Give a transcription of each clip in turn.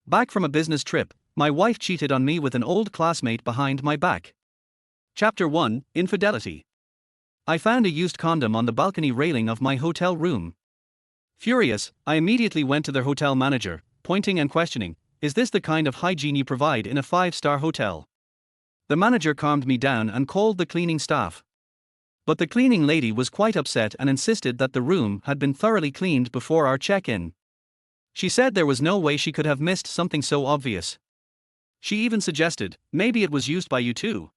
Back from a business trip, my wife cheated on me with an old classmate behind my back. Chapter 1: Infidelity. I found a used condom on the balcony railing of my hotel room. Furious, I immediately went to the hotel manager, pointing and questioning, "Is this the kind of hygiene you provide in a 5-star hotel?" The manager calmed me down and called the cleaning staff. But the cleaning lady was quite upset and insisted that the room had been thoroughly cleaned before our check-in. She said there was no way she could have missed something so obvious. She even suggested, "Maybe it was used by you too."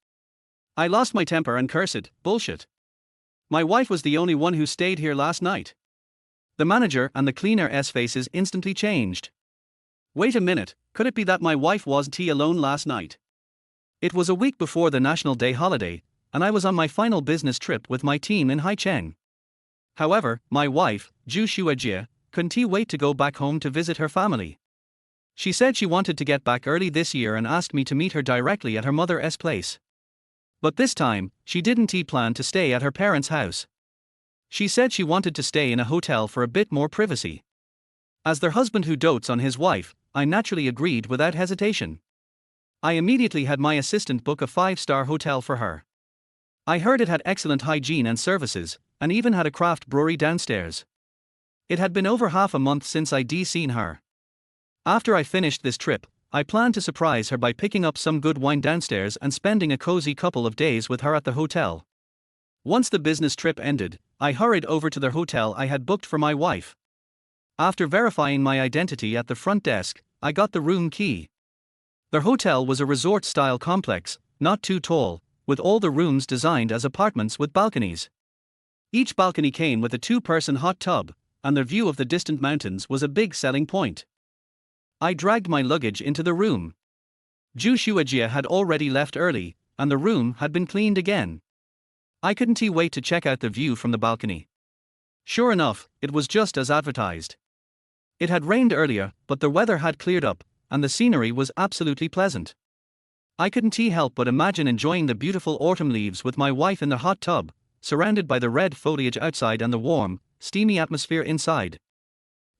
I lost my temper and cursed, "Bullshit. My wife was the only one who stayed here last night." The manager and the cleaner's faces instantly changed. Wait a minute, could it be that my wife wasn't alone last night? It was a week before the National Day holiday, and I was on my final business trip with my team in Hygiene. However, my wife, Ju Shuajie, couldn't wait to go back home to visit her family. She said she wanted to get back early this year and asked me to meet her directly at her mother's place. But this time, she didn't plan to stay at her parents' house. She said she wanted to stay in a hotel for a bit more privacy. As their husband who dotes on his wife, I naturally agreed without hesitation. I immediately had my assistant book a 5-star hotel for her. I heard it had excellent hygiene and services, and even had a craft brewery downstairs. It had been over half a month since I'd seen her. After I finished this trip, I planned to surprise her by picking up some good wine downstairs and spending a cozy couple of days with her at the hotel. Once the business trip ended, I hurried over to the hotel I had booked for my wife. After verifying my identity at the front desk, I got the room key. The hotel was a resort-style complex, not too tall, with all the rooms designed as apartments with balconies. Each balcony came with a 2-person hot tub, and the view of the distant mountains was a big selling point. I dragged my luggage into the room. Ju Shuajie had already left early, and the room had been cleaned again. I couldn't wait to check out the view from the balcony. Sure enough, it was just as advertised. It had rained earlier, but the weather had cleared up, and the scenery was absolutely pleasant. I couldn't help but imagine enjoying the beautiful autumn leaves with my wife in the hot tub, surrounded by the red foliage outside and the warm, steamy atmosphere inside.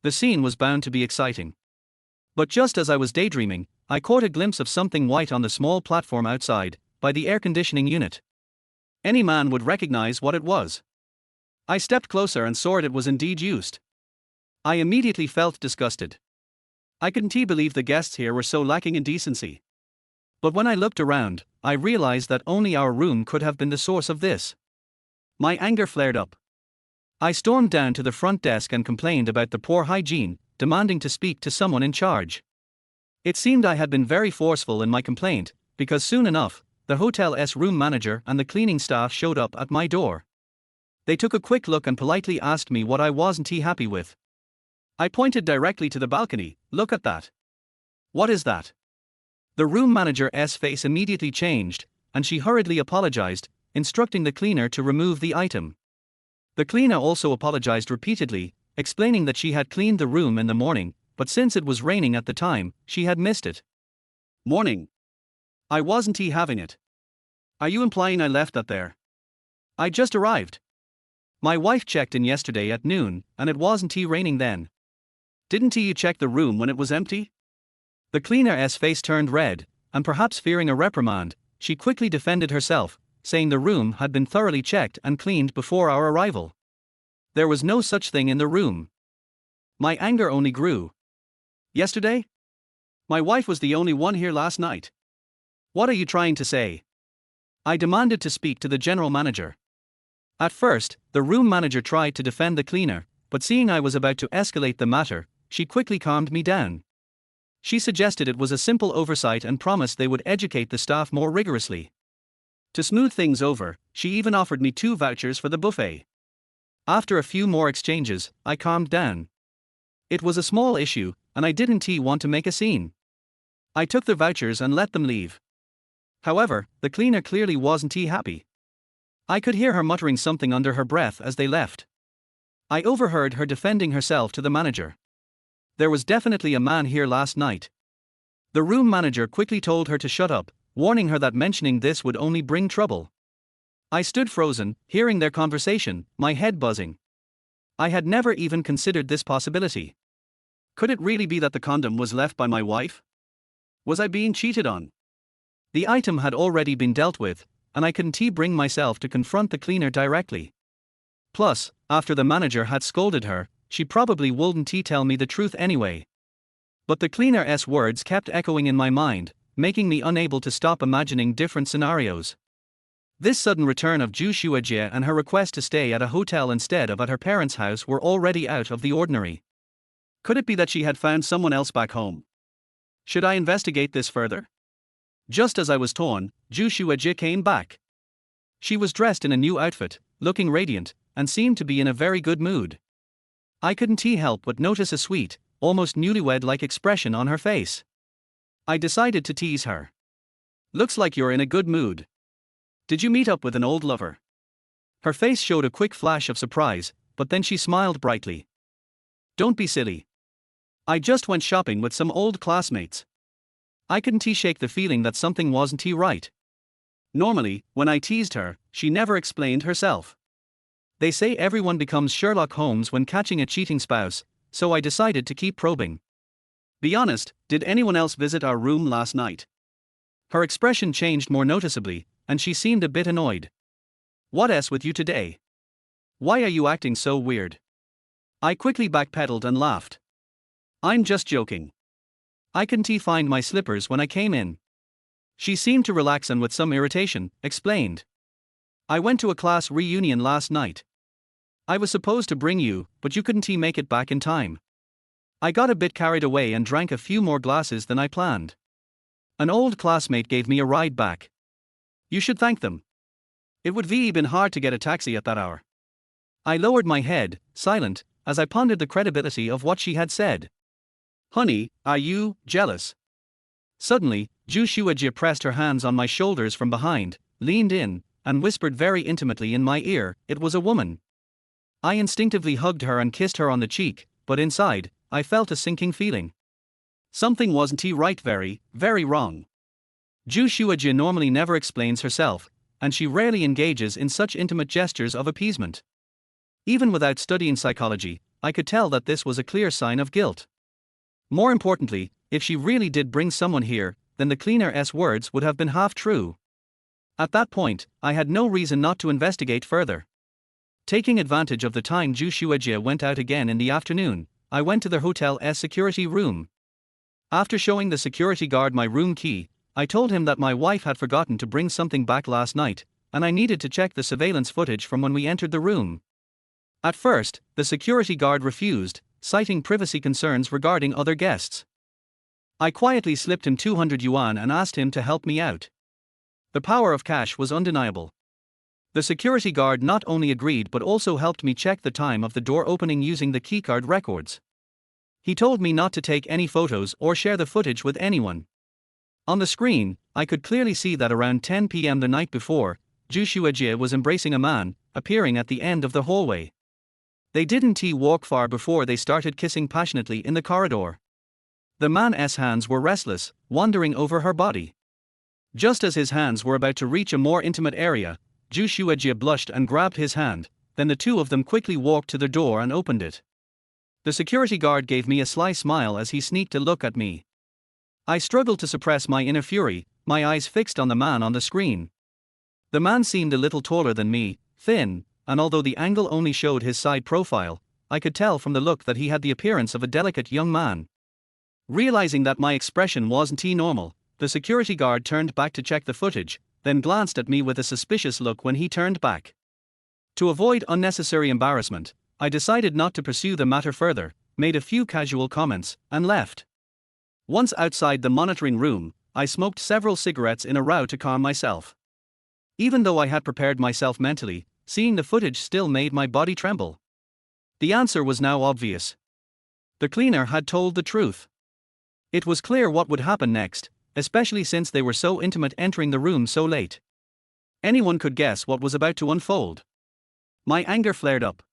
The scene was bound to be exciting. But just as I was daydreaming, I caught a glimpse of something white on the small platform outside, by the air conditioning unit. Any man would recognize what it was. I stepped closer and saw it was indeed used. I immediately felt disgusted. I couldn't believe the guests here were so lacking in decency. But when I looked around, I realized that only our room could have been the source of this. My anger flared up. I stormed down to the front desk and complained about the poor hygiene, demanding to speak to someone in charge. It seemed I had been very forceful in my complaint, because soon enough, the hotel's room manager and the cleaning staff showed up at my door. They took a quick look and politely asked me what I wasn't happy with. I pointed directly to the balcony. "Look at that." "What is that?" The room manager's face immediately changed, and she hurriedly apologized, instructing the cleaner to remove the item. The cleaner also apologized repeatedly, explaining that she had cleaned the room in the morning, but since it was raining at the time, she had missed it. "Morning. I wasn't having it. Are you implying I left that there? I just arrived. My wife checked in yesterday at noon, and it wasn't raining then. Didn't you check the room when it was empty?" The cleaner's face turned red, and perhaps fearing a reprimand, she quickly defended herself, saying the room had been thoroughly checked and cleaned before our arrival. There was no such thing in the room. My anger only grew. "Yesterday? My wife was the only one here last night. What are you trying to say?" I demanded to speak to the general manager. At first, the room manager tried to defend the cleaner, but seeing I was about to escalate the matter, she quickly calmed me down. She suggested it was a simple oversight and promised they would educate the staff more rigorously. To smooth things over, she even offered me 2 vouchers for the buffet. After a few more exchanges, I calmed down. It was a small issue, and I didn't want to make a scene. I took the vouchers and let them leave. However, the cleaner clearly wasn't happy. I could hear her muttering something under her breath as they left. I overheard her defending herself to the manager. "There was definitely a man here last night." The room manager quickly told her to shut up, warning her that mentioning this would only bring trouble. I stood frozen, hearing their conversation, my head buzzing. I had never even considered this possibility. Could it really be that the condom was left by my wife? Was I being cheated on? The item had already been dealt with, and I couldn't bring myself to confront the cleaner directly. Plus, after the manager had scolded her, she probably wouldn't tell me the truth anyway. But the cleaner's words kept echoing in my mind, making me unable to stop imagining different scenarios. This sudden return of Zhu Xuejie and her request to stay at a hotel instead of at her parents' house were already out of the ordinary. Could it be that she had found someone else back home? Should I investigate this further? Just as I was torn, Zhu Xuejie came back. She was dressed in a new outfit, looking radiant, and seemed to be in a very good mood. I couldn't help but notice a sweet, almost newlywed-like expression on her face. I decided to tease her. Looks like you're in a good mood. Did you meet up with an old lover? Her face showed a quick flash of surprise, but then she smiled brightly. Don't be silly. I just went shopping with some old classmates. I couldn't shake the feeling that something wasn't right. Normally, when I teased her, she never explained herself. They say everyone becomes Sherlock Holmes when catching a cheating spouse, so I decided to keep probing. Be honest, did anyone else visit our room last night? Her expression changed more noticeably, and she seemed a bit annoyed. What's with you today? Why are you acting so weird? I quickly backpedaled and laughed. I'm just joking. I couldn't find my slippers when I came in. She seemed to relax and with some irritation, explained. I went to a class reunion last night. I was supposed to bring you, but you couldn't make it back in time. I got a bit carried away and drank a few more glasses than I planned. An old classmate gave me a ride back. You should thank them. It would have been hard to get a taxi at that hour. I lowered my head, silent, as I pondered the credibility of what she had said. Honey, are you jealous? Suddenly, Zhu Xuejie pressed her hands on my shoulders from behind, leaned in, and whispered very intimately in my ear. It was a woman. I instinctively hugged her and kissed her on the cheek, but inside, I felt a sinking feeling. Something wasn't right, very, very wrong. Zhu Xuejie normally never explains herself, and she rarely engages in such intimate gestures of appeasement. Even without studying psychology, I could tell that this was a clear sign of guilt. More importantly, if she really did bring someone here, then the cleaner's words would have been half true. At that point, I had no reason not to investigate further. Taking advantage of the time Zhu Xuejie went out again in the afternoon, I went to the hotel's security room. After showing the security guard my room key, I told him that my wife had forgotten to bring something back last night, and I needed to check the surveillance footage from when we entered the room. At first, the security guard refused, citing privacy concerns regarding other guests. I quietly slipped him 200 yuan and asked him to help me out. The power of cash was undeniable. The security guard not only agreed but also helped me check the time of the door opening using the keycard records. He told me not to take any photos or share the footage with anyone. On the screen, I could clearly see that around 10 p.m. the night before, Zhu Xuejie was embracing a man, appearing at the end of the hallway. They didn't walk far before they started kissing passionately in the corridor. The man's hands were restless, wandering over her body. Just as his hands were about to reach a more intimate area, Zhu Xuejie blushed and grabbed his hand, then the two of them quickly walked to the door and opened it. The security guard gave me a sly smile as he sneaked a look at me. I struggled to suppress my inner fury, my eyes fixed on the man on the screen. The man seemed a little taller than me, thin, and although the angle only showed his side profile, I could tell from the look that he had the appearance of a delicate young man. Realizing that my expression wasn't normal, the security guard turned back to check the footage, then glanced at me with a suspicious look when he turned back. To avoid unnecessary embarrassment, I decided not to pursue the matter further, made a few casual comments, and left. Once outside the monitoring room, I smoked several cigarettes in a row to calm myself. Even though I had prepared myself mentally, seeing the footage still made my body tremble. The answer was now obvious. The cleaner had told the truth. It was clear what would happen next, especially since they were so intimate entering the room so late. Anyone could guess what was about to unfold. My anger flared up.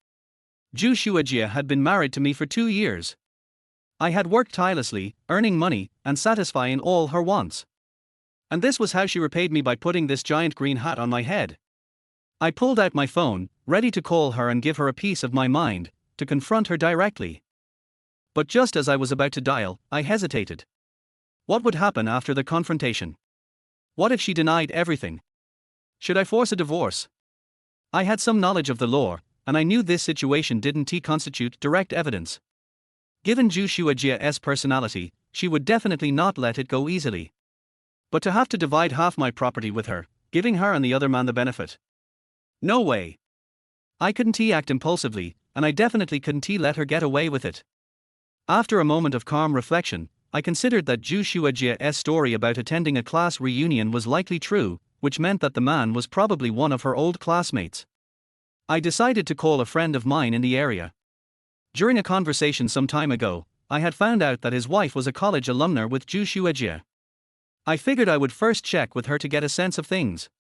Zhu Xuejie had been married to me for 2 years. I had worked tirelessly, earning money, and satisfying all her wants. And this was how she repaid me by putting this giant green hat on my head. I pulled out my phone, ready to call her and give her a piece of my mind, to confront her directly. But just as I was about to dial, I hesitated. What would happen after the confrontation? What if she denied everything? Should I force a divorce? I had some knowledge of the law, and I knew this situation didn't constitute direct evidence. Given Zhu Shuajia's personality, she would definitely not let it go easily. But to have to divide half my property with her, giving her and the other man the benefit. No way. I couldn't act impulsively, and I definitely couldn't let her get away with it. After a moment of calm reflection, I considered that Zhu Shuajia's story about attending a class reunion was likely true, which meant that the man was probably one of her old classmates. I decided to call a friend of mine in the area. During a conversation some time ago, I had found out that his wife was a college alumna with Zhu Shuajia. I figured I would first check with her to get a sense of things.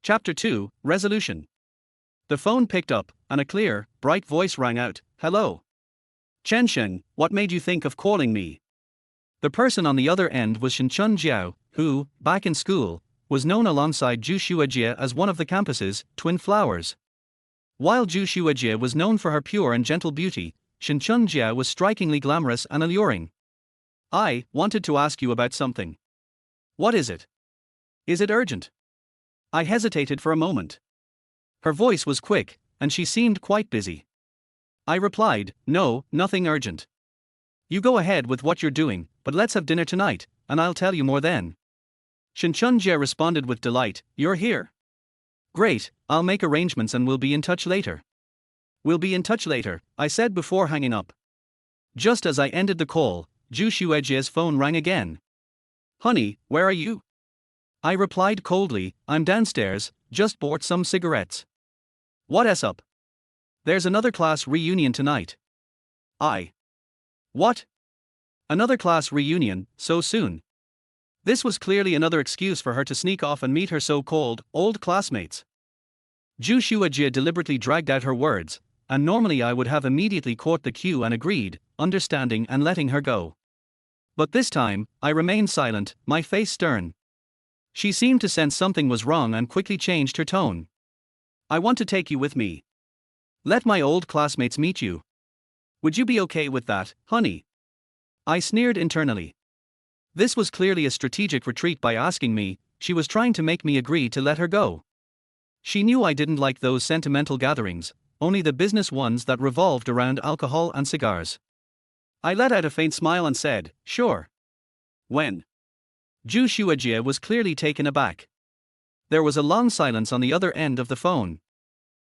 Chapter 2, Resolution. The phone picked up, and a clear, bright voice rang out, "Hello. Chen Sheng, what made you think of calling me?" The person on the other end was Shenchun Jiao, who, back in school, was known alongside Zhu Shuajia as one of the campus's twin flowers. While Zhu Shuajia was known for her pure and gentle beauty, Shenchun Jiao was strikingly glamorous and alluring. "I wanted to ask you about something." "What is it? Is it urgent?" I hesitated for a moment. Her voice was quick, and she seemed quite busy. I replied, "No, nothing urgent. You go ahead with what you're doing, but let's have dinner tonight, and I'll tell you more then." Shenchun Jie responded with delight, "You're here? Great, I'll make arrangements and we'll be in touch later." "We'll be in touch later," I said before hanging up. Just as I ended the call, Zhu Shuajie's phone rang again. "Honey, where are you?" I replied coldly, "I'm downstairs, just bought some cigarettes." "What's up?" "There's another class reunion tonight." "What? Another class reunion, so soon?" This was clearly another excuse for her to sneak off and meet her so-called old classmates. Zhu Shuajie deliberately dragged out her words, and normally I would have immediately caught the cue and agreed, understanding and letting her go. But this time, I remained silent, my face stern. She seemed to sense something was wrong and quickly changed her tone. "I want to take you with me. Let my old classmates meet you. Would you be okay with that, honey?" I sneered internally. This was clearly a strategic retreat by asking me. She was trying to make me agree to let her go. She knew I didn't like those sentimental gatherings, only the business ones that revolved around alcohol and cigars. I let out a faint smile and said, "Sure. When?" Zhu Shuajie was clearly taken aback. There was a long silence on the other end of the phone.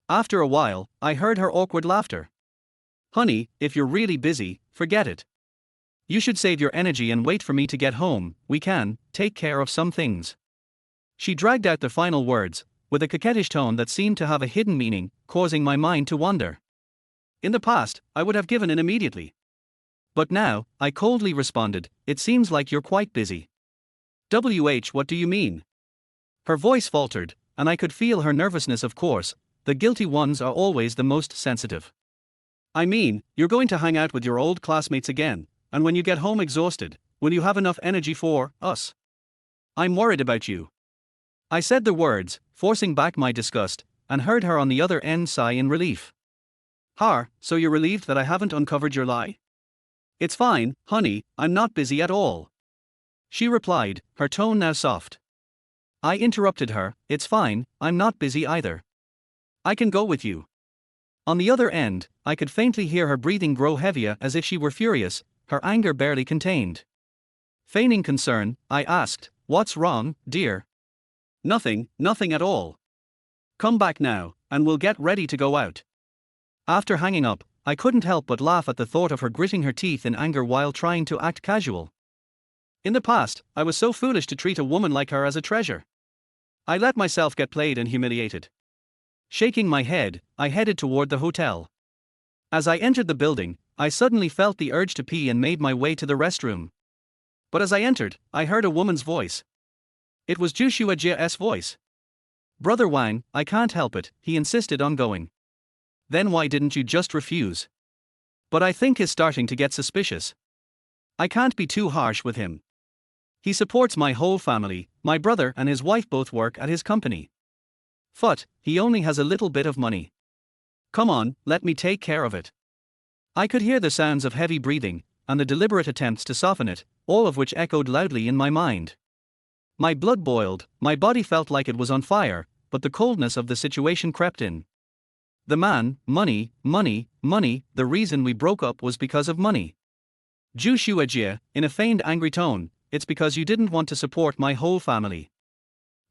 After a while, I heard her awkward laughter. "Honey, if you're really busy, forget it. You should save your energy and wait for me to get home. We can take care of some things." She dragged out the final words, with a coquettish tone that seemed to have a hidden meaning, causing my mind to wander. In the past, I would have given in immediately. But now, I coldly responded, "It seems like you're quite busy." What do you mean?" Her voice faltered, and I could feel her nervousness. Of course, the guilty ones are always the most sensitive. "I mean, you're going to hang out with your old classmates again, and when you get home exhausted, will you have enough energy for us? I'm worried about you." I said the words, forcing back my disgust, and heard her on the other end sigh in relief. So you're relieved that I haven't uncovered your lie?" "It's fine, honey, I'm not busy at all," she replied, her tone now soft. I interrupted her, "It's fine, I'm not busy either. I can go with you." On the other end, I could faintly hear her breathing grow heavier as if she were furious, her anger barely contained. Feigning concern, I asked, "What's wrong, dear?" Nothing at all. Come back now, and we'll get ready to go out." After hanging up, I couldn't help but laugh at the thought of her gritting her teeth in anger while trying to act casual. In the past, I was so foolish to treat a woman like her as a treasure. I let myself get played and humiliated. Shaking my head, I headed toward the hotel. As I entered the building, I suddenly felt the urge to pee and made my way to the restroom. But as I entered, I heard a woman's voice. It was Zhu Shuajie's voice. "Brother Wang, I can't help it," he insisted on going. "Then why didn't you just refuse?" "But I think he's starting to get suspicious. I can't be too harsh with him. He supports my whole family, my brother and his wife both work at his company. He only has a little bit of money. Come on, let me take care of it." I could hear the sounds of heavy breathing, and the deliberate attempts to soften it, all of which echoed loudly in my mind. My blood boiled, my body felt like it was on fire, but the coldness of the situation crept in. The man, money, money, money, the reason we broke up was because of money. Ju Shuajie, in a feigned angry tone, it's because you didn't want to support my whole family.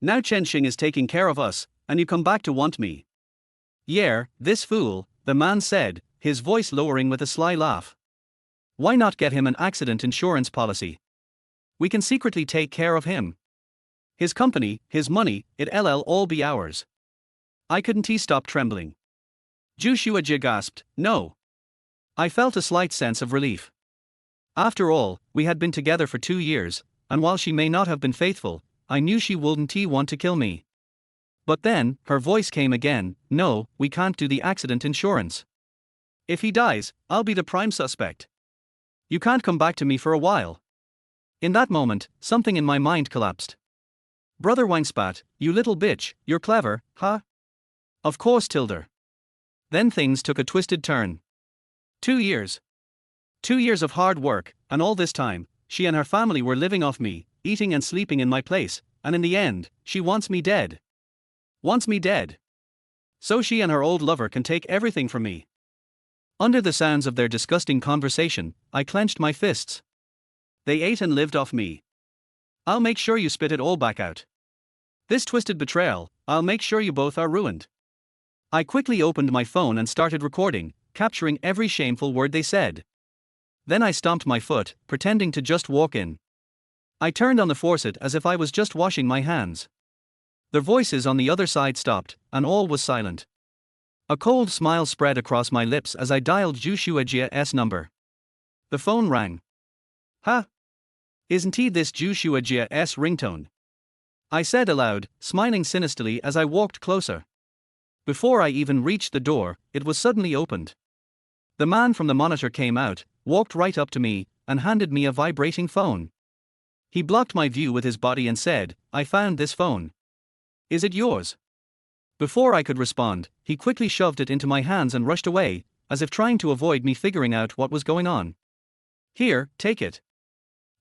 Now Chen Xing is taking care of us, and you come back to want me. Yeah, this fool, the man said, his voice lowering with a sly laugh. Why not get him an accident insurance policy? We can secretly take care of him. His company, his money, it'll all be ours. I couldn't stop trembling. Ju Shuajie gasped, no. I felt a slight sense of relief. After all, we had been together for 2 years, and while she may not have been faithful, I knew she wouldn't want to kill me. But then, her voice came again, no, we can't do the accident insurance. If he dies, I'll be the prime suspect. You can't come back to me for a while. In that moment, something in my mind collapsed. Brother Weinspat, you little bitch, you're clever, huh? Of course, Tilder. Then things took a twisted turn. 2 years. 2 years of hard work, and all this time, she and her family were living off me, eating and sleeping in my place, and in the end, she wants me dead. Wants me dead. So she and her old lover can take everything from me. Under the sounds of their disgusting conversation, I clenched my fists. They ate and lived off me. I'll make sure you spit it all back out. This twisted betrayal, I'll make sure you both are ruined. I quickly opened my phone and started recording, capturing every shameful word they said. Then I stomped my foot, pretending to just walk in. I turned on the faucet as if I was just washing my hands. Their voices on the other side stopped, and all was silent. A cold smile spread across my lips as I dialed Ju Shuajie's number. The phone rang. Huh? Isn't he this Ju Shuajie's ringtone? I said aloud, smiling sinisterly as I walked closer. Before I even reached the door, it was suddenly opened. The man from the monitor came out, walked right up to me, and handed me a vibrating phone. He blocked my view with his body and said, I found this phone. Is it yours? Before I could respond, he quickly shoved it into my hands and rushed away, as if trying to avoid me figuring out what was going on. Here, take it.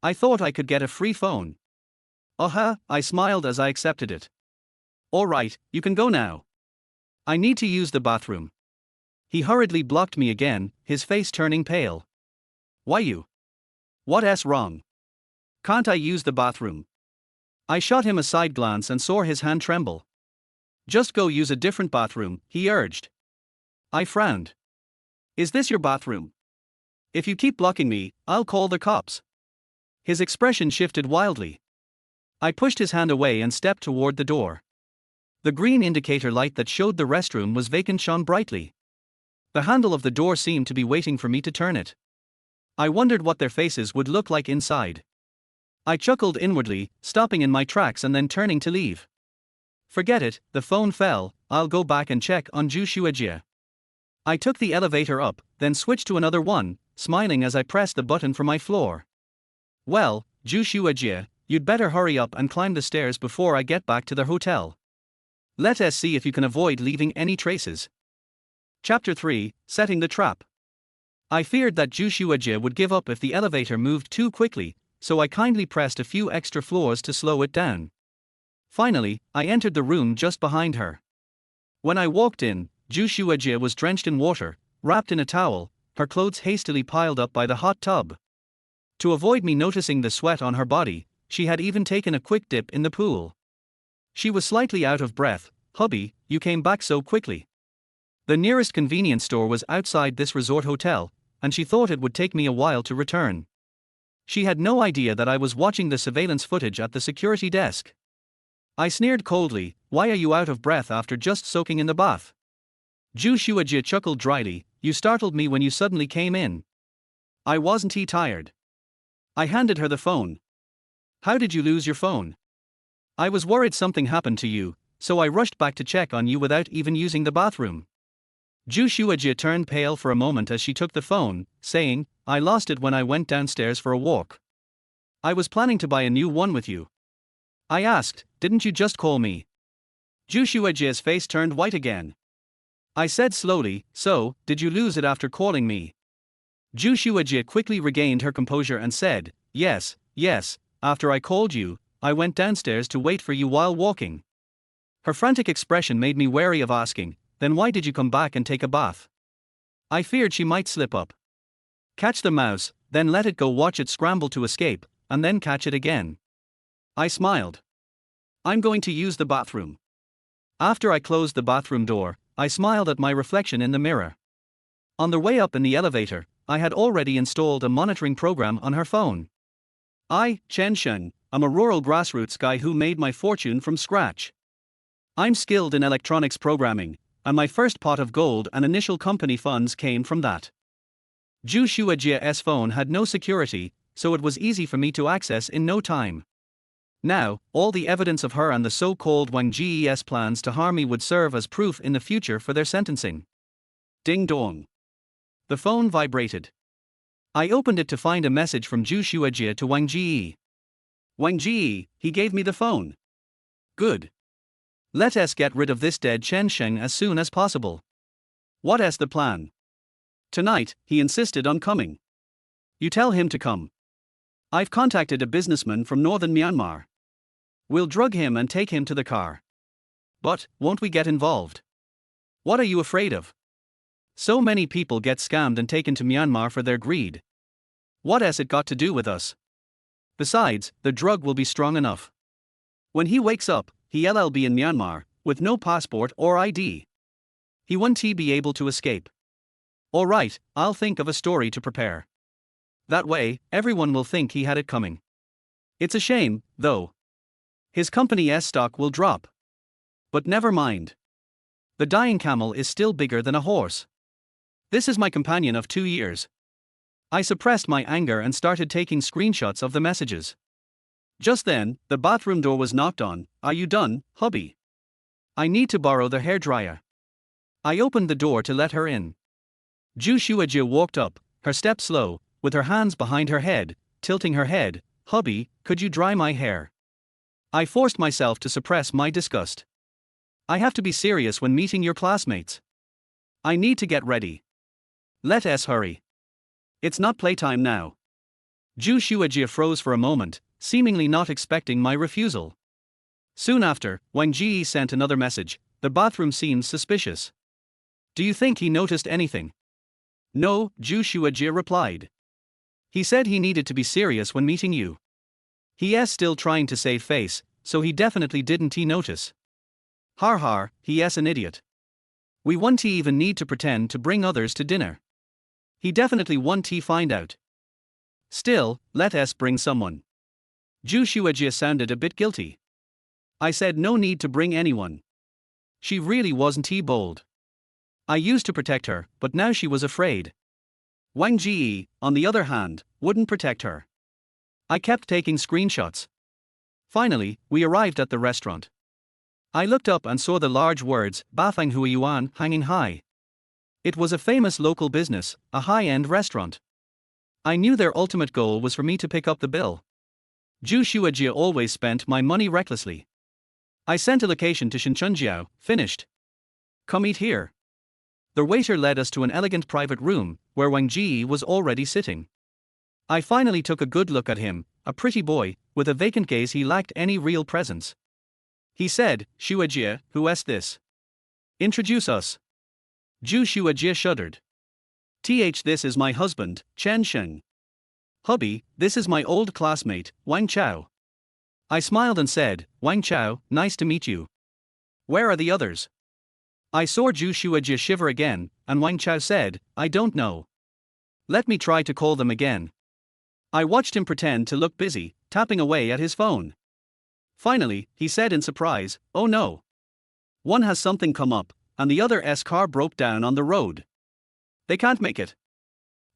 I thought I could get a free phone. I smiled as I accepted it. All right, you can go now. I need to use the bathroom. He hurriedly blocked me again, his face turning pale. Why you? What's wrong? Can't I use the bathroom? I shot him a side glance and saw his hand tremble. Just go use a different bathroom, he urged. I frowned. Is this your bathroom? If you keep blocking me, I'll call the cops. His expression shifted wildly. I pushed his hand away and stepped toward the door. The green indicator light that showed the restroom was vacant shone brightly. The handle of the door seemed to be waiting for me to turn it. I wondered what their faces would look like inside. I chuckled inwardly, stopping in my tracks and then turning to leave. Forget it, the phone fell, I'll go back and check on Ju Shuajie. I took the elevator up, then switched to another one, smiling as I pressed the button for my floor. Well, Ju Shuajie, you'd better hurry up and climb the stairs before I get back to the hotel. Let us see if you can avoid leaving any traces. Chapter 3, Setting the Trap. I feared that Ju Shuajie would give up if the elevator moved too quickly, so I kindly pressed a few extra floors to slow it down. Finally, I entered the room just behind her. When I walked in, Ju Shuajie was drenched in water, wrapped in a towel, her clothes hastily piled up by the hot tub. To avoid me noticing the sweat on her body, she had even taken a quick dip in the pool. She was slightly out of breath. Hubby, you came back so quickly. The nearest convenience store was outside this resort hotel, and she thought it would take me a while to return. She had no idea that I was watching the surveillance footage at the security desk. I sneered coldly, why are you out of breath after just soaking in the bath? Ju Shuajie chuckled dryly, you startled me when you suddenly came in. I wasn't tired. I handed her the phone. How did you lose your phone? I was worried something happened to you, so I rushed back to check on you without even using the bathroom. Ju Shuajie turned pale for a moment as she took the phone, saying, I lost it when I went downstairs for a walk. I was planning to buy a new one with you. I asked, didn't you just call me? Ju Shuajie's face turned white again. I said slowly, so, did you lose it after calling me? Zhu Shuajie quickly regained her composure and said, yes, after I called you, I went downstairs to wait for you while walking. Her frantic expression made me wary of asking, then why did you come back and take a bath? I feared she might slip up. Catch the mouse, then let it go, watch it scramble to escape, and then catch it again. I smiled. I'm going to use the bathroom. After I closed the bathroom door, I smiled at my reflection in the mirror. On the way up in the elevator, I had already installed a monitoring program on her phone. I, Chen Sheng, am a rural grassroots guy who made my fortune from scratch. I'm skilled in electronics programming, and my first pot of gold and initial company funds came from that. Zhu Shuajie's phone had no security, so it was easy for me to access in no time. Now, all the evidence of her and the so-called Wang Ji's plans to harm me would serve as proof in the future for their sentencing. Ding dong. The phone vibrated. I opened it to find a message from Zhu Shuajie to Wang Ji. Wang Ji, he gave me the phone. Good. Let us get rid of this dead Chen Sheng as soon as possible. What's the plan? Tonight, he insisted on coming. You tell him to come. I've contacted a businessman from northern Myanmar. We'll drug him and take him to the car. But, won't we get involved? What are you afraid of? So many people get scammed and taken to Myanmar for their greed. What has it got to do with us? Besides, the drug will be strong enough. When he wakes up, he'll be in Myanmar, with no passport or ID. He won't be able to escape. Alright, I'll think of a story to prepare. That way, everyone will think he had it coming. It's a shame, though. His company's stock will drop. But never mind. The dying camel is still bigger than a horse. This is my companion of 2 years. I suppressed my anger and started taking screenshots of the messages. Just then, the bathroom door was knocked on. Are you done, hubby? I need to borrow the hairdryer. I opened the door to let her in. Zhu Shuajie walked up, her step slow, with her hands behind her head, tilting her head. Hubby, could you dry my hair? I forced myself to suppress my disgust. I have to be serious when meeting your classmates. I need to get ready. Let us hurry. It's not playtime now. Zhu Shuajie froze for a moment, seemingly not expecting my refusal. Soon after, Wang Ji sent another message. The bathroom seems suspicious. Do you think he noticed anything? No, Zhu Shuajie replied. He said he needed to be serious when meeting you. He's still trying to save face, so he definitely didn't notice. Har, he's an idiot. We won't even need to pretend to bring others to dinner. He definitely won't find out. Still, let us bring someone. Zhu Shuajie sounded a bit guilty. I said no need to bring anyone. She really wasn't bold. I used to protect her, but now she was afraid. Wang Ji, on the other hand, wouldn't protect her. I kept taking screenshots. Finally, we arrived at the restaurant. I looked up and saw the large words, Bafang Hui Yuan, hanging high. It was a famous local business, a high-end restaurant. I knew their ultimate goal was for me to pick up the bill. Zhu Shuajie always spent my money recklessly. I sent a location to Shenzhenjiao, finished. Come eat here. The waiter led us to an elegant private room, where Wang Ji was already sitting. I finally took a good look at him, a pretty boy, with a vacant gaze. He lacked any real presence. He said, Shuajie, who's this? Introduce us. Zhu Shuajie shuddered. This is my husband, Chen Sheng. Hubby, this is my old classmate, Wang Chao. I smiled and said, Wang Chao, nice to meet you. Where are the others? I saw Zhu Shuajie shiver again, and Wang Chao said, I don't know. Let me try to call them again. I watched him pretend to look busy, tapping away at his phone. Finally, he said in surprise, oh no. One has something come up, and the other's car broke down on the road. They can't make it.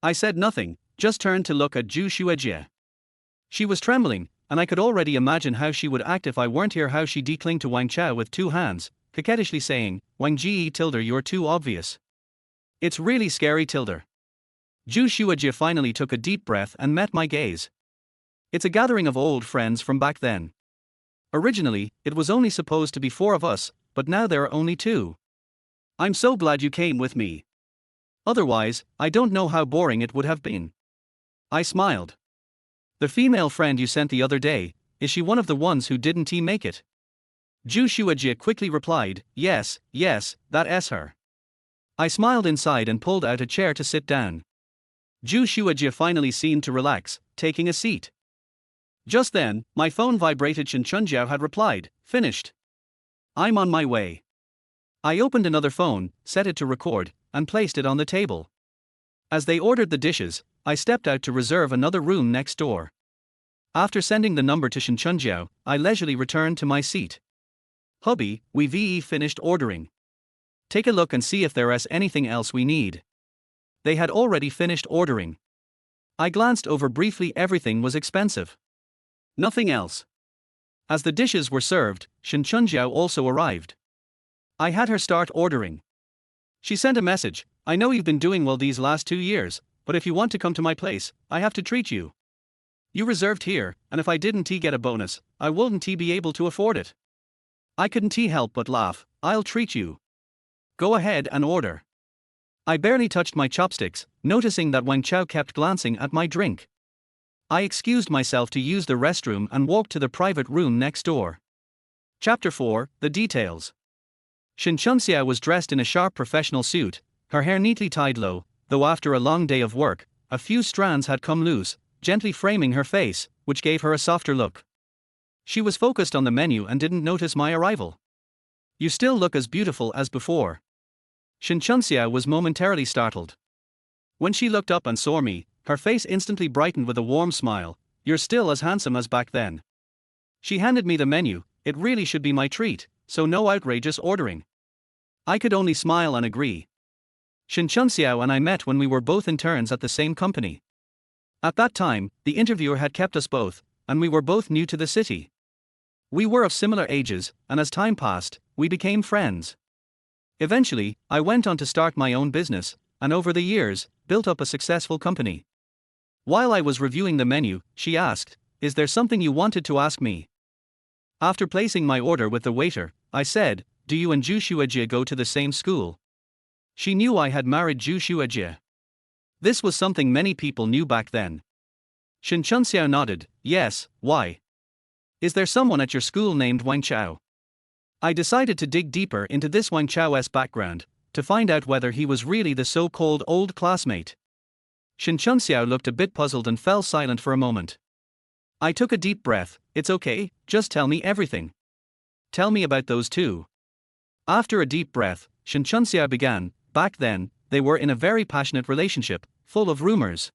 I said nothing, just turned to look at Zhu Shuajie. She was trembling, and I could already imagine how she would act if I weren't here. How she declinged to Wang Chao with 2 hands, coquettishly saying, Wang Ji tilde, you're too obvious. It's really scary tilde. Zhu Shuajie finally took a deep breath and met my gaze. It's a gathering of old friends from back then. Originally, it was only supposed to be 4 of us, but now there are only 2. I'm so glad you came with me. Otherwise, I don't know how boring it would have been. I smiled. The female friend you sent the other day, is she one of the ones who didn't make it? Ju Shuajie quickly replied, yes, that's her. I smiled inside and pulled out a chair to sit down. Ju Shuajie finally seemed to relax, taking a seat. Just then, my phone vibrated. Shin Chunjiao had replied, finished. I'm on my way. I opened another phone, set it to record, and placed it on the table. As they ordered the dishes, I stepped out to reserve another room next door. After sending the number to Shin Chunjiao, I leisurely returned to my seat. Hubby, we've finished ordering. Take a look and see if there's anything else we need. They had already finished ordering. I glanced over briefly. Everything was expensive. Nothing else. As the dishes were served, Shin Chunjiao also arrived. I had her start ordering. She sent a message, I know you've been doing well these last 2 years, but if you want to come to my place, I have to treat you. You reserved here, and if I didn't get a bonus, I wouldn't be able to afford it. I couldn't help but laugh. I'll treat you. Go ahead and order. I barely touched my chopsticks, noticing that Wang Chao kept glancing at my drink. I excused myself to use the restroom and walked to the private room next door. Chapter 4, The Details. Shin Chunxiao was dressed in a sharp professional suit, her hair neatly tied low, though after a long day of work, a few strands had come loose, gently framing her face, which gave her a softer look. She was focused on the menu and didn't notice my arrival. You still look as beautiful as before. Shin Chunxiao was momentarily startled. When she looked up and saw me, her face instantly brightened with a warm smile. You're still as handsome as back then. She handed me the menu. It really should be my treat, so no outrageous ordering. I could only smile and agree. Shin Chunxiao and I met when we were both interns at the same company. At that time, the interviewer had kept us both, and we were both new to the city. We were of similar ages, and as time passed, we became friends. Eventually, I went on to start my own business, and over the years, built up a successful company. While I was reviewing the menu, she asked, is there something you wanted to ask me? After placing my order with the waiter, I said, do you and Ju Shuajie go to the same school? She knew I had married Ju Shuajie. This was something many people knew back then. Shin Chunxiao nodded, yes, why? Is there someone at your school named Wang Chao? I decided to dig deeper into this Wang Chao's background, to find out whether he was really the so-called old classmate. Shin Chunxiao looked a bit puzzled and fell silent for a moment. I took a deep breath. It's okay, just tell me everything. Tell me about those two. After a deep breath, Shin Chunxiao began. Back then, they were in a very passionate relationship, full of rumors.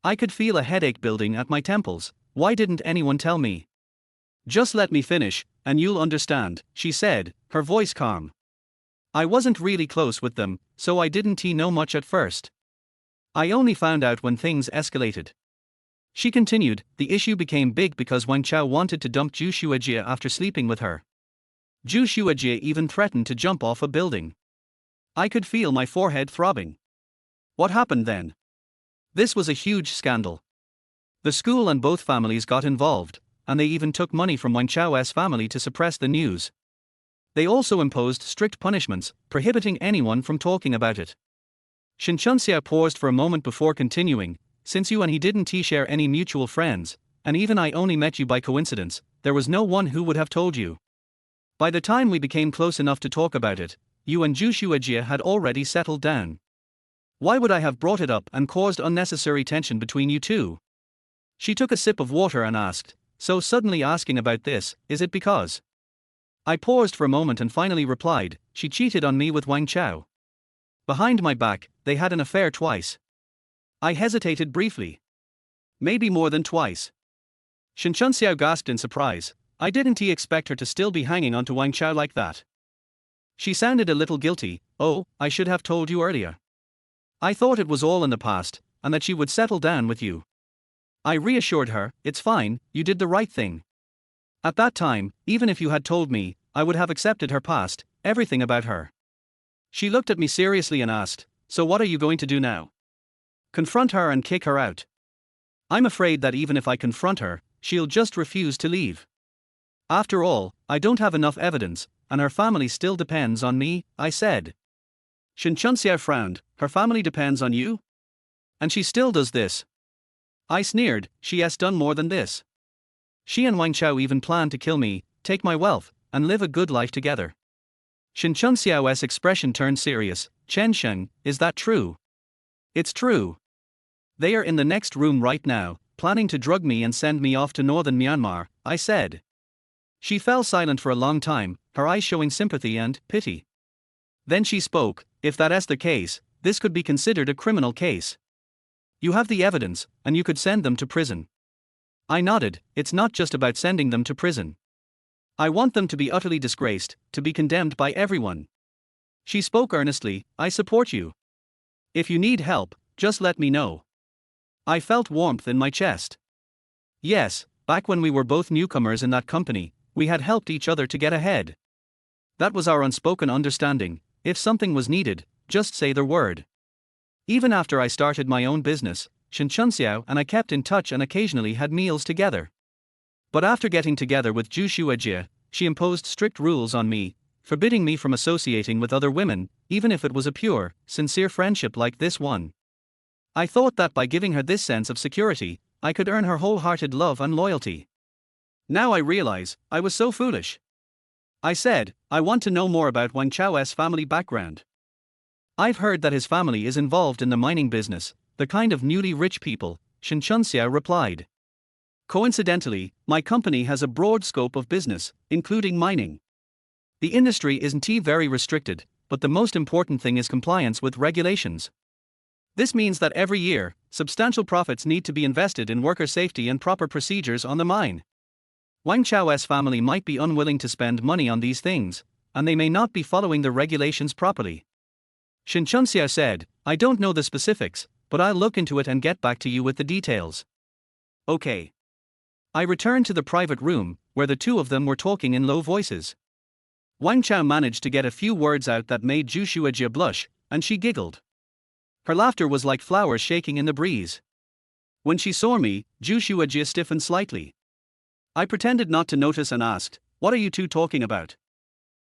I could feel a headache building at my temples. Why didn't anyone tell me? Just let me finish, and you'll understand, she said, her voice calm. I wasn't really close with them, so I didn't know much at first. I only found out when things escalated. She continued, the issue became big because Wang Chao wanted to dump Ju Shuajie after sleeping with her. Ju Shuajie even threatened to jump off a building. I could feel my forehead throbbing. What happened then? This was a huge scandal. The school and both families got involved, and they even took money from Wang Chao's family to suppress the news. They also imposed strict punishments, prohibiting anyone from talking about it. Shin Chunxia paused for a moment before continuing, since you and he didn't share any mutual friends, and even I only met you by coincidence, there was no one who would have told you. By the time we became close enough to talk about it, you and Ju Shuajie had already settled down. Why would I have brought it up and caused unnecessary tension between you two? She took a sip of water and asked, so suddenly asking about this, is it because? I paused for a moment and finally replied, she cheated on me with Wang Chao. Behind my back, they had an affair twice. I hesitated briefly. Maybe more than twice. Shin Chunxiao gasped in surprise. I didn't expect her to still be hanging on to Wang Chao like that. She sounded a little guilty. Oh, I should have told you earlier. I thought it was all in the past, and that she would settle down with you. I reassured her, it's fine, you did the right thing. At that time, even if you had told me, I would have accepted her past, everything about her. She looked at me seriously and asked, so what are you going to do now? Confront her and kick her out. I'm afraid that even if I confront her, she'll just refuse to leave. After all, I don't have enough evidence, and her family still depends on me, I said. Shin Chunxiao frowned. Her family depends on you? And she still does this. I sneered. She has done more than this. She and Wang Chao even plan to kill me, take my wealth, and live a good life together. Shin Chunxiao's expression turned serious. Chen Sheng, is that true? It's true. They are in the next room right now, planning to drug me and send me off to northern Myanmar, I said. She fell silent for a long time, her eyes showing sympathy and pity. Then she spoke. If that's the case, this could be considered a criminal case. You have the evidence, and you could send them to prison. I nodded. It's not just about sending them to prison. I want them to be utterly disgraced, to be condemned by everyone. She spoke earnestly. I support you. If you need help, just let me know. I felt warmth in my chest. Yes, back when we were both newcomers in that company, we had helped each other to get ahead. That was our unspoken understanding. If something was needed, just say the word. Even after I started my own business, Shin Chunxiao and I kept in touch and occasionally had meals together. But after getting together with Zhu Shuejie, she imposed strict rules on me, forbidding me from associating with other women, even if it was a pure, sincere friendship like this one. I thought that by giving her this sense of security, I could earn her wholehearted love and loyalty. Now I realize, I was so foolish. I said, I want to know more about Wang Chao's family background. I've heard that his family is involved in the mining business, the kind of newly rich people, Shin Chunxia replied. Coincidentally, my company has a broad scope of business, including mining. The industry isn't very restricted, but the most important thing is compliance with regulations. This means that every year, substantial profits need to be invested in worker safety and proper procedures on the mine. Wang Chao's family might be unwilling to spend money on these things, and they may not be following the regulations properly. Shin Chunxia said, I don't know the specifics, but I'll look into it and get back to you with the details. Okay. I returned to the private room, where the two of them were talking in low voices. Wang Chao managed to get a few words out that made Zhu Shuejie blush, and she giggled. Her laughter was like flowers shaking in the breeze. When she saw me, Zhu Shuejie stiffened slightly. I pretended not to notice and asked, what are you two talking about?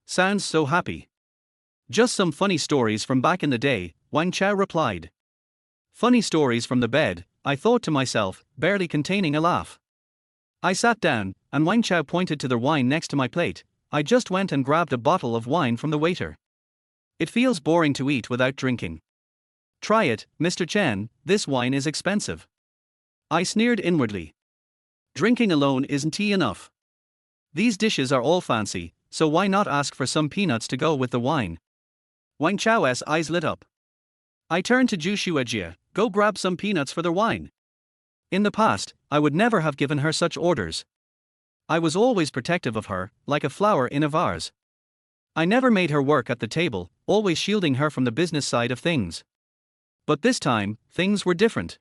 Sounds so happy. Just some funny stories from back in the day, Wang Chao replied. Funny stories from the bed, I thought to myself, barely containing a laugh. I sat down, and Wang Chao pointed to the wine next to my plate. I just went and grabbed a bottle of wine from the waiter. It feels boring to eat without drinking. Try it, Mr. Chen, this wine is expensive. I sneered inwardly. Drinking alone isn't enough. These dishes are all fancy, so why not ask for some peanuts to go with the wine? Wang Chao's eyes lit up. I turned to Zhu Shuejie, go grab some peanuts for the wine. In the past, I would never have given her such orders. I was always protective of her, like a flower in a vase. I never made her work at the table, always shielding her from the business side of things. But this time, things were different.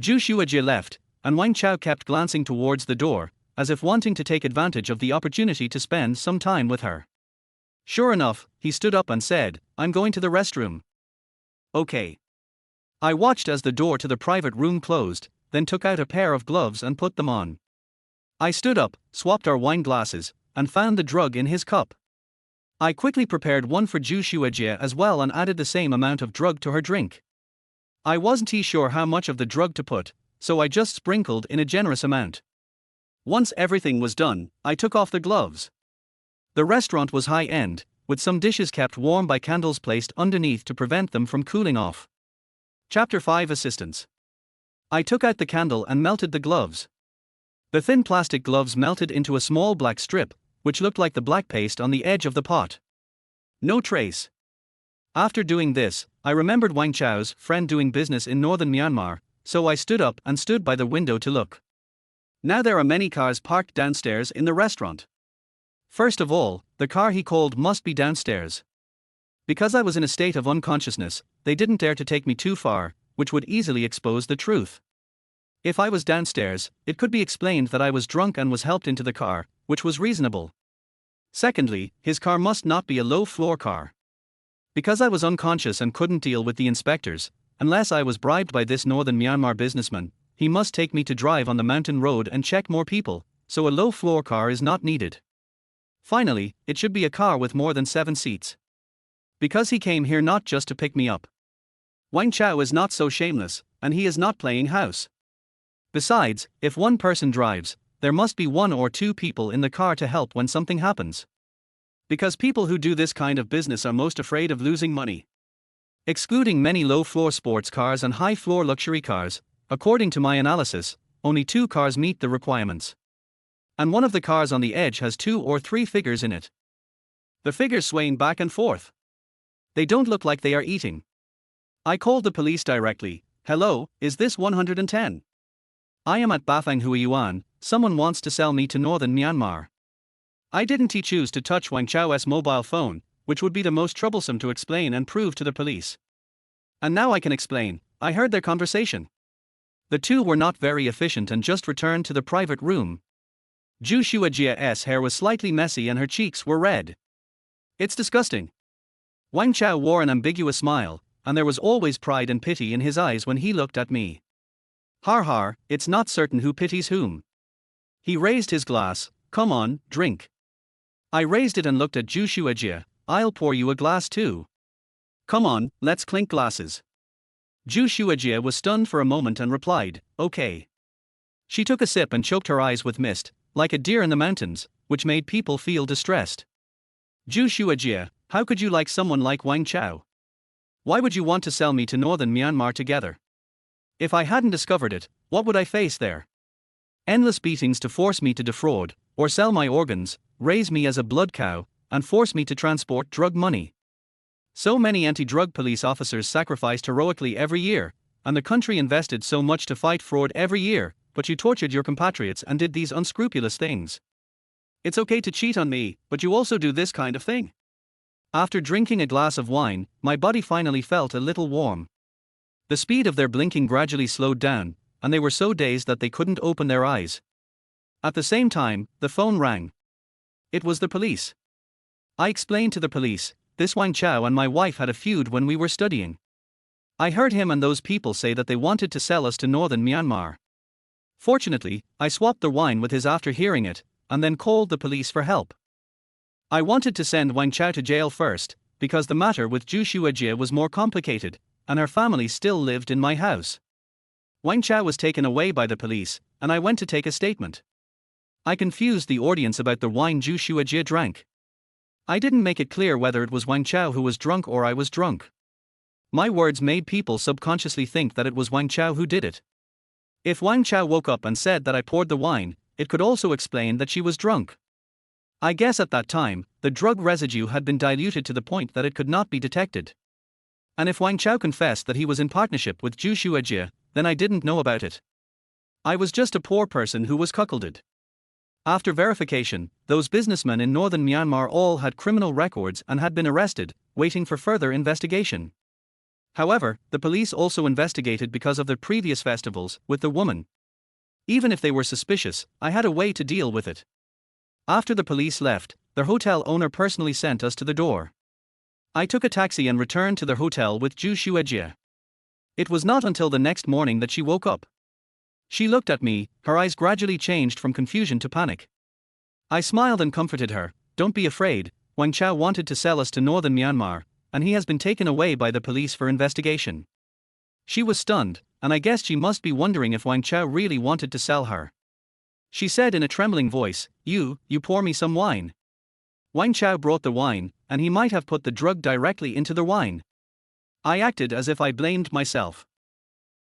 Zhu Shuejie left, and Wang Chao kept glancing towards the door, as if wanting to take advantage of the opportunity to spend some time with her. Sure enough, he stood up and said, I'm going to the restroom. Okay. I watched as the door to the private room closed, then took out a pair of gloves and put them on. I stood up, swapped our wine glasses, and found the drug in his cup. I quickly prepared one for Zhu Shuejie as well and added the same amount of drug to her drink. I wasn't sure how much of the drug to put, so I just sprinkled in a generous amount. Once everything was done, I took off the gloves. The restaurant was high-end, with some dishes kept warm by candles placed underneath to prevent them from cooling off. Chapter 5 Assistance. I took out the candle and melted the gloves. The thin plastic gloves melted into a small black strip, which looked like the black paste on the edge of the pot. No trace. After doing this, I remembered Wang Chao's friend doing business in northern Myanmar, so I stood up and stood by the window to look. Now there are many cars parked downstairs in the restaurant. First of all, the car he called must be downstairs. Because I was in a state of unconsciousness, they didn't dare to take me too far, which would easily expose the truth. If I was downstairs, it could be explained that I was drunk and was helped into the car, which was reasonable. Secondly, his car must not be a low-floor car. Because I was unconscious and couldn't deal with the inspectors, unless I was bribed by this northern Myanmar businessman, he must take me to drive on the mountain road and check more people, so a low-floor car is not needed. Finally, it should be a car with more than 7 seats. Because he came here not just to pick me up. Wang Chao is not so shameless, and he is not playing house. Besides, if one person drives, there must be one or two people in the car to help when something happens. Because people who do this kind of business are most afraid of losing money. Excluding many low-floor sports cars and high-floor luxury cars, according to my analysis, only 2 cars meet the requirements. And one of the cars on the edge has 2 or 3 figures in it. The figures swaying back and forth. They don't look like they are eating. I called the police directly. Hello, is this 110? I am at Bafang Huiyuan, someone wants to sell me to northern Myanmar. I didn't choose to touch Wang Chao's mobile phone, which would be the most troublesome to explain and prove to the police. And now I can explain, I heard their conversation. The two were not very efficient and just returned to the private room. Zhu Shuajia's hair was slightly messy and her cheeks were red. It's disgusting. Wang Chao wore an ambiguous smile, and there was always pride and pity in his eyes when he looked at me. Har har, it's not certain who pities whom. He raised his glass. Come on, drink. I raised it and looked at Zhu Shuajia. I'll pour you a glass too. Come on, let's clink glasses. Zhu Shuajia was stunned for a moment and replied, okay. She took a sip and choked her eyes with mist, like a deer in the mountains, which made people feel distressed. Zhu Shuajia, how could you like someone like Wang Chao? Why would you want to sell me to northern Myanmar together? If I hadn't discovered it, what would I face there? Endless beatings to force me to defraud, or sell my organs, raise me as a blood cow, and force me to transport drug money. So many anti-drug police officers sacrificed heroically every year, and the country invested so much to fight fraud every year, but you tortured your compatriots and did these unscrupulous things. It's okay to cheat on me, but you also do this kind of thing. After drinking a glass of wine, my body finally felt a little warm. The speed of their blinking gradually slowed down, and they were so dazed that they couldn't open their eyes. At the same time, the phone rang. It was the police. I explained to the police, this Wang Chao and my wife had a feud when we were studying. I heard him and those people say that they wanted to sell us to northern Myanmar. Fortunately, I swapped the wine with his after hearing it, and then called the police for help. I wanted to send Wang Chao to jail first, because the matter with Zhu Shuajia was more complicated, and her family still lived in my house. Wang Chao was taken away by the police, and I went to take a statement. I confused the audience about the wine Zhu Shuajia drank. I didn't make it clear whether it was Wang Chao who was drunk or I was drunk. My words made people subconsciously think that it was Wang Chao who did it. If Wang Chao woke up and said that I poured the wine, it could also explain that she was drunk. I guess at that time, the drug residue had been diluted to the point that it could not be detected. And if Wang Chao confessed that he was in partnership with Zhu Shuajia, then I didn't know about it. I was just a poor person who was cuckolded. After verification, those businessmen in northern Myanmar all had criminal records and had been arrested, waiting for further investigation. However, the police also investigated because of their previous festivals with the woman. Even if they were suspicious, I had a way to deal with it. After the police left, their hotel owner personally sent us to the door. I took a taxi and returned to their hotel with Zhu Shuajia. It was not until the next morning that she woke up. She looked at me, her eyes gradually changed from confusion to panic. I smiled and comforted her, don't be afraid, Wang Chao wanted to sell us to northern Myanmar, and he has been taken away by the police for investigation. She was stunned, and I guessed she must be wondering if Wang Chao really wanted to sell her. She said in a trembling voice, you pour me some wine. Wang Chao brought the wine, and he might have put the drug directly into the wine. I acted as if I blamed myself.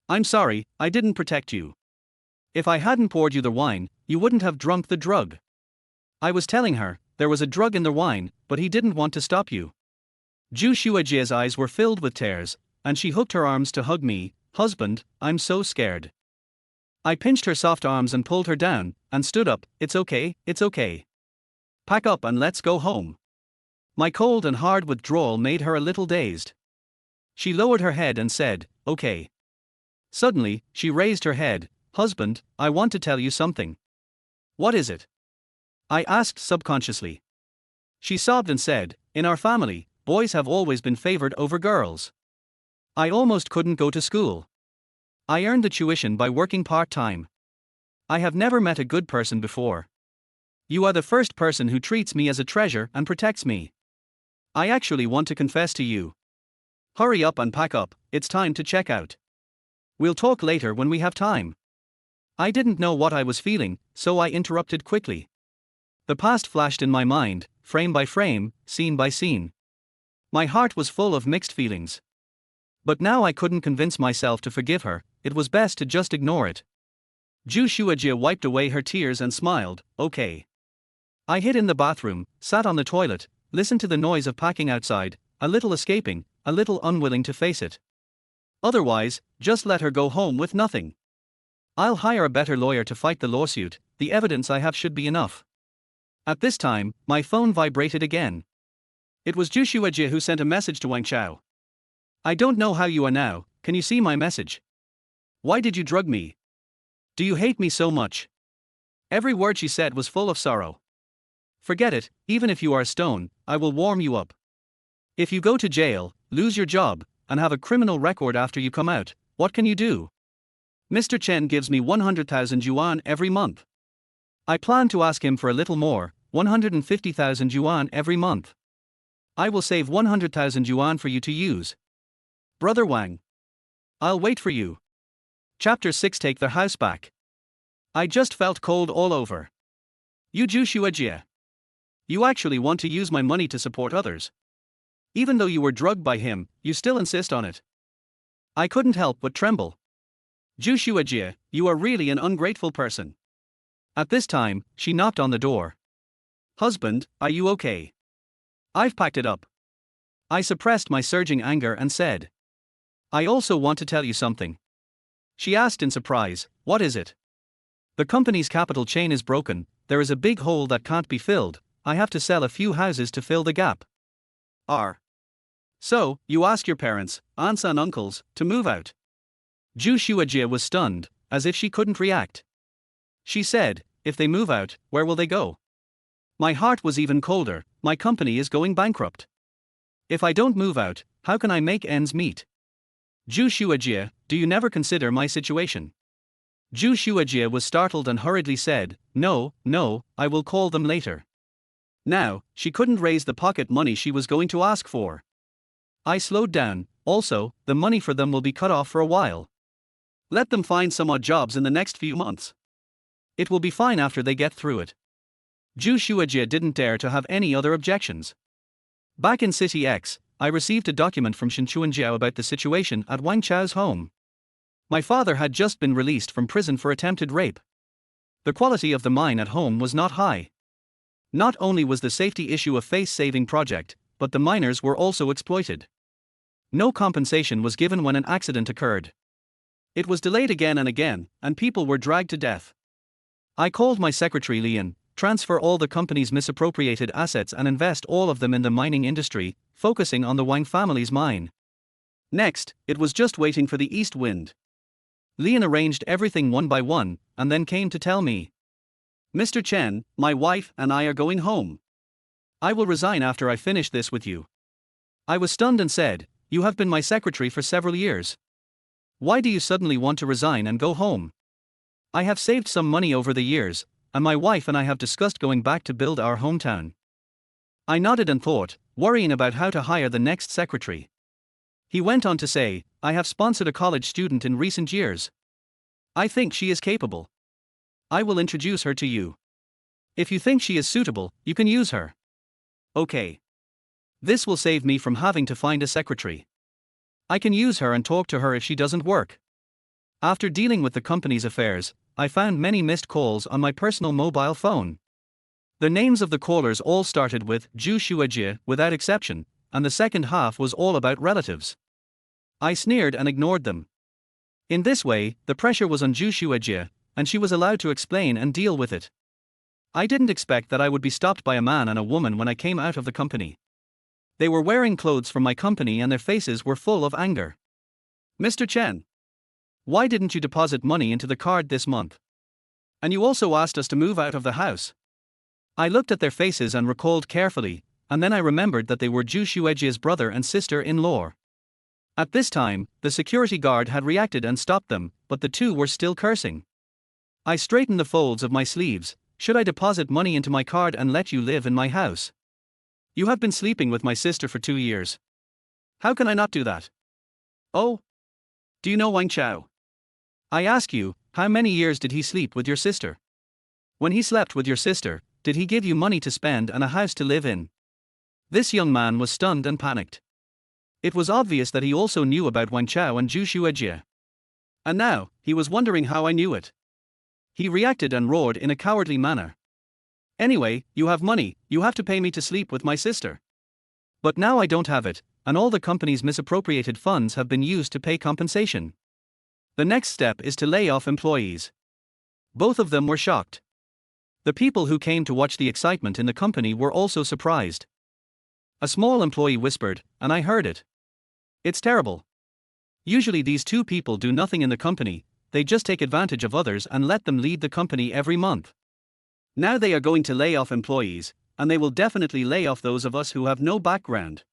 I'm sorry, I didn't protect you. If I hadn't poured you the wine, you wouldn't have drunk the drug. I was telling her, there was a drug in the wine, but he didn't want to stop you. Zhu Shuajia's eyes were filled with tears, and she hooked her arms to hug me. Husband, I'm so scared. I pinched her soft arms and pulled her down, and stood up. It's okay, it's okay. Pack up and let's go home. My cold and hard withdrawal made her a little dazed. She lowered her head and said, okay. Suddenly, she raised her head. Husband, I want to tell you something. What is it? I asked subconsciously. She sobbed and said, in our family, boys have always been favored over girls. I almost couldn't go to school. I earned the tuition by working part-time. I have never met a good person before. You are the first person who treats me as a treasure and protects me. I actually want to confess to you. Hurry up and pack up, it's time to check out. We'll talk later when we have time. I didn't know what I was feeling, so I interrupted quickly. The past flashed in my mind, frame by frame, scene by scene. My heart was full of mixed feelings. But now I couldn't convince myself to forgive her, it was best to just ignore it. Ju Shuajie wiped away her tears and smiled, okay. I hid in the bathroom, sat on the toilet, listened to the noise of packing outside, a little escaping, a little unwilling to face it. Otherwise, just let her go home with nothing. I'll hire a better lawyer to fight the lawsuit, the evidence I have should be enough. At this time, my phone vibrated again. It was Ju Shuajie who sent a message to Wang Chao. I don't know how you are now, can you see my message? Why did you drug me? Do you hate me so much? Every word she said was full of sorrow. Forget it, even if you are a stone, I will warm you up. If you go to jail, lose your job, and have a criminal record after you come out, what can you do? Mr. Chen gives me 100,000 yuan every month. I plan to ask him for a little more, 150,000 yuan every month. I will save 100,000 yuan for you to use. Brother Wang. I'll wait for you. Chapter 6 Take their house back. I just felt cold all over. You Ju Shuajie. You actually want to use my money to support others. Even though you were drugged by him, you still insist on it. I couldn't help but tremble. Ju Shuajie, you are really an ungrateful person. At this time, she knocked on the door. Husband, are you okay? I've packed it up. I suppressed my surging anger and said. I also want to tell you something. She asked in surprise, what is it? The company's capital chain is broken, there is a big hole that can't be filled, I have to sell a few houses to fill the gap. So, you ask your parents, aunts and uncles, to move out. Ju Shuajie was stunned, as if she couldn't react. She said, if they move out, where will they go? My heart was even colder, my company is going bankrupt. If I don't move out, how can I make ends meet? Ju Shuajie, do you never consider my situation? Ju Shuajie was startled and hurriedly said, no, I will call them later. Now, she couldn't raise the pocket money she was going to ask for. I slowed down, also, the money for them will be cut off for a while. Let them find some odd jobs in the next few months. It will be fine after they get through it. Ju Shuajie didn't dare to have any other objections. Back in City X, I received a document from Shen Chuanjiao about the situation at Wang Chao's home. My father had just been released from prison for attempted rape. The quality of the mine at home was not high. Not only was the safety issue a face-saving project, but the miners were also exploited. No compensation was given when an accident occurred. It was delayed again and again, and people were dragged to death. I called my secretary Lian, transfer all the company's misappropriated assets and invest all of them in the mining industry, focusing on the Wang family's mine. Next, it was just waiting for the east wind. Lian arranged everything one by one, and then came to tell me. Mr. Chen, my wife and I are going home. I will resign after I finish this with you. I was stunned and said, you have been my secretary for several years. Why do you suddenly want to resign and go home? I have saved some money over the years, and my wife and I have discussed going back to build our hometown. I nodded and thought, worrying about how to hire the next secretary. He went on to say, I have sponsored a college student in recent years. I think she is capable. I will introduce her to you. If you think she is suitable, you can use her. Okay. This will save me from having to find a secretary. I can use her and talk to her if she doesn't work. After dealing with the company's affairs, I found many missed calls on my personal mobile phone. The names of the callers all started with Ju Shuajie without exception, and the second half was all about relatives. I sneered and ignored them. In this way, the pressure was on Ju Shuajie, and she was allowed to explain and deal with it. I didn't expect that I would be stopped by a man and a woman when I came out of the company. They were wearing clothes from my company and their faces were full of anger. Mr. Chen, why didn't you deposit money into the card this month? And you also asked us to move out of the house. I looked at their faces and recalled carefully, and then I remembered that they were Ju Shuajie's brother and sister-in-law. At this time, the security guard had reacted and stopped them, but the two were still cursing. I straightened the folds of my sleeves. Should I deposit money into my card and let you live in my house? You have been sleeping with my sister for 2 years. How can I not do that? Oh? Do you know Wang Chao? I ask you, how many years did he sleep with your sister? When he slept with your sister, did he give you money to spend and a house to live in? This young man was stunned and panicked. It was obvious that he also knew about Wang Chao and Zhu Xuejie. And now, he was wondering how I knew it. He reacted and roared in a cowardly manner. Anyway, you have money, you have to pay me to sleep with my sister. But now I don't have it, and all the company's misappropriated funds have been used to pay compensation. The next step is to lay off employees. Both of them were shocked. The people who came to watch the excitement in the company were also surprised. A small employee whispered, and I heard it. It's terrible. Usually these two people do nothing in the company, they just take advantage of others and let them lead the company every month. Now they are going to lay off employees, and they will definitely lay off those of us who have no background.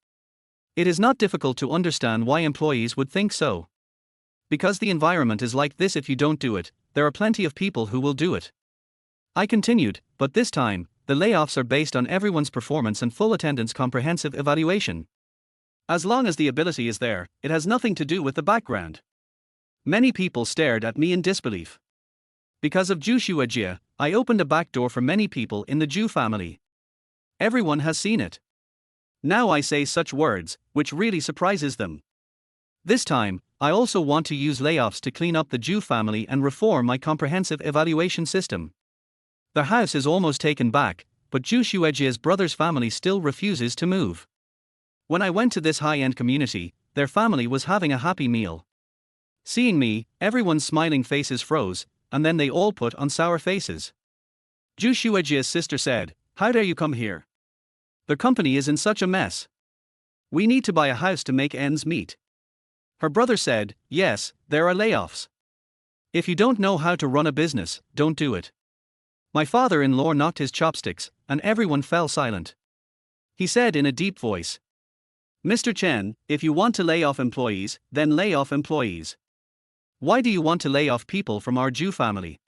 It is not difficult to understand why employees would think so. Because the environment is like this. If you don't do it, there are plenty of people who will do it. I continued, but this time, the layoffs are based on everyone's performance and full attendance comprehensive evaluation. As long as the ability is there, it has nothing to do with the background. Many people stared at me in disbelief. Because of Zhu Xuejie, I opened a back door for many people in the Zhu family. Everyone has seen it. Now I say such words, which really surprises them. This time, I also want to use layoffs to clean up the Zhu family and reform my comprehensive evaluation system. The house is almost taken back, but Zhu Xuejie's brother's family still refuses to move. When I went to this high-end community, their family was having a happy meal. Seeing me, everyone's smiling faces froze, and then they all put on sour faces. Zhu Xuejie's sister said, "How dare you come here? The company is in such a mess. We need to buy a house to make ends meet." Her brother said, "Yes, there are layoffs. If you don't know how to run a business, don't do it." My father-in-law knocked his chopsticks, and everyone fell silent. He said in a deep voice, "Mr. Chen, if you want to lay off employees, then lay off employees. Why do you want to lay off people from our Zhu family?"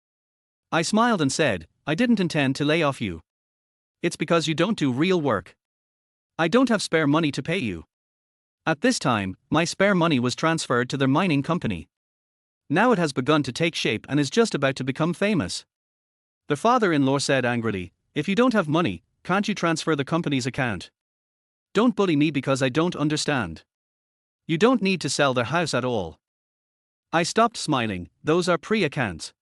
I smiled and said, "I didn't intend to lay off you. It's because you don't do real work. I don't have spare money to pay you." At this time, my spare money was transferred to their mining company. Now it has begun to take shape and is just about to become famous. The father-in-law said angrily, "If you don't have money, can't you transfer the company's account? Don't bully me because I don't understand. You don't need to sell their house at all." I stopped smiling. Those are pre-accounts.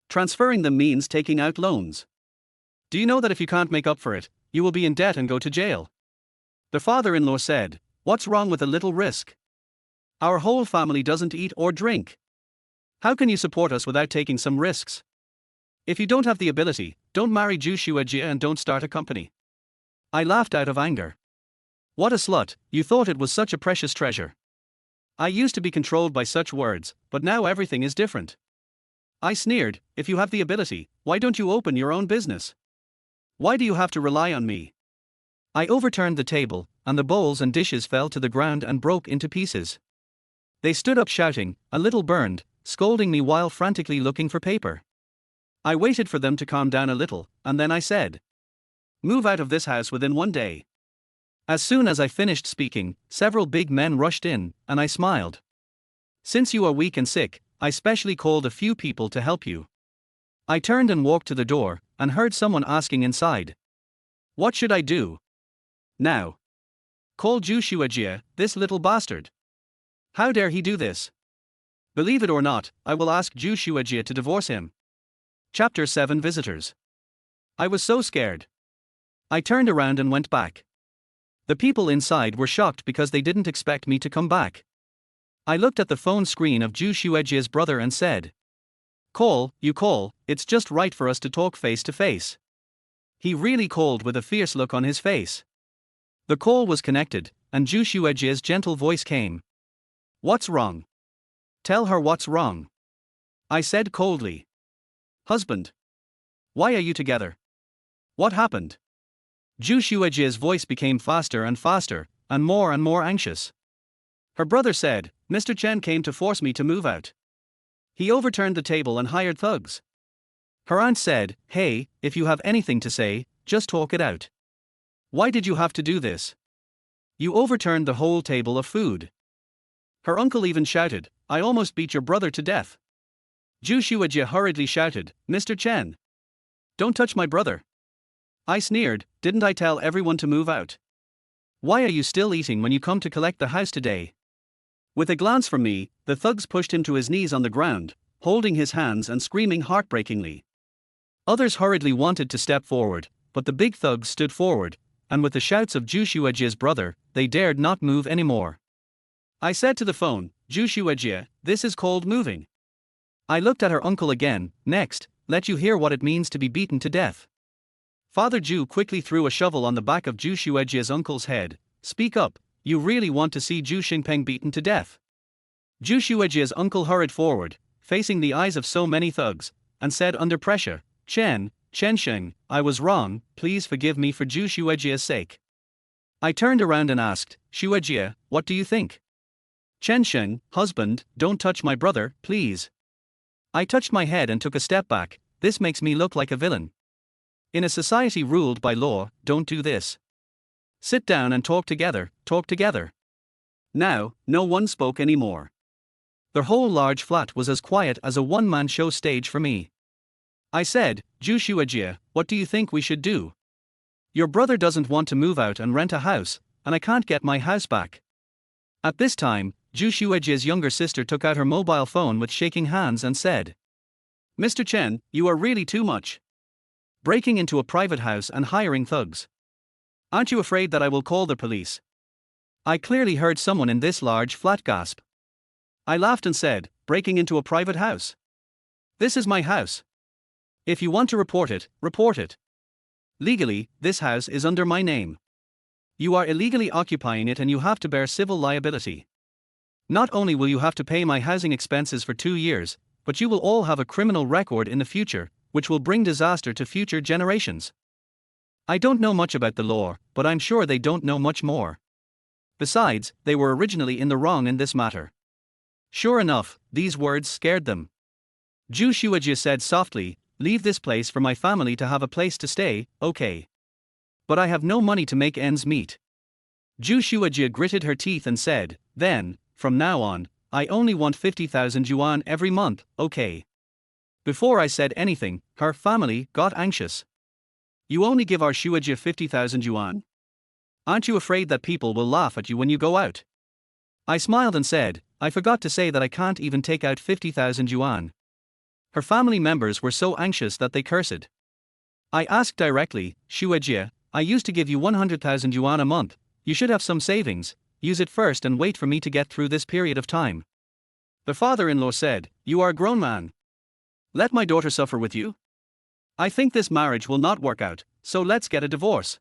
Transferring them means taking out loans. Do you know that if you can't make up for it, you will be in debt and go to jail? The father-in-law said, "What's wrong with a little risk? Our whole family doesn't eat or drink. How can you support us without taking some risks? If you don't have the ability, don't marry Zhu Xuejie and don't start a company." I laughed out of anger. What a slut, you thought it was such a precious treasure. I used to be controlled by such words, but now everything is different. I sneered, "If you have the ability, why don't you open your own business? Why do you have to rely on me?" I overturned the table, and the bowls and dishes fell to the ground and broke into pieces. They stood up shouting, a little burned, scolding me while frantically looking for paper. I waited for them to calm down a little, and then I said, "Move out of this house within 1 day." As soon as I finished speaking, several big men rushed in, and I smiled. "Since you are weak and sick, I specially called a few people to help you." I turned and walked to the door, and heard someone asking inside, "What should I do now?" "Call Zhu Xuejie, this little bastard. How dare he do this? Believe it or not, I will ask Zhu Xuejie to divorce him." Chapter 7 Visitors. I was so scared. I turned around and went back. The people inside were shocked because they didn't expect me to come back. I looked at the phone screen of Zhu Xuejie's brother and said, "Call, you call, it's just right for us to talk face to face." He really called with a fierce look on his face. The call was connected, and Zhu Xuejie's gentle voice came. "What's wrong? Tell her what's wrong," I said coldly. "Husband. Why are you together? What happened?" Zhu Xuejie's voice became faster and faster, and more anxious. Her brother said, "Mr. Chen came to force me to move out. He overturned the table and hired thugs." Her aunt said, "Hey, if you have anything to say, just talk it out. Why did you have to do this? You overturned the whole table of food. Her uncle even shouted, I almost beat your brother to death. Ju Shuajie hurriedly shouted, Mr. Chen. Don't touch my brother. I sneered, didn't I tell everyone to move out? Why are you still eating when you come to collect the house today? With a glance from me, the thugs pushed him to his knees on the ground, holding his hands and screaming heartbreakingly. Others hurriedly wanted to step forward, but the big thugs stood forward, and with the shouts of Ju Shuajie's brother, they dared not move anymore. I said to the phone, Ju Shuajie, this is called moving. I looked at her uncle again, next, let you hear what it means to be beaten to death. Father Ju quickly threw a shovel on the back of Ju Shuajie's uncle's head. Speak up, you really want to see Ju Xingpeng beaten to death? Ju Shuajie's uncle hurried forward, facing the eyes of so many thugs, and said under pressure, Chen Sheng, I was wrong, please forgive me for Ju Shuajie's sake. I turned around and asked, Shuajie, what do you think? Chen Sheng, husband, don't touch my brother, please. I touched my head and took a step back, this makes me look like a villain. In a society ruled by law, don't do this. Sit down and talk together, talk together. Now, no one spoke anymore. The whole large flat was as quiet as a one-man show stage for me. I said, Ju Shuajie, what do you think we should do? Your brother doesn't want to move out and rent a house, and I can't get my house back. At this time, Ju Shuajie's younger sister took out her mobile phone with shaking hands and said, Mr. Chen, you are really too much. Breaking into a private house and hiring thugs. Aren't you afraid that I will call the police? I clearly heard someone in this large flat gasp. I laughed and said, breaking into a private house? This is my house. If you want to report it, report it. Legally, this house is under my name. You are illegally occupying it and you have to bear civil liability. Not only will you have to pay my housing expenses for 2 years, but you will all have a criminal record in the future, which will bring disaster to future generations. I don't know much about the law, but I'm sure they don't know much more. Besides, they were originally in the wrong in this matter. Sure enough, these words scared them. Ju Shuajie said softly, leave this place for my family to have a place to stay, okay. But I have no money to make ends meet. Ju Shuajie gritted her teeth and said, then, from now on, I only want 50,000 yuan every month, okay. Before I said anything, her family got anxious. You only give our Shuajie 50,000 yuan? Aren't you afraid that people will laugh at you when you go out? I smiled and said, I forgot to say that I can't even take out 50,000 yuan. Her family members were so anxious that they cursed. I asked directly, Shuajie, I used to give you 100,000 yuan a month, you should have some savings, use it first and wait for me to get through this period of time. The father-in-law said, you are a grown man. Let my daughter suffer with you? I think this marriage will not work out, so let's get a divorce.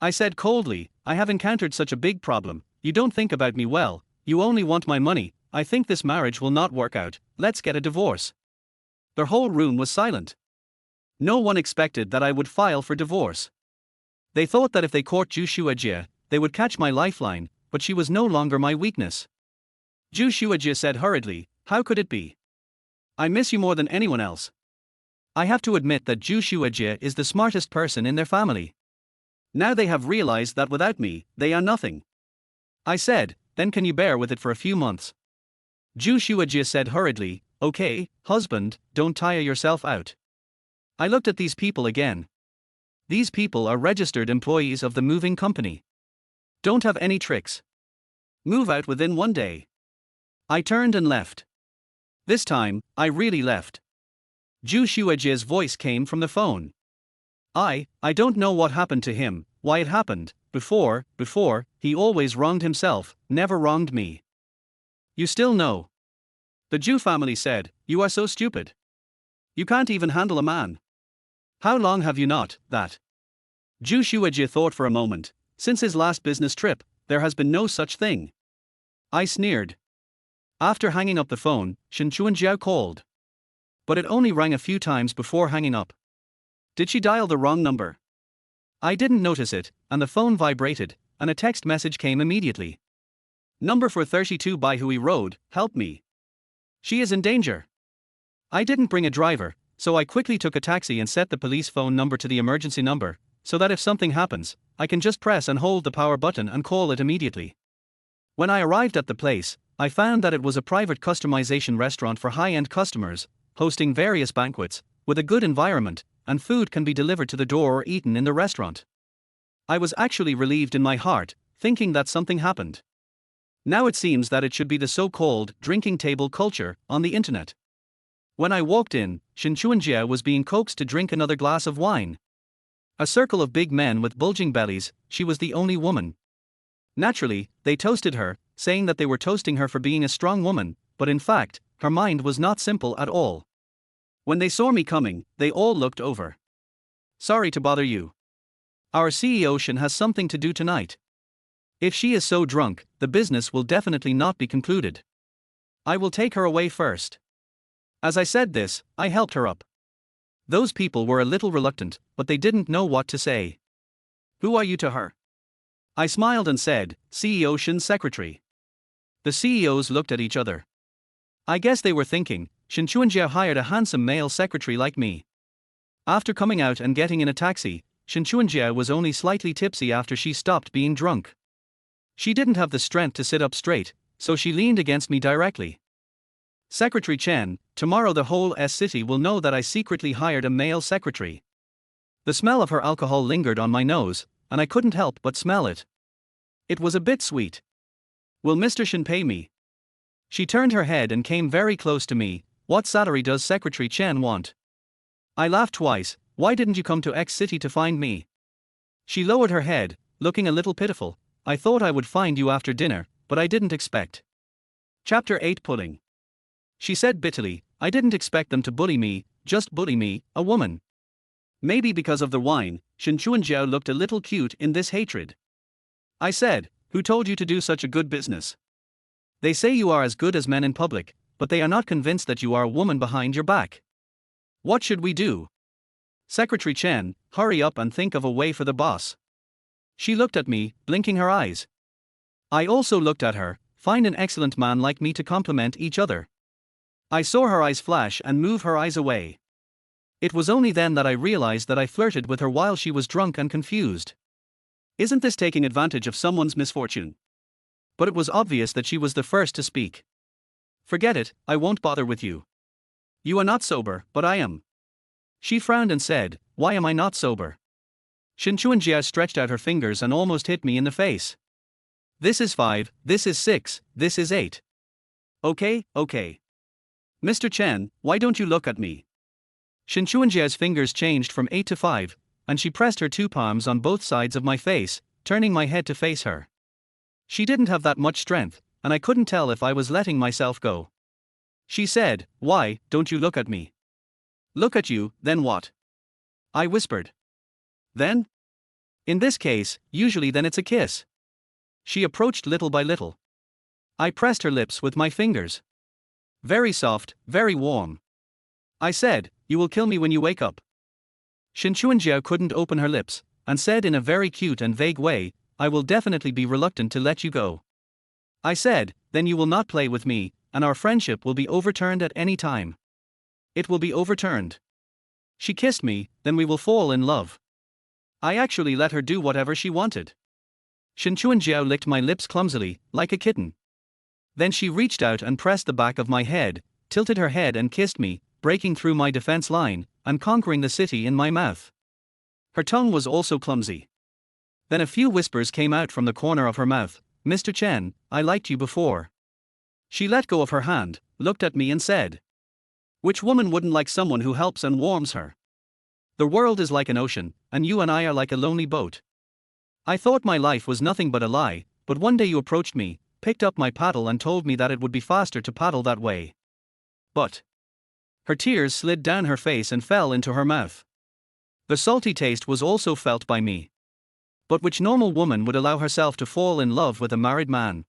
I said coldly, I have encountered such a big problem, you don't think about me well, you only want my money, I think this marriage will not work out, let's get a divorce. The whole room was silent. No one expected that I would file for divorce. They thought that if they caught Ju Shuajie, they would catch my lifeline, but she was no longer my weakness. Ju Shuajie said hurriedly, how could it be? I miss you more than anyone else. I have to admit that Ju Shuajie is the smartest person in their family. Now they have realized that without me, they are nothing. I said, then can you bear with it for a few months? Ju Shuajie said hurriedly, okay, husband, don't tire yourself out. I looked at these people again. These people are registered employees of the moving company. Don't have any tricks. Move out within 1 day. I turned and left. This time, I really left. Ju Shuajie's voice came from the phone. I don't know what happened to him, why it happened, before, he always wronged himself, never wronged me. You still know. The Ju family said, you are so stupid. You can't even handle a man. How long have you not, that? Ju Shuajie thought for a moment, since his last business trip, there has been no such thing. I sneered. After hanging up the phone, Shen Chuanjiao called. But it only rang a few times before hanging up. Did she dial the wrong number? I didn't notice it, and the phone vibrated, and a text message came immediately. Number 432 Baihui Road, help me. She is in danger. I didn't bring a driver, so I quickly took a taxi and set the police phone number to the emergency number, so that if something happens, I can just press and hold the power button and call it immediately. When I arrived at the place, I found that it was a private customization restaurant for high-end customers, hosting various banquets, with a good environment, and food can be delivered to the door or eaten in the restaurant. I was actually relieved in my heart, thinking that something happened. Now it seems that it should be the so-called drinking table culture on the internet. When I walked in, Shin Chuanjia was being coaxed to drink another glass of wine. A circle of big men with bulging bellies, she was the only woman. Naturally, they toasted her, saying that they were toasting her for being a strong woman, but in fact, her mind was not simple at all. When they saw me coming, they all looked over. Sorry to bother you. Our CEO Shin has something to do tonight. If she is so drunk, the business will definitely not be concluded. I will take her away first. As I said this, I helped her up. Those people were a little reluctant, but they didn't know what to say. Who are you to her? I smiled and said, CEO Shin's secretary. The CEOs looked at each other. I guess they were thinking, Shin Chuanjia hired a handsome male secretary like me. After coming out and getting in a taxi, Shin Chuanjia was only slightly tipsy after she stopped being drunk. She didn't have the strength to sit up straight, so she leaned against me directly. Secretary Chen, tomorrow the whole city will know that I secretly hired a male secretary. The smell of her alcohol lingered on my nose, and I couldn't help but smell it. It was a bit sweet. Will Mr. Shin pay me? She turned her head and came very close to me. What salary does Secretary Chen want? I laughed twice. Why didn't you come to X City to find me? She lowered her head, looking a little pitiful. I thought I would find you after dinner, but I didn't expect. Chapter 8 Pudding. She said bitterly, I didn't expect them to bully me, just bully me, a woman. Maybe because of the wine, Shin Chuanjiao looked a little cute in this hatred. I said, who told you to do such a good business? They say you are as good as men in public, but they are not convinced that you are a woman behind your back. What should we do? Secretary Chen, hurry up and think of a way for the boss. She looked at me, blinking her eyes. I also looked at her, find an excellent man like me to complement each other. I saw her eyes flash and move her eyes away. It was only then that I realized that I flirted with her while she was drunk and confused. Isn't this taking advantage of someone's misfortune? But it was obvious that she was the first to speak. Forget it, I won't bother with you. You are not sober, but I am. She frowned and said, why am I not sober? Shin Chuanjia stretched out her fingers and almost hit me in the face. This is 5, this is 6, this is 8. Okay. Mr. Chen, why don't you look at me? Shin Chuanjia's fingers changed from 8 to 5, and she pressed her two palms on both sides of my face, turning my head to face her. She didn't have that much strength, and I couldn't tell if I was letting myself go. She said, why don't you look at me? Look at you, then what? I whispered. Then? In this case, usually then it's a kiss. She approached little by little. I pressed her lips with my fingers. Very soft, very warm. I said, you will kill me when you wake up. Shin Chuanjiao couldn't open her lips, and said in a very cute and vague way, I will definitely be reluctant to let you go. I said, then you will not play with me, and our friendship will be overturned at any time. It will be overturned. She kissed me, then we will fall in love. I actually let her do whatever she wanted. Shin Chuanjiao licked my lips clumsily, like a kitten. Then she reached out and pressed the back of my head, tilted her head and kissed me, breaking through my defense line, and conquering the city in my mouth. Her tongue was also clumsy. Then a few whispers came out from the corner of her mouth. Mr. Chen, I liked you before. She let go of her hand, looked at me and said, which woman wouldn't like someone who helps and warms her? The world is like an ocean, and you and I are like a lonely boat. I thought my life was nothing but a lie, but one day you approached me, picked up my paddle and told me that it would be faster to paddle that way. But her tears slid down her face and fell into her mouth. The salty taste was also felt by me. But which normal woman would allow herself to fall in love with a married man?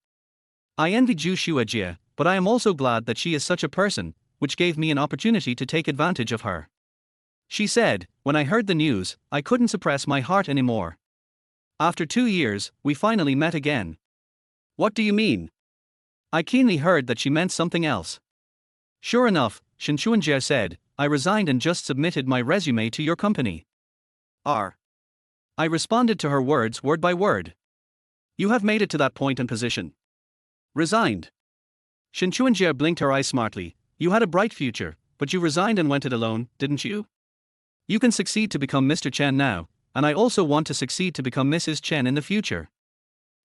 I envy Zhu Shuajie, but I am also glad that she is such a person, which gave me an opportunity to take advantage of her. She said, when I heard the news, I couldn't suppress my heart anymore. After 2 years, we finally met again. What do you mean? I keenly heard that she meant something else. Sure enough, Shin Chuanjie said, I resigned and just submitted my resume to your company. I responded to her words word by word. You have made it to that point and position. Resigned. Shin Chuanjie blinked her eyes smartly. You had a bright future, but you resigned and went it alone, didn't you? You can succeed to become Mr. Chen now, and I also want to succeed to become Mrs. Chen in the future.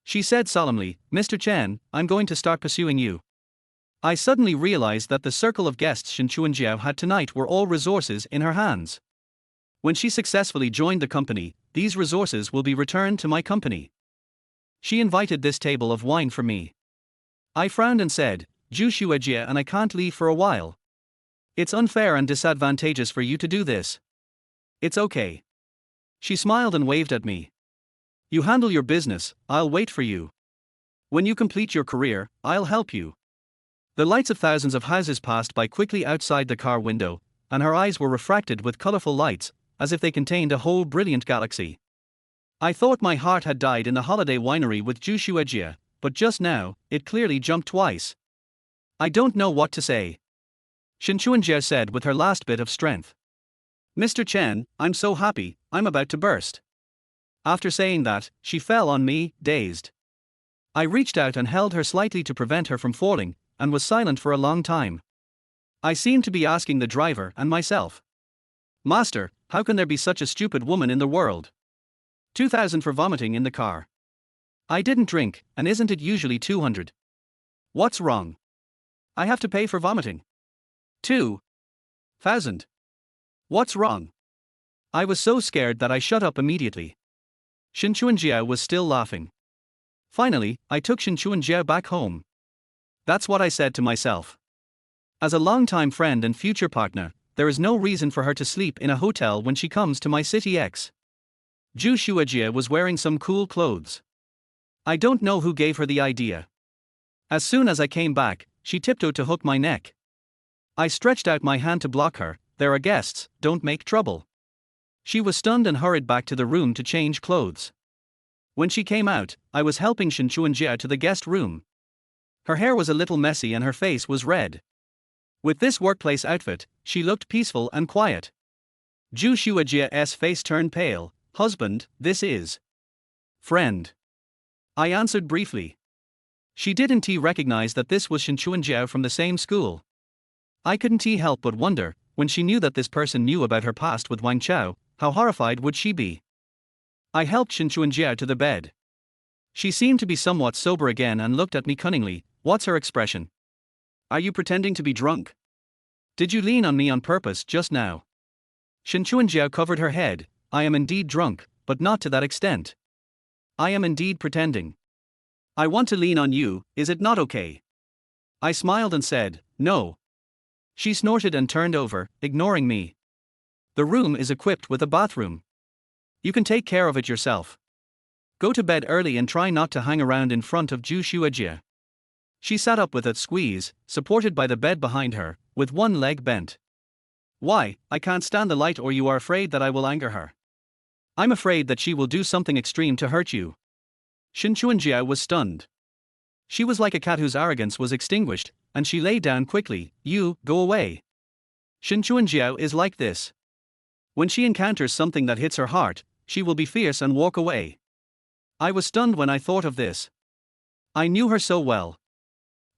She said solemnly, Mr. Chen, I'm going to start pursuing you. I suddenly realized that the circle of guests Shin Chuanjiao had tonight were all resources in her hands. When she successfully joined the company, these resources will be returned to my company. She invited this table of wine for me. I frowned and said, Zhu Shuejie, and I can't leave for a while. It's unfair and disadvantageous for you to do this. It's okay. She smiled and waved at me. You handle your business, I'll wait for you. When you complete your career, I'll help you. The lights of thousands of houses passed by quickly outside the car window, and her eyes were refracted with colorful lights, as if they contained a whole brilliant galaxy. I thought my heart had died in the holiday winery with Zhu Shuejie, but just now, it clearly jumped twice. I don't know what to say. Shin Chuanjie said with her last bit of strength. Mr. Chen, I'm so happy, I'm about to burst. After saying that, she fell on me, dazed. I reached out and held her slightly to prevent her from falling, and was silent for a long time. I seemed to be asking the driver and myself. Master, how can there be such a stupid woman in the world? 2,000 for vomiting in the car. I didn't drink, and isn't it usually 200? What's wrong? I have to pay for vomiting. 2,000. What's wrong? I was so scared that I shut up immediately. Shin Chuanjie was still laughing. Finally, I took Shin Chuanjie back home. That's what I said to myself. As a longtime friend and future partner, there is no reason for her to sleep in a hotel when she comes to my city X. Zhu Shuejie was wearing some cool clothes. I don't know who gave her the idea. As soon as I came back, she tiptoed to hook my neck. I stretched out my hand to block her. There are guests, don't make trouble. She was stunned and hurried back to the room to change clothes. When she came out, I was helping Shin Chuanjie to the guest room. Her hair was a little messy and her face was red. With this workplace outfit, she looked peaceful and quiet. Zhu Shuejie's face turned pale. Husband, this is. Friend. I answered briefly. She didn't recognize that this was Shin Chuanjie from the same school. I couldn't help but wonder, when she knew that this person knew about her past with Wang Chao, how horrified would she be? I helped Shin Chuanjie to the bed. She seemed to be somewhat sober again and looked at me cunningly. What's her expression? Are you pretending to be drunk? Did you lean on me on purpose just now? Shin Chuanjie covered her head. I am indeed drunk, but not to that extent. I am indeed pretending. I want to lean on you, is it not okay? I smiled and said, no. She snorted and turned over, ignoring me. The room is equipped with a bathroom. You can take care of it yourself. Go to bed early and try not to hang around in front of Zhu Shuejie. She sat up with a squeeze, supported by the bed behind her, with one leg bent. Why, I can't stand the light, or you are afraid that I will anger her? I'm afraid that she will do something extreme to hurt you. Shin Chuanjie was stunned. She was like a cat whose arrogance was extinguished, and she lay down quickly. You, go away. Shin Chuanjie is like this. When she encounters something that hits her heart, she will be fierce and walk away. I was stunned when I thought of this. I knew her so well.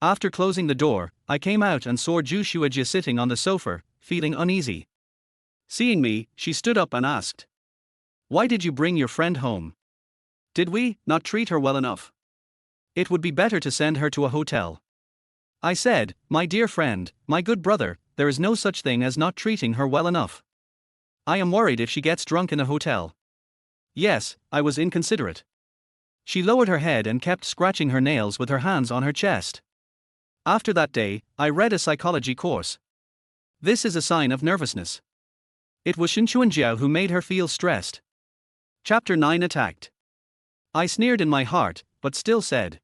After closing the door, I came out and saw Zhu Shuejie sitting on the sofa, feeling uneasy. Seeing me, she stood up and asked, why did you bring your friend home? Did we not treat her well enough? It would be better to send her to a hotel. I said, my dear friend, my good brother, there is no such thing as not treating her well enough. I am worried if she gets drunk in a hotel. Yes, I was inconsiderate. She lowered her head and kept scratching her nails with her hands on her chest. After that day, I read a psychology course. This is a sign of nervousness. It was Shin Chuanjie who made her feel stressed. Chapter 9 Attacked. I sneered in my heart, but still said,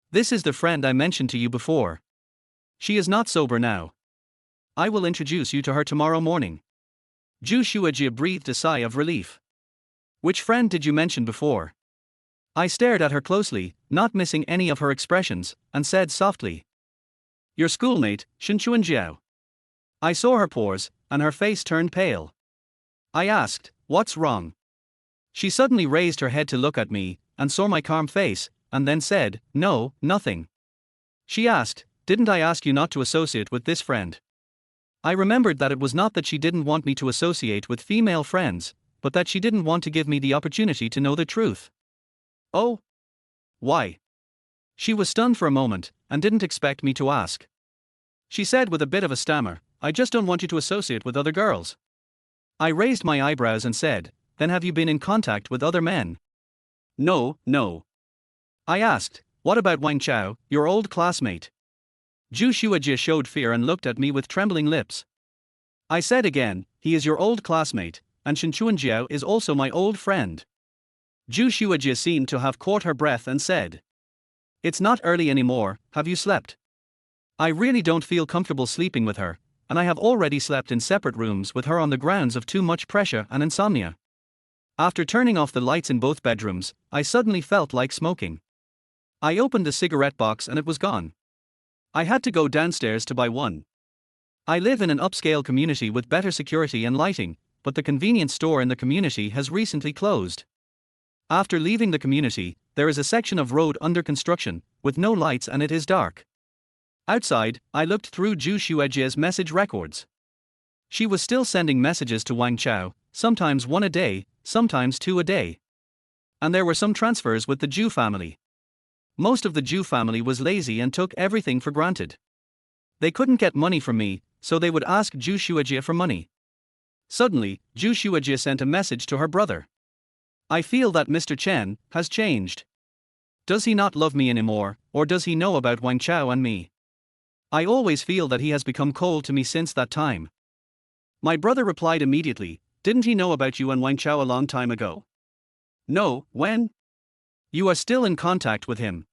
this is the friend I mentioned to you before. She is not sober now. I will introduce you to her tomorrow morning. Zhu Shuejie breathed a sigh of relief. Which friend did you mention before? I stared at her closely, not missing any of her expressions, and said softly, your schoolmate, Shin Chuanjie. I saw her pause, and her face turned pale. I asked, what's wrong? She suddenly raised her head to look at me, and saw my calm face, and then said, "No, nothing." She asked, "Didn't I ask you not to associate with this friend?" I remembered that it was not that she didn't want me to associate with female friends, but that she didn't want to give me the opportunity to know the truth. "Oh? Why?" She was stunned for a moment, and didn't expect me to ask. She said with a bit of a stammer, "I just don't want you to associate with other girls." I raised my eyebrows and said, "Then have you been in contact with other men?" "No, no." I asked, "What about Wang Chao, your old classmate?" Zhu Xuejie showed fear and looked at me with trembling lips. I said again, "He is your old classmate, and Shen Chuanjiao is also my old friend." Zhu Xuejie seemed to have caught her breath and said, "It's not early anymore, have you slept?" I really don't feel comfortable sleeping with her, and I have already slept in separate rooms with her on the grounds of too much pressure and insomnia. After turning off the lights in both bedrooms, I suddenly felt like smoking. I opened the cigarette box and it was gone. I had to go downstairs to buy one. I live in an upscale community with better security and lighting, but the convenience store in the community has recently closed. After leaving the community, there is a section of road under construction, with no lights and it is dark. Outside, I looked through Zhu Xuejie's message records. She was still sending messages to Wang Chao, sometimes one a day, sometimes two a day. And there were some transfers with the Zhu family. Most of the Zhu family was lazy and took everything for granted. They couldn't get money from me, so they would ask Zhu Xuejie for money. Suddenly, Zhu Xuejie sent a message to her brother. "I feel that Mr. Chen has changed. Does he not love me anymore, or does he know about Wang Chao and me? I always feel that he has become cold to me since that time." My brother replied immediately, "Didn't he know about you and Wang Chao a long time ago?" "No, when?" "You are still in contact with him."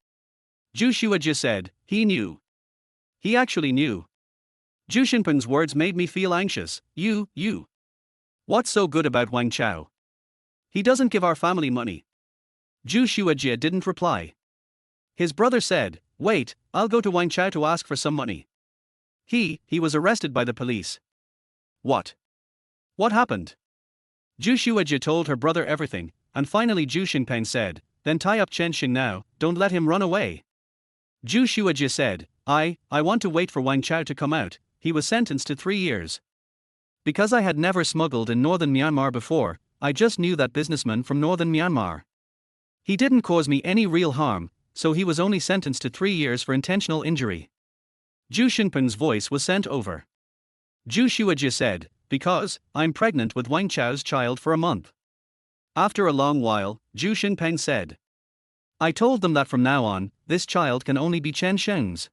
Zhu Xuejie said, "He knew. He actually knew." Zhu Xinpeng's words made me feel anxious. You. What's so good about Wang Chao? He doesn't give our family money." Zhu Xuejie didn't reply. His brother said, "Wait, I'll go to Wang Chao to ask for some money." He was arrested by the police." "What? What happened?" Zhu Xuejie told her brother everything, and finally Zhu Xinpeng said, "Then tie up Chen Xing now, don't let him run away." Zhu Xuejie said, I want to wait for Wang Chao to come out." He was sentenced to 3 years. Because I had never smuggled in northern Myanmar before, I just knew that businessman from northern Myanmar. He didn't cause me any real harm, so he was only sentenced to 3 years for intentional injury. Zhu Xinpeng's voice was sent over. Zhu Xuejie said, "Because I'm pregnant with Wang Chao's child for a month." After a long while, Zhu Xinpeng said, "I told them that from now on, this child can only be Chen Sheng's.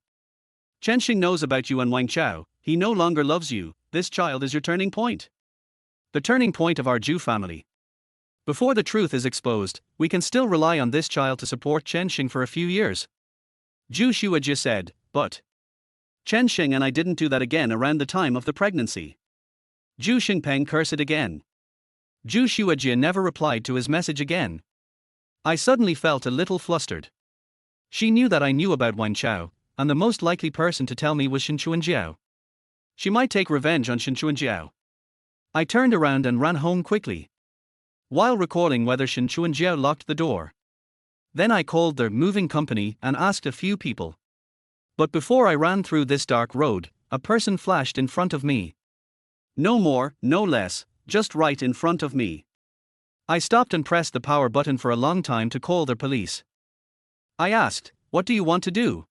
Chen Sheng knows about you and Wang Chao, he no longer loves you, this child is your turning point. The turning point of our Zhu family. Before the truth is exposed, we can still rely on this child to support Chen Sheng for a few years." Zhu Xuejie said, "But Chen Sheng and I didn't do that again around the time of the pregnancy." Zhu Xinpeng cursed again. Zhu Xuejie never replied to his message again. I suddenly felt a little flustered. She knew that I knew about Wang Chao, and the most likely person to tell me was Shen Chuanjiao. She might take revenge on Shen Chuanjiao. I turned around and ran home quickly, while recalling whether Shen Chuanjiao locked the door. Then I called the moving company and asked a few people. But before I ran through this dark road, a person flashed in front of me. No more, no less, just right in front of me. I stopped and pressed the power button for a long time to call the police. I asked, "What do you want to do?"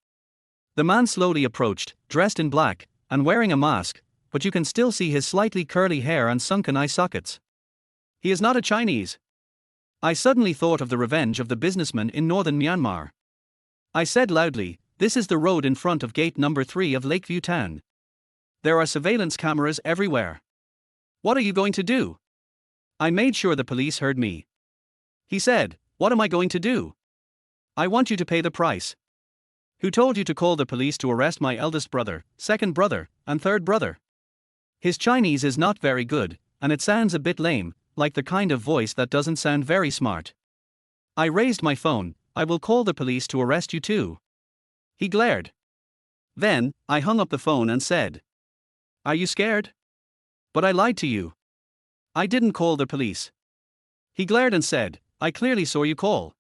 The man slowly approached, dressed in black, and wearing a mask, but you can still see his slightly curly hair and sunken eye sockets. He is not a Chinese. I suddenly thought of the revenge of the businessman in northern Myanmar. I said loudly, "This is the road in front of gate number 3 of Lakeview Town. There are surveillance cameras everywhere. What are you going to do?" I made sure the police heard me. He said, "What am I going to do?" "I want you to pay the price." "Who told you to call the police to arrest my eldest brother, second brother, and third brother?" His Chinese is not very good, and it sounds a bit lame, like the kind of voice that doesn't sound very smart. I raised my phone. "I will call the police to arrest you too." He glared. Then, I hung up the phone and said, "Are you scared?" "But I lied to you. I didn't call the police." He glared and said, I clearly saw you call.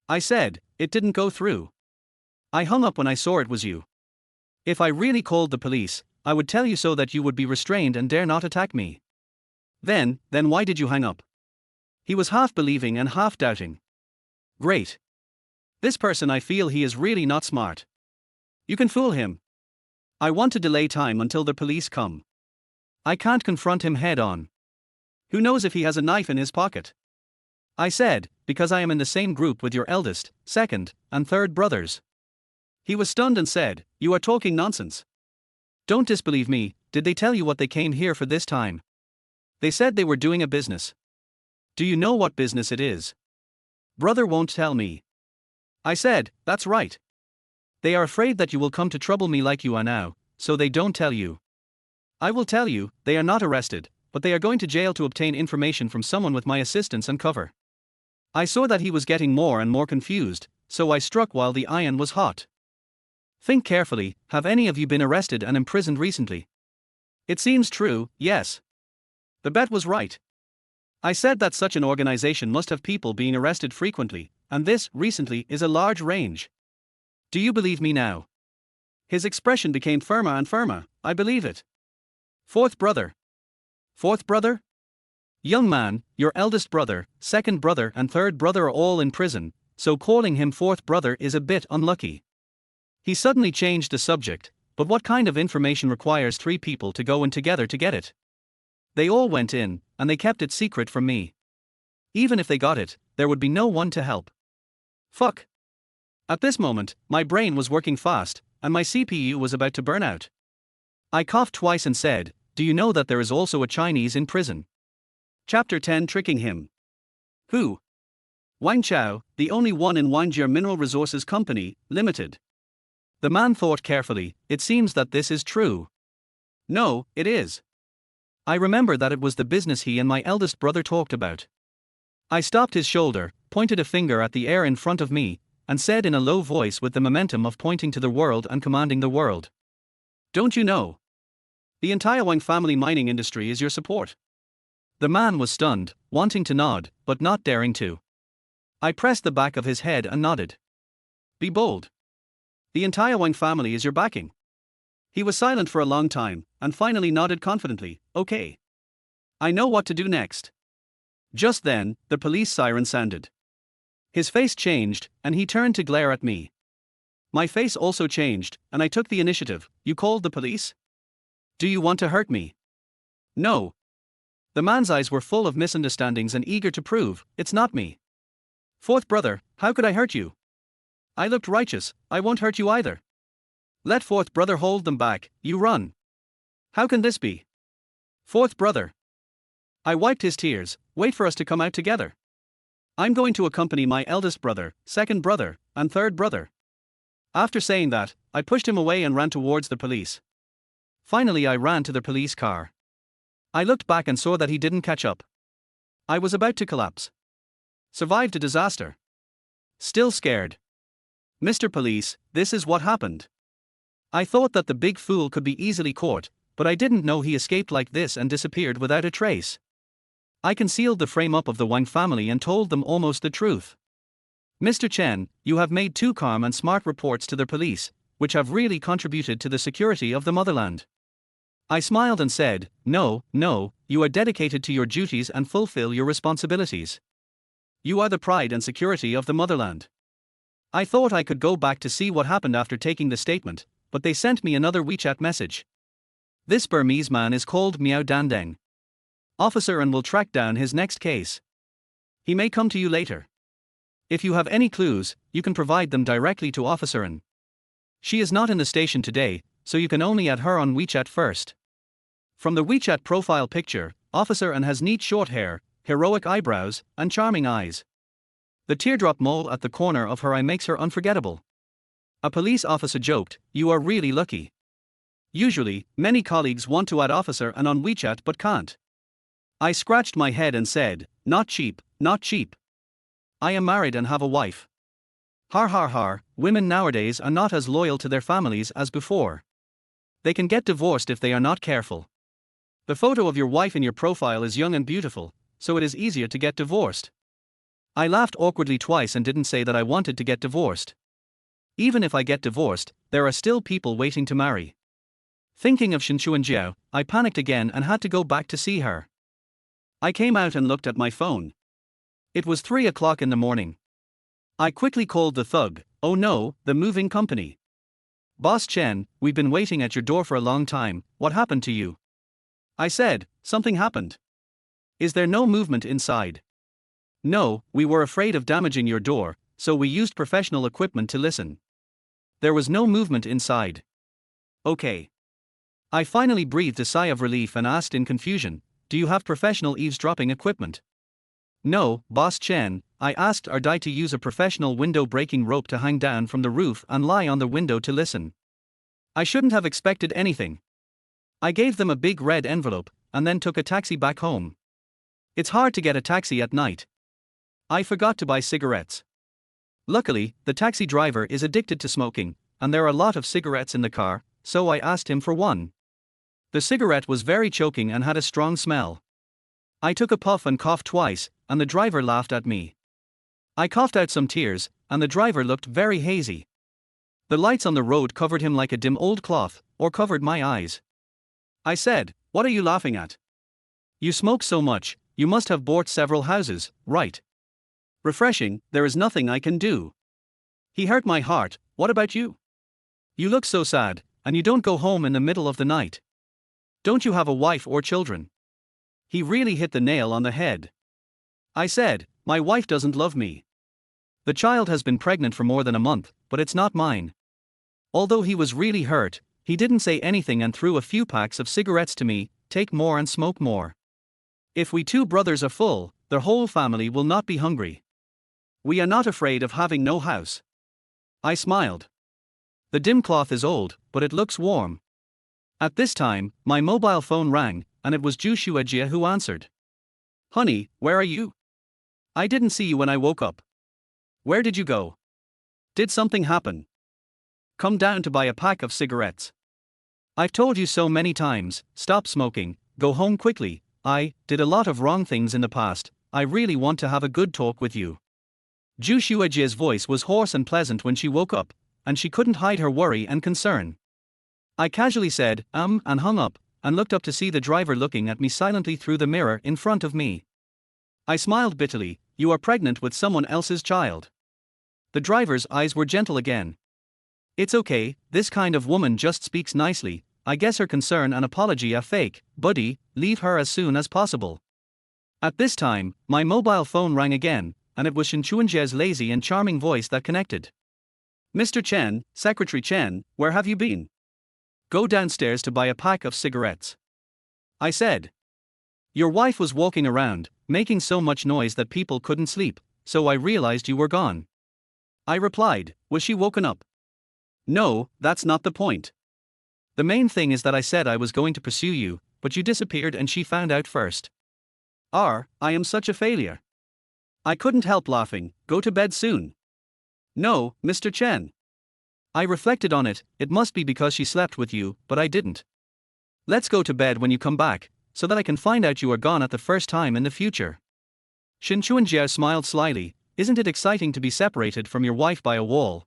I said, it didn't go through. I hung up when I saw it was you. If I really called the police, I would tell you so that you would be restrained and dare not attack me. Then why did you hang up? He was half believing and half doubting. Great. This person, I feel he is really not smart. You can fool him. I want to delay time until the police come. I can't confront him head on. Who knows if he has a knife in his pocket? I said, because I am in the same group with your eldest, second, and third brothers. He was stunned and said, you are talking nonsense. Don't disbelieve me. Did they tell you what they came here for this time? They said they were doing a business. Do you know what business it is? Brother won't tell me. I said, that's right. They are afraid that you will come to trouble me like you are now, so they don't tell you. I will tell you, they are not arrested, but they are going to jail to obtain information from someone with my assistance and cover. I saw that he was getting more and more confused, so I struck while the iron was hot. Think carefully, have any of you been arrested and imprisoned recently? It seems true, yes. The bet was right. I said that such an organization must have people being arrested frequently, and this, recently, is a large range. Do you believe me now? His expression became firmer and firmer. I believe it. Fourth brother. Fourth brother? Young man, your eldest brother, second brother and third brother are all in prison, so calling him fourth brother is a bit unlucky. He suddenly changed the subject, but what kind of information requires 3 people to go in together to get it? They all went in, and they kept it secret from me. Even if they got it, there would be no one to help. Fuck. At this moment, my brain was working fast, and my CPU was about to burn out. I coughed twice and said, do you know that there is also a Chinese in prison? Chapter 10 Tricking him. Who? Wang Chao, the only one in Wangjia Mineral Resources Company, Limited. The man thought carefully, it seems that this is true. No, it is. I remember that it was the business he and my eldest brother talked about. I stopped his shoulder, pointed a finger at the air in front of me, and said in a low voice with the momentum of pointing to the world and commanding the world. Don't you know? The entire Wang family mining industry is your support. The man was stunned, wanting to nod, but not daring to. I pressed the back of his head and nodded. Be bold. The entire Wang family is your backing. He was silent for a long time, and finally nodded confidently, okay. I know what to do next. Just then, the police siren sounded. His face changed, and he turned to glare at me. My face also changed, and I took the initiative. You called the police? Do you want to hurt me? No. The man's eyes were full of misunderstandings and eager to prove, it's not me. Fourth brother, how could I hurt you? I looked righteous, I won't hurt you either. Let fourth brother hold them back, you run. How can this be? Fourth brother. I wiped his tears, wait for us to come out together. I'm going to accompany my eldest brother, second brother, and third brother. After saying that, I pushed him away and ran towards the police. Finally I ran to the police car. I looked back and saw that he didn't catch up. I was about to collapse. Survived a disaster. Still scared. Mr. Police, this is what happened. I thought that the big fool could be easily caught, but I didn't know he escaped like this and disappeared without a trace. I concealed the frame-up of the Wang family and told them almost the truth. Mr. Chen, you have made 2 calm and smart reports to the police, which have really contributed to the security of the motherland. I smiled and said, no, you are dedicated to your duties and fulfill your responsibilities. You are the pride and security of the motherland. I thought I could go back to see what happened after taking the statement, but they sent me another WeChat message. This Burmese man is called Miao Dandeng. Officer and will track down his next case. He may come to you later. If you have any clues, you can provide them directly to Officer N. She is not in the station today, so you can only add her on WeChat first. From the WeChat profile picture, Officer N has neat short hair, heroic eyebrows, and charming eyes. The teardrop mole at the corner of her eye makes her unforgettable. A police officer joked, you are really lucky. Usually, many colleagues want to add Officer N on WeChat but can't. I scratched my head and said, not cheap, not cheap. I am married and have a wife. Har, women nowadays are not as loyal to their families as before. They can get divorced if they are not careful. The photo of your wife in your profile is young and beautiful, so it is easier to get divorced. I laughed awkwardly twice and didn't say that I wanted to get divorced. Even if I get divorced, there are still people waiting to marry. Thinking of Shinchuanjiao, I panicked again and had to go back to see her. I came out and looked at my phone. It was 3 o'clock in the morning. I quickly called the thug. Oh no, the moving company. Boss Chen, we've been waiting at your door for a long time, what happened to you? I said, something happened. Is there no movement inside? No, we were afraid of damaging your door, so we used professional equipment to listen. There was no movement inside. Okay. I finally breathed a sigh of relief and asked in confusion, do you have professional eavesdropping equipment? No, Boss Chen, I asked our Dai to use a professional window breaking rope to hang down from the roof and lie on the window to listen. I shouldn't have expected anything. I gave them a big red envelope, and then took a taxi back home. It's hard to get a taxi at night. I forgot to buy cigarettes. Luckily, the taxi driver is addicted to smoking, and there are a lot of cigarettes in the car, so I asked him for one. The cigarette was very choking and had a strong smell. I took a puff and coughed twice, and the driver laughed at me. I coughed out some tears, and the driver looked very hazy. The lights on the road covered him like a dim old cloth, or covered my eyes. I said, what are you laughing at? You smoke so much, you must have bought several houses, right? Refreshing, there is nothing I can do. He hurt my heart, what about you? You look so sad, and you don't go home in the middle of the night. Don't you have a wife or children? He really hit the nail on the head. I said, my wife doesn't love me. The child has been pregnant for more than a month, but it's not mine. Although he was really hurt, he didn't say anything and threw a few packs of cigarettes to me, take more and smoke more. If we two brothers are full, the whole family will not be hungry. We are not afraid of having no house. I smiled. The dim cloth is old, but it looks warm. At this time, my mobile phone rang, and it was Zhu Shuejie who answered. Honey, where are you? I didn't see you when I woke up. Where did you go? Did something happen? Come down to buy a pack of cigarettes. I've told you so many times, stop smoking, go home quickly. I did a lot of wrong things in the past, I really want to have a good talk with you. Zhu Shuejie's voice was hoarse and pleasant when she woke up, and she couldn't hide her worry and concern. I casually said, and hung up, and looked up to see the driver looking at me silently through the mirror in front of me. I smiled bitterly, you are pregnant with someone else's child. The driver's eyes were gentle again. It's okay, this kind of woman just speaks nicely, I guess her concern and apology are fake, buddy, leave her as soon as possible. At this time, my mobile phone rang again, and it was Shin Chuanjie's lazy and charming voice that connected. Mr. Chen, Secretary Chen, where have you been? Go downstairs to buy a pack of cigarettes. I said. Your wife was walking around, making so much noise that people couldn't sleep, so I realized you were gone. I replied, was she woken up? No, that's not the point. The main thing is that I said I was going to pursue you, but you disappeared and she found out first. I am such a failure. I couldn't help laughing, go to bed soon. No, Mr. Chen. I reflected on it, it must be because she slept with you, but I didn't. Let's go to bed when you come back, so that I can find out you are gone at the first time in the future. Shin Chuanjie smiled slyly, isn't it exciting to be separated from your wife by a wall?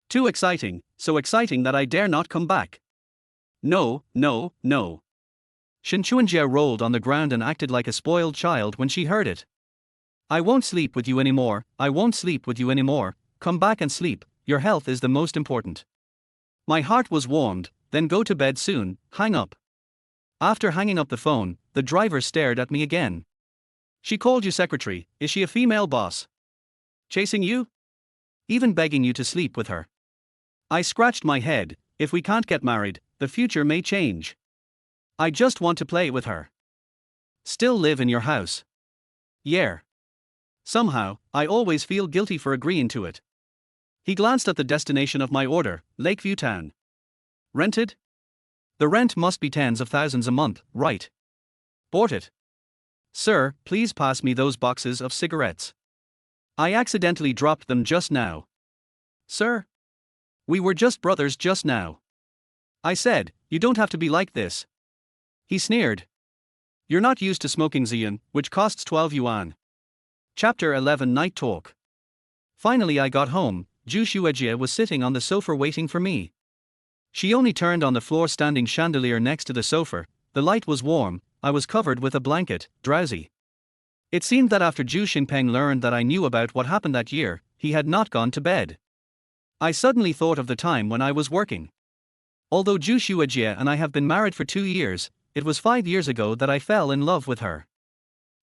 Too exciting, so exciting that I dare not come back. No, no, no. Shin Chuanjie rolled on the ground and acted like a spoiled child when she heard it. I won't sleep with you anymore, I won't sleep with you anymore, come back and sleep, your health is the most important. My heart was warmed, then go to bed soon, hang up. After hanging up the phone, the driver stared at me again. She called you secretary, is she a female boss? Chasing you? Even begging you to sleep with her? I scratched my head, if we can't get married, the future may change. I just want to play with her. Still live in your house. Yeah. Somehow, I always feel guilty for agreeing to it. He glanced at the destination of my order, Lakeview Town. Rented? The rent must be tens of thousands a month, right? Bought it. Sir, please pass me those boxes of cigarettes. I accidentally dropped them just now. Sir? We were just brothers just now. I said, you don't have to be like this. He sneered. You're not used to smoking Xian, which costs 12 yuan. Chapter 11 Night Talk. Finally I got home. Zhu Xuejie was sitting on the sofa waiting for me. She only turned on the floor standing chandelier next to the sofa. The light was warm, I was covered with a blanket, drowsy. It seemed that after Zhu Xingpeng learned that I knew about what happened that year, he had not gone to bed. I suddenly thought of the time when I was working. Although Zhu Xuejie and I have been married for 2 years, it was 5 years ago that I fell in love with her.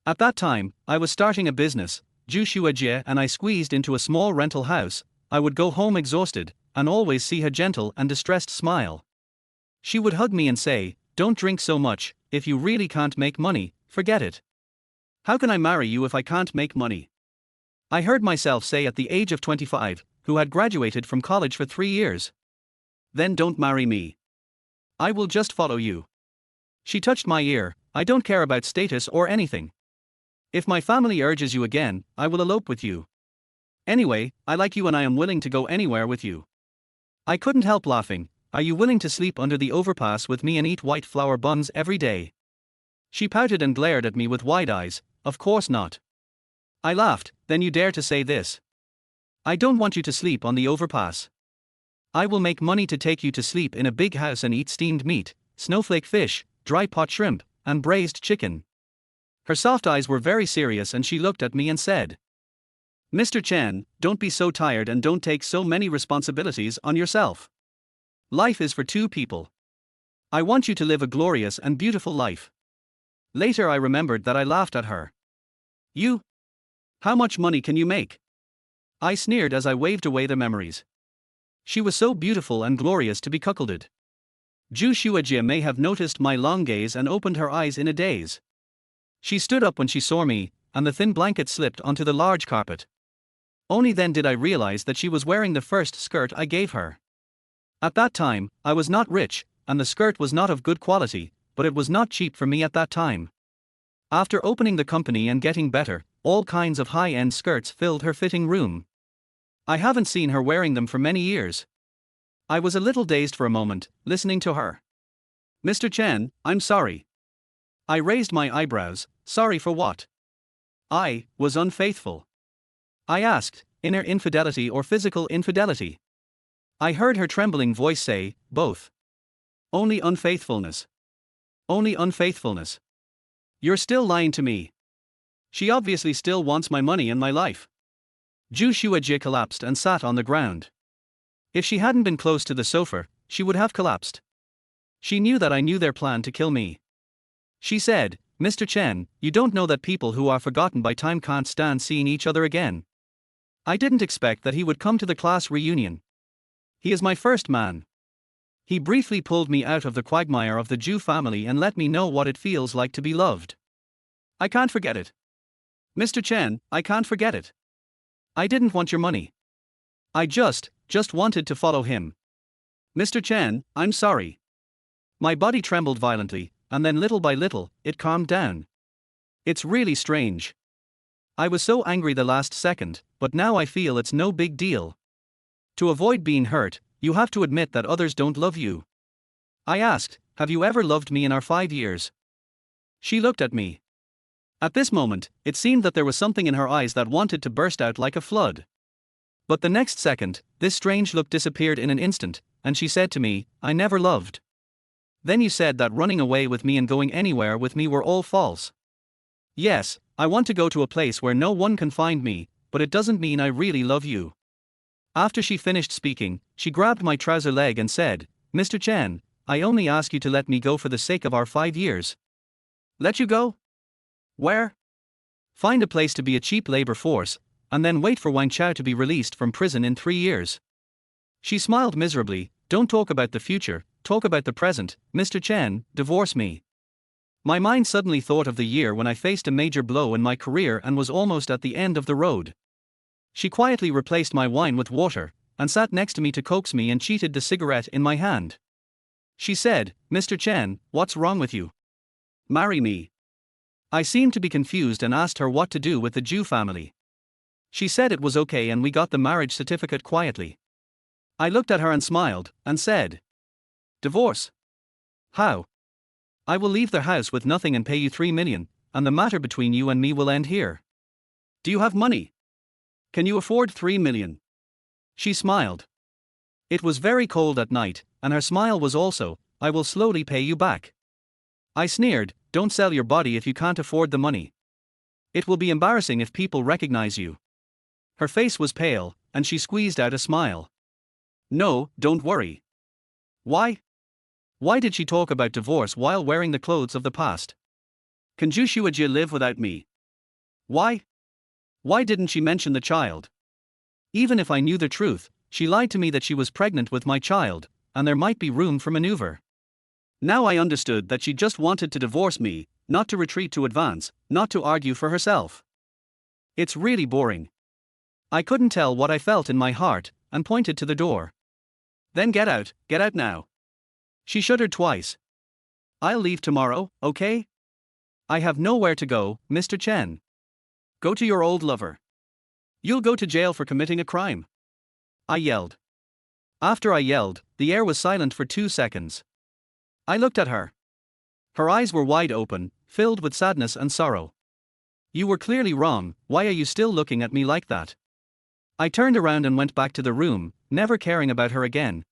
At that time, I was starting a business. Zhu Xuejie and I squeezed into a small rental house. I would go home exhausted, and always see her gentle and distressed smile. She would hug me and say, "Don't drink so much, if you really can't make money, forget it. How can I marry you if I can't make money?" I heard myself say at the age of 25, who had graduated from college for 3 years. "Then don't marry me. I will just follow you." She touched my ear. "I don't care about status or anything. If my family urges you again, I will elope with you. Anyway, I like you and I am willing to go anywhere with you." I couldn't help laughing. "Are you willing to sleep under the overpass with me and eat white flour buns every day?" She pouted and glared at me with wide eyes. "Of course not." I laughed. "Then you dare to say this? I don't want you to sleep on the overpass. I will make money to take you to sleep in a big house and eat steamed meat, snowflake fish, dry pot shrimp, and braised chicken." Her soft eyes were very serious and she looked at me and said, "Mr. Chen, don't be so tired and don't take so many responsibilities on yourself. Life is for 2 people. I want you to live a glorious and beautiful life." Later I remembered that I laughed at her. "You? How much money can you make?" I sneered as I waved away the memories. She was so beautiful and glorious to be cuckolded. Zhu Xuejie may have noticed my long gaze and opened her eyes in a daze. She stood up when she saw me, and the thin blanket slipped onto the large carpet. Only then did I realize that she was wearing the first skirt I gave her. At that time, I was not rich, and the skirt was not of good quality, but it was not cheap for me at that time. After opening the company and getting better, all kinds of high-end skirts filled her fitting room. I haven't seen her wearing them for many years. I was a little dazed for a moment, listening to her. "Mr. Chen, I'm sorry." I raised my eyebrows. "Sorry for what?" "I was unfaithful." I asked, "Inner infidelity or physical infidelity?" I heard her trembling voice say, "Both." "Only unfaithfulness." "Only unfaithfulness." "You're still lying to me." "She obviously still wants my money and my life." Zhu Xuejie collapsed and sat on the ground. If she hadn't been close to the sofa, she would have collapsed. She knew that I knew their plan to kill me. She said, "Mr. Chen, you don't know that people who are forgotten by time can't stand seeing each other again." I didn't expect that he would come to the class reunion. He is my first man. He briefly pulled me out of the quagmire of the Zhu family and let me know what it feels like to be loved. I can't forget it. Mr. Chen, I can't forget it. I didn't want your money. I just wanted to follow him. Mr. Chen, I'm sorry. My body trembled violently, and then little by little, it calmed down. It's really strange. I was so angry the last second, but now I feel it's no big deal. To avoid being hurt, you have to admit that others don't love you. I asked, "Have you ever loved me in our 5 years?" She looked at me. At this moment, it seemed that there was something in her eyes that wanted to burst out like a flood. But the next second, this strange look disappeared in an instant, and she said to me, "I never loved. Then you said that running away with me and going anywhere with me were all false." "Yes, I want to go to a place where no one can find me, but it doesn't mean I really love you." After she finished speaking, she grabbed my trouser leg and said, "Mr. Chen, I only ask you to let me go for the sake of our 5 years." "Let you go? Where?" "Find a place to be a cheap labor force, and then wait for Wang Chao to be released from prison in 3 years." She smiled miserably. "Don't talk about the future, talk about the present, Mr. Chen, divorce me." My mind suddenly thought of the year when I faced a major blow in my career and was almost at the end of the road. She quietly replaced my wine with water, and sat next to me to coax me and cheated the cigarette in my hand. She said, "Mr. Chen, what's wrong with you? Marry me." I seemed to be confused and asked her what to do with the Zhu family. She said it was okay and we got the marriage certificate quietly. I looked at her and smiled, and said, "Divorce? How?" I will leave the house with nothing and pay you 3 million, and the matter between you and me will end here. Do you have money? Can you afford 3 million? She smiled. It was very cold at night, and her smile was also, I will slowly pay you back. I sneered, don't sell your body if you can't afford the money. It will be embarrassing if people recognize you. Her face was pale, and she squeezed out a smile. No, don't worry. Why? Why did she talk about divorce while wearing the clothes of the past? Can Joshua live without me? Why? Why didn't she mention the child? Even if I knew the truth, she lied to me that she was pregnant with my child, and there might be room for maneuver. Now I understood that she just wanted to divorce me, not to retreat to advance, not to argue for herself. It's really boring. I couldn't tell what I felt in my heart, and pointed to the door. Then get out now. She shuddered twice. I'll leave tomorrow, okay? I have nowhere to go, Mr. Chen. Go to your old lover. You'll go to jail for committing a crime. I yelled. After I yelled, the air was silent for 2 seconds. I looked at her. Her eyes were wide open, filled with sadness and sorrow. You were clearly wrong, why are you still looking at me like that? I turned around and went back to the room, never caring about her again.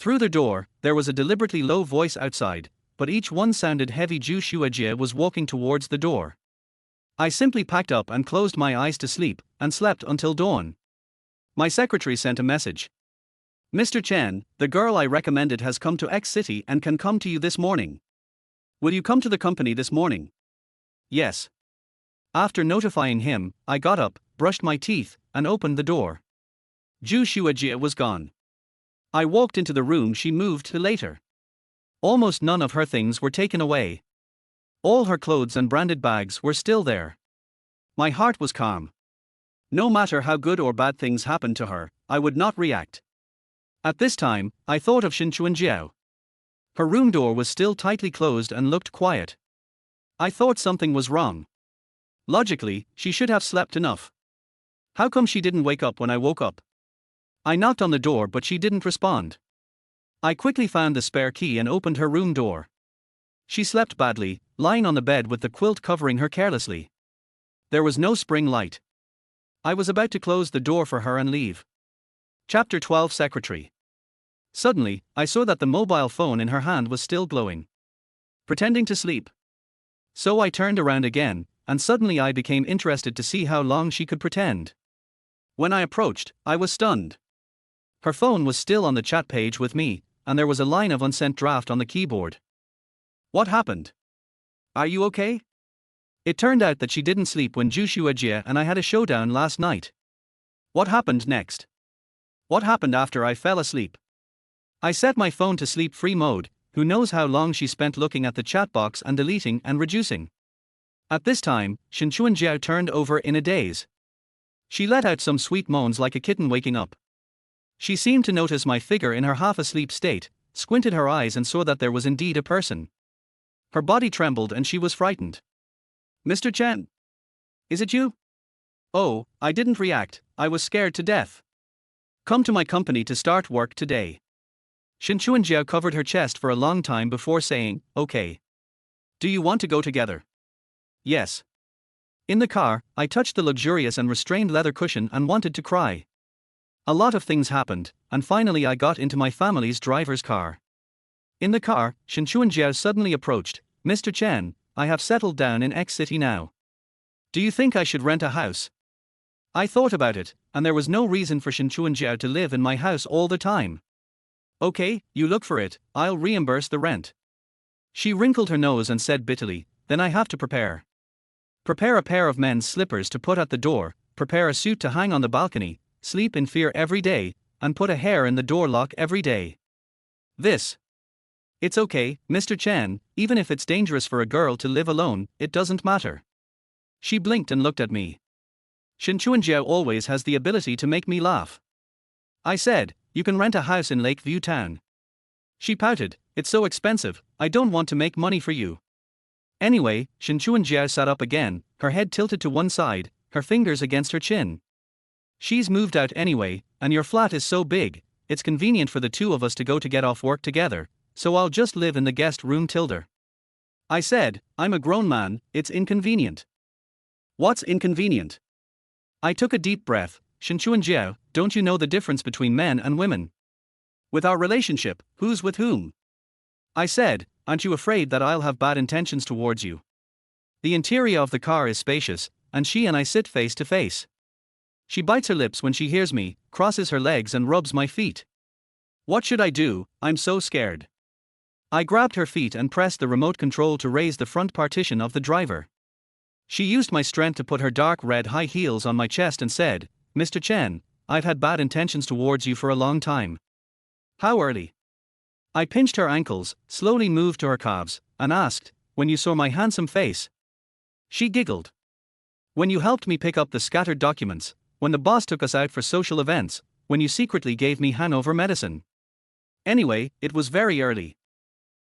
Through the door, there was a deliberately low voice outside, but each one sounded heavy. Joshua Jie was walking towards the door. I simply packed up and closed my eyes to sleep, and slept until dawn. My secretary sent a message. Mr. Chen, the girl I recommended has come to X city and can come to you this morning. Will you come to the company this morning? Yes. After notifying him, I got up, brushed my teeth, and opened the door. Joshua Jie was gone. I walked into the room she moved to later. Almost none of her things were taken away. All her clothes and branded bags were still there. My heart was calm. No matter how good or bad things happened to her, I would not react. At this time, I thought of Shinchuan Jiao. Her room door was still tightly closed and looked quiet. I thought something was wrong. Logically, she should have slept enough. How come she didn't wake up when I woke up? I knocked on the door but she didn't respond. I quickly found the spare key and opened her room door. She slept badly, lying on the bed with the quilt covering her carelessly. There was no spring light. I was about to close the door for her and leave. Chapter 12 Secretary. Suddenly, I saw that the mobile phone in her hand was still glowing. Pretending to sleep. So I turned around again, and suddenly I became interested to see how long she could pretend. When I approached, I was stunned. Her phone was still on the chat page with me, and there was a line of unsent draft on the keyboard. What happened? Are you okay? It turned out that she didn't sleep when Joshua Jie and I had a showdown last night. What happened next? What happened after I fell asleep? I set my phone to sleep-free mode. Who knows how long she spent looking at the chat box and deleting and reducing. At this time, Shinchuan Jiao turned over in a daze. She let out some sweet moans like a kitten waking up. She seemed to notice my figure in her half-asleep state, squinted her eyes and saw that there was indeed a person. Her body trembled and she was frightened. Mr. Chen? Is it you? Oh, I didn't react, I was scared to death. Come to my company to start work today. Shinchuan Jiao covered her chest for a long time before saying, okay. Do you want to go together? Yes. In the car, I touched the luxurious and restrained leather cushion and wanted to cry. A lot of things happened, and finally I got into my family's driver's car. In the car, Shinchuan Jiao suddenly approached. Mr. Chen, I have settled down in X city now. Do you think I should rent a house? I thought about it, and there was no reason for Shinchuan Jiao to live in my house all the time. Okay, you look for it, I'll reimburse the rent. She wrinkled her nose and said bitterly, then I have to prepare. Prepare a pair of men's slippers to put at the door, prepare a suit to hang on the balcony, sleep in fear every day, and put a hair in the door lock every day. This. It's okay, Mr. Chen, even if it's dangerous for a girl to live alone, it doesn't matter. She blinked and looked at me. Shinchuan Jiao always has the ability to make me laugh. I said, you can rent a house in Lakeview Town. She pouted, it's so expensive, I don't want to make money for you. Anyway, Shinchuan Jiao sat up again, her head tilted to one side, her fingers against her chin. She's moved out anyway, and your flat is so big, it's convenient for the two of us to go to get off work together, so I'll just live in the guest room tilde. I said, I'm a grown man, it's inconvenient. What's inconvenient? I took a deep breath. Shinchuanjiao, don't you know the difference between men and women? With our relationship, who's with whom? I said, aren't you afraid that I'll have bad intentions towards you? The interior of the car is spacious, and she and I sit face to face. She bites her lips when she hears me, crosses her legs and rubs my feet. What should I do? I'm so scared. I grabbed her feet and pressed the remote control to raise the front partition of the driver. She used my strength to put her dark red high heels on my chest and said, Mr. Chen, I've had bad intentions towards you for a long time. How early? I pinched her ankles, slowly moved to her calves, and asked, when you saw my handsome face? She giggled. When you helped me pick up the scattered documents, when the boss took us out for social events, when you secretly gave me hangover medicine. Anyway, it was very early.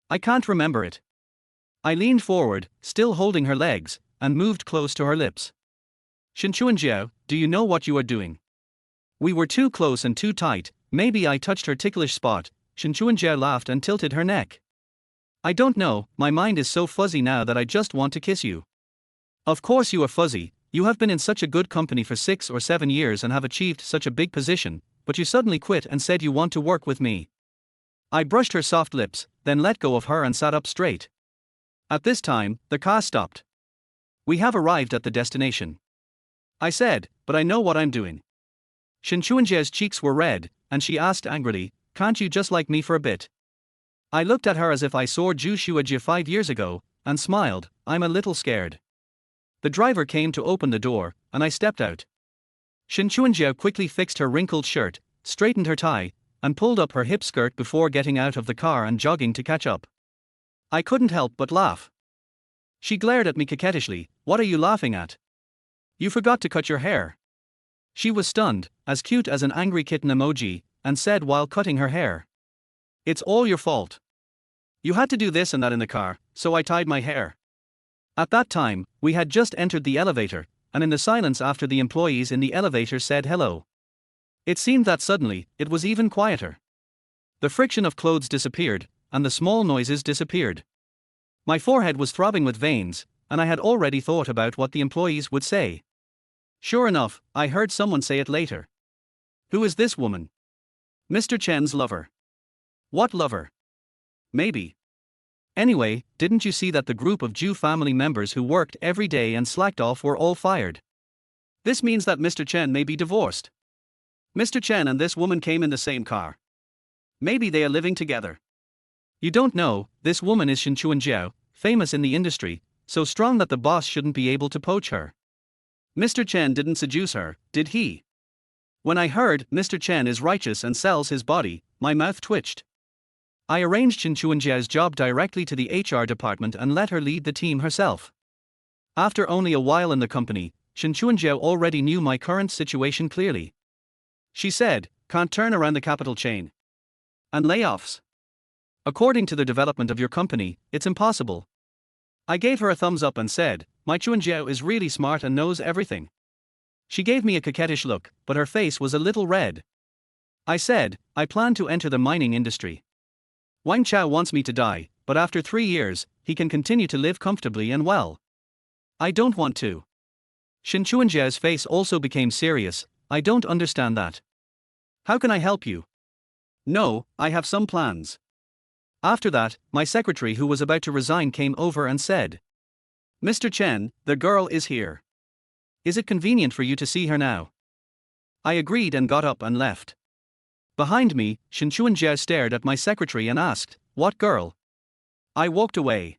I can't remember it. I leaned forward, still holding her legs, and moved close to her lips. Shinchuanjiao, do you know what you are doing? We were too close and too tight, maybe I touched her ticklish spot. Shinchuanjiao laughed and tilted her neck. I don't know, my mind is so fuzzy now that I just want to kiss you. Of course you are fuzzy, you have been in such a good company for 6 or 7 years and have achieved such a big position, but you suddenly quit and said you want to work with me. I brushed her soft lips, then let go of her and sat up straight. At this time, the car stopped. We have arrived at the destination. I said, but I know what I'm doing. Shinchuanjia's cheeks were red, and she asked angrily, can't you just like me for a bit? I looked at her as if I saw Zhu Shuajia 5 years ago, and smiled, I'm a little scared. The driver came to open the door, and I stepped out. Shinchuanjia quickly fixed her wrinkled shirt, straightened her tie, and pulled up her hip skirt before getting out of the car and jogging to catch up. I couldn't help but laugh. She glared at me coquettishly, what are you laughing at? You forgot to cut your hair. She was stunned, as cute as an angry kitten emoji, and said while cutting her hair. It's all your fault. You had to do this and that in the car, so I tied my hair. At that time, we had just entered the elevator, and in the silence after the employees in the elevator said hello. It seemed that suddenly, it was even quieter. The friction of clothes disappeared, and the small noises disappeared. My forehead was throbbing with veins, and I had already thought about what the employees would say. Sure enough, I heard someone say it later. Who is this woman? Mr. Chen's lover. What lover? Maybe. Anyway, didn't you see that the group of Jew family members who worked every day and slacked off were all fired? This means that Mr. Chen may be divorced. Mr. Chen and this woman came in the same car. Maybe they are living together. You don't know, this woman is Shinchuanjiao, famous in the industry, so strong that the boss shouldn't be able to poach her. Mr. Chen didn't seduce her, did he? When I heard Mr. Chen is righteous and sells his body, my mouth twitched. I arranged Shinchuanjiao's job directly to the HR department and let her lead the team herself. After only a while in the company, Shinchuanjiao already knew my current situation clearly. She said, can't turn around the capital chain. And layoffs. According to the development of your company, it's impossible. I gave her a thumbs up and said, my Chuanjiao is really smart and knows everything. She gave me a coquettish look, but her face was a little red. I said, I plan to enter the mining industry. Wang Chao wants me to die, but after 3 years, he can continue to live comfortably and well. I don't want to. Shin Chuanjiao's face also became serious, I don't understand that. How can I help you? No, I have some plans. After that, my secretary who was about to resign came over and said, Mr. Chen, the girl is here. Is it convenient for you to see her now? I agreed and got up and left. Behind me, Shin Chuanjiao stared at my secretary and asked, what girl? I walked away.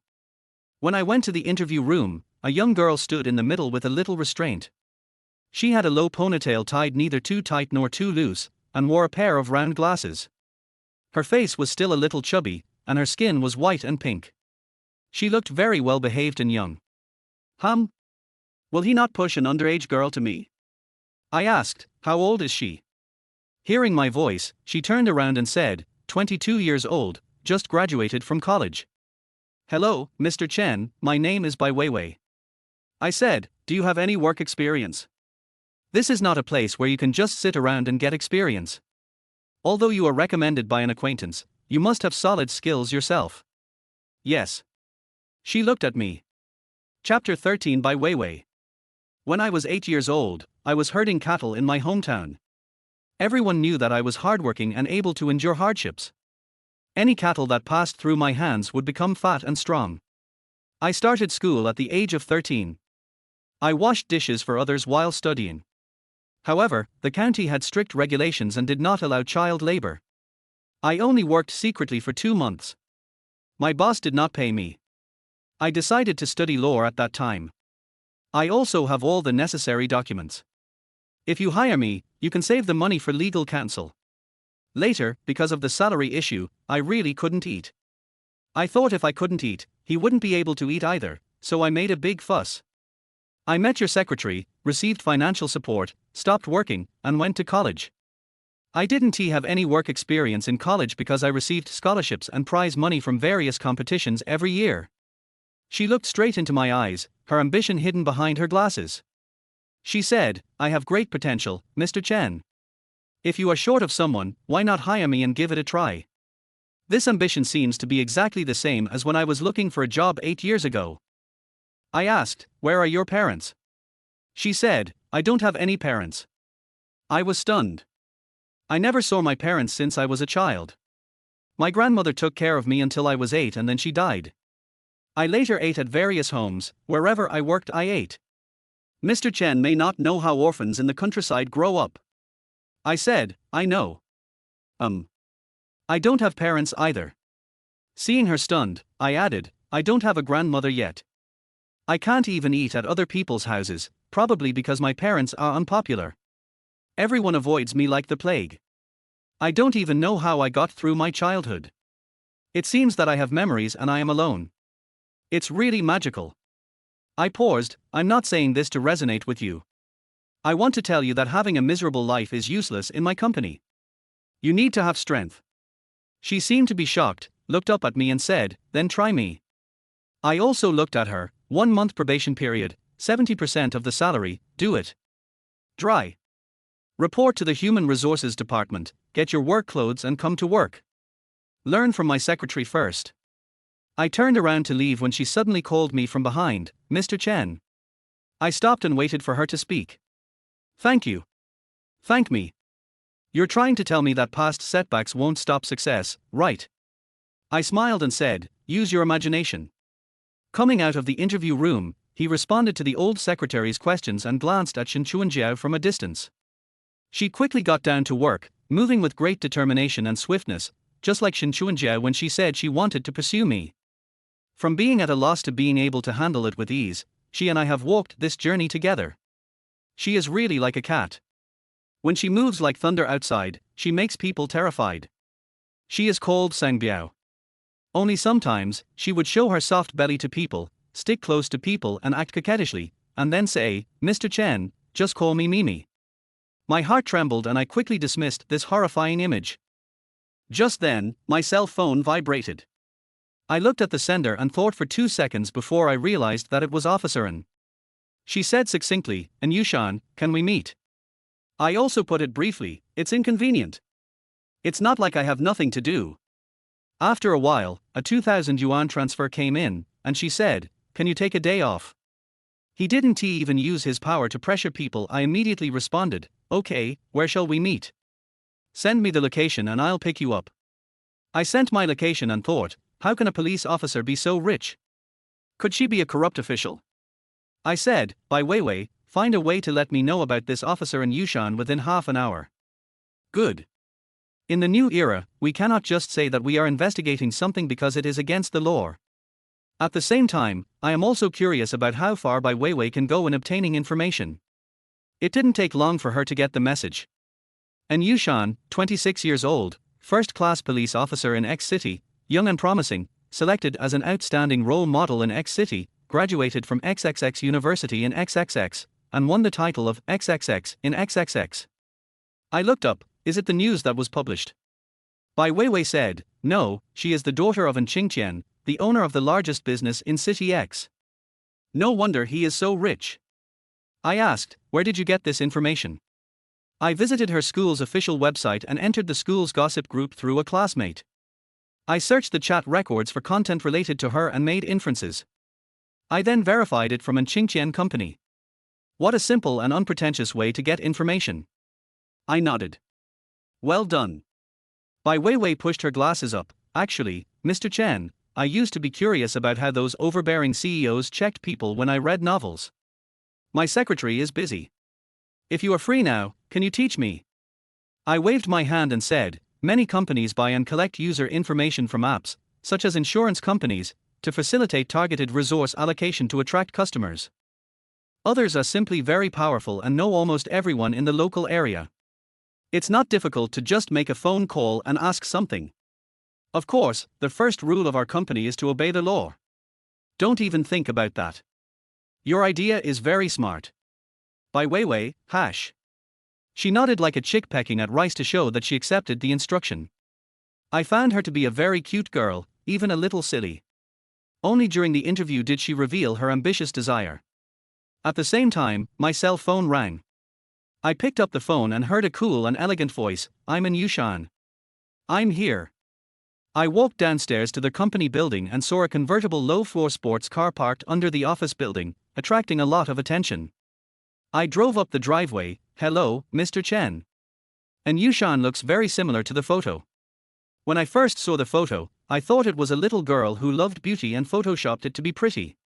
When I went to the interview room, a young girl stood in the middle with a little restraint. She had a low ponytail tied neither too tight nor too loose, and wore a pair of round glasses. Her face was still a little chubby, and her skin was white and pink. She looked very well behaved and young. Will he not push an underage girl to me? I asked, how old is she? Hearing my voice, she turned around and said, 22 years old, just graduated from college. Hello, Mr. Chen, my name is Bai Weiwei. I said, do you have any work experience? This is not a place where you can just sit around and get experience. Although you are recommended by an acquaintance, you must have solid skills yourself. Yes. She looked at me. Chapter 13 by Weiwei. When I was 8 years old, I was herding cattle in my hometown. Everyone knew that I was hardworking and able to endure hardships. Any cattle that passed through my hands would become fat and strong. I started school at the age of 13. I washed dishes for others while studying. However, the county had strict regulations and did not allow child labor. I only worked secretly for 2 months. My boss did not pay me. I decided to study law at that time. I also have all the necessary documents. If you hire me, you can save the money for legal counsel. Later, because of the salary issue, I really couldn't eat. I thought if I couldn't eat, he wouldn't be able to eat either, so I made a big fuss. I met your secretary, received financial support, stopped working, and went to college. I didn't have any work experience in college because I received scholarships and prize money from various competitions every year. She looked straight into my eyes, her ambition hidden behind her glasses. She said, "I have great potential, Mr. Chen. If you are short of someone, why not hire me and give it a try?" This ambition seems to be exactly the same as when I was looking for a job 8 years ago. I asked, "Where are your parents?" She said, "I don't have any parents." I was stunned. I never saw my parents since I was a child. My grandmother took care of me until I was 8 and then she died. I later ate at various homes, wherever I worked I ate. Mr. Chen may not know how orphans in the countryside grow up. I said, "I know. I don't have parents either." Seeing her stunned, I added, "I don't have a grandmother yet. I can't even eat at other people's houses, probably because my parents are unpopular. Everyone avoids me like the plague. I don't even know how I got through my childhood. It seems that I have memories and I am alone. It's really magical." I paused. I'm not saying this to resonate with you. I want to tell you that having a miserable life is useless in my company. You need to have strength. She seemed to be shocked, looked up at me and said, "Then try me." I also looked at her. 1 month probation period, 70% of the salary, do it. Dry. Report to the Human Resources Department, get your work clothes and come to work. Learn from my secretary first. I turned around to leave when she suddenly called me from behind, "Mr. Chen." I stopped and waited for her to speak. "Thank you." "Thank me. You're trying to tell me that past setbacks won't stop success, right?" I smiled and said, "Use your imagination." Coming out of the interview room, he responded to the old secretary's questions and glanced at Shen Chuanjiao from a distance. She quickly got down to work, moving with great determination and swiftness, just like Shen Chuanjiao when she said she wanted to pursue me. From being at a loss to being able to handle it with ease, she and I have walked this journey together. She is really like a cat. When she moves like thunder outside, she makes people terrified. She is called Sangbiao. Only sometimes, she would show her soft belly to people, stick close to people and act coquettishly, and then say, "Mr. Chen, just call me Mimi." My heart trembled and I quickly dismissed this horrifying image. Just then, my cell phone vibrated. I looked at the sender and thought for 2 seconds before I realized that it was Officer N. She said succinctly, "And Yushan, can we meet?" I also put it briefly, "It's inconvenient. It's not like I have nothing to do." After a while, a 2,000 yuan transfer came in, and she said, "Can you take a day off?" He didn't even use his power to pressure people. I immediately responded, "Okay, where shall we meet? Send me the location and I'll pick you up." I sent my location and thought, how can a police officer be so rich? Could she be a corrupt official? I said, "By Weiwei, find a way to let me know about this officer in Yushan within half an hour." Good. In the new era, we cannot just say that we are investigating something because it is against the law. At the same time, I am also curious about how far Bai Weiwei can go in obtaining information. It didn't take long for her to get the message. And Yushan, 26 years old, first-class police officer in X City, young and promising, selected as an outstanding role model in X City, graduated from XXX University in XXX, and won the title of XXX in XXX. I looked up, is it the news that was published? Bai Weiwei said, "No, she is the daughter of An Qingqian, the owner of the largest business in City X. No wonder he is so rich." I asked, "Where did you get this information?" I visited her school's official website and entered the school's gossip group through a classmate. I searched the chat records for content related to her and made inferences. I then verified it from an Qingqian company. What a simple and unpretentious way to get information. I nodded. Well done. Bai Weiwei pushed her glasses up. Actually, Mr. Chen, I used to be curious about how those overbearing CEOs checked people when I read novels. My secretary is busy. If you are free now, can you teach me? I waved my hand and said, many companies buy and collect user information from apps, such as insurance companies, to facilitate targeted resource allocation to attract customers. Others are simply very powerful and know almost everyone in the local area. It's not difficult to just make a phone call and ask something. Of course, the first rule of our company is to obey the law. Don't even think about that. Your idea is very smart. Bai Weiwei, hash. She nodded like a chick pecking at rice to show that she accepted the instruction. I found her to be a very cute girl, even a little silly. Only during the interview did she reveal her ambitious desire. At the same time, my cell phone rang. I picked up the phone and heard a cool and elegant voice, I'm in Yushan. I'm here. I walked downstairs to the company building and saw a convertible low-floor sports car parked under the office building, attracting a lot of attention. I drove up the driveway. Hello, Mr. Chen. And Yushan looks very similar to the photo. When I first saw the photo, I thought it was a little girl who loved beauty and photoshopped it to be pretty.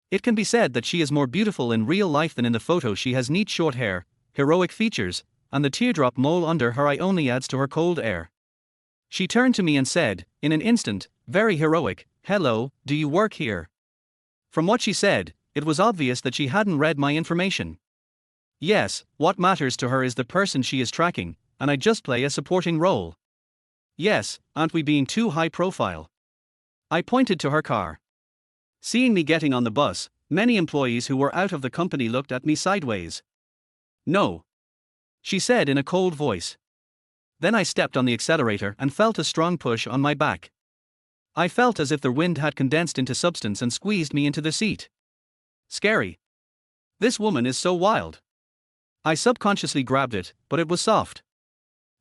It can be said that she is more beautiful in real life than in the photo. She has neat short hair, heroic features, and the teardrop mole under her eye only adds to her cold air. She turned to me and said, in an instant, very heroic, hello, do you work here? From what she said, it was obvious that she hadn't read my information. Yes, what matters to her is the person she is tracking, and I just play a supporting role. Yes, aren't we being too high profile? I pointed to her car. Seeing me getting on the bus, many employees who were out of the company looked at me sideways. No, she said in a cold voice. Then I stepped on the accelerator and felt a strong push on my back. I felt as if the wind had condensed into substance and squeezed me into the seat. Scary. This woman is so wild. I subconsciously grabbed it, but it was soft.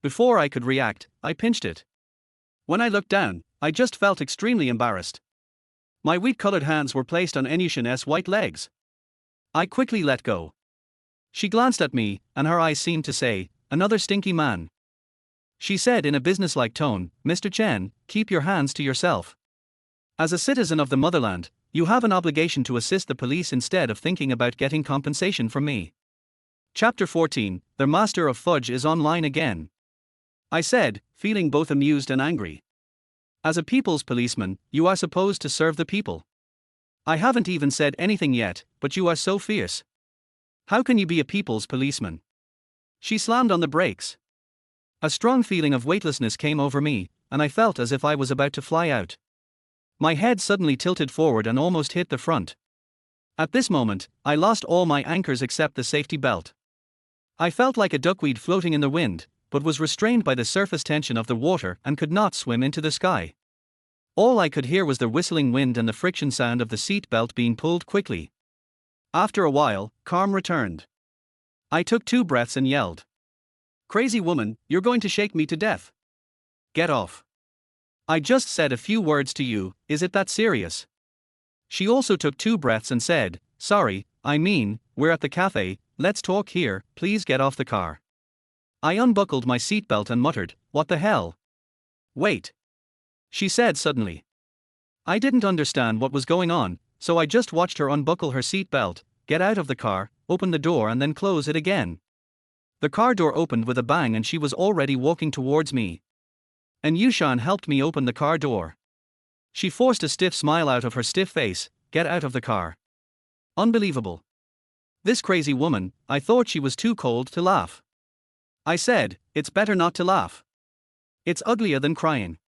Before I could react, I pinched it. When I looked down, I just felt extremely embarrassed. My wheat-colored hands were placed on Enyushin's white legs. I quickly let go. She glanced at me, and her eyes seemed to say, another stinky man. She said in a businesslike tone, Mr. Chen, keep your hands to yourself. As a citizen of the motherland, you have an obligation to assist the police instead of thinking about getting compensation from me. Chapter 14, The Master of Fudge is online again. I said, feeling both amused and angry. As a people's policeman, you are supposed to serve the people. I haven't even said anything yet, but you are so fierce. How can you be a people's policeman? She slammed on the brakes. A strong feeling of weightlessness came over me, and I felt as if I was about to fly out. My head suddenly tilted forward and almost hit the front. At this moment, I lost all my anchors except the safety belt. I felt like a duckweed floating in the wind, but was restrained by the surface tension of the water and could not swim into the sky. All I could hear was the whistling wind and the friction sound of the seat belt being pulled quickly. After a while, calm returned. I took 2 breaths and yelled. Crazy woman, you're going to shake me to death. Get off. I just said a few words to you, is it that serious? She also took 2 breaths and said, sorry, I mean, we're at the cafe, let's talk here, please get off the car. I unbuckled my seatbelt and muttered, what the hell? Wait. She said suddenly. I didn't understand what was going on, so I just watched her unbuckle her seatbelt, get out of the car, open the door and then close it again. The car door opened with a bang and she was already walking towards me. And Yushan helped me open the car door. She forced a stiff smile out of her stiff face, get out of the car. Unbelievable. This crazy woman, I thought she was too cold to laugh. I said, it's better not to laugh. It's uglier than crying.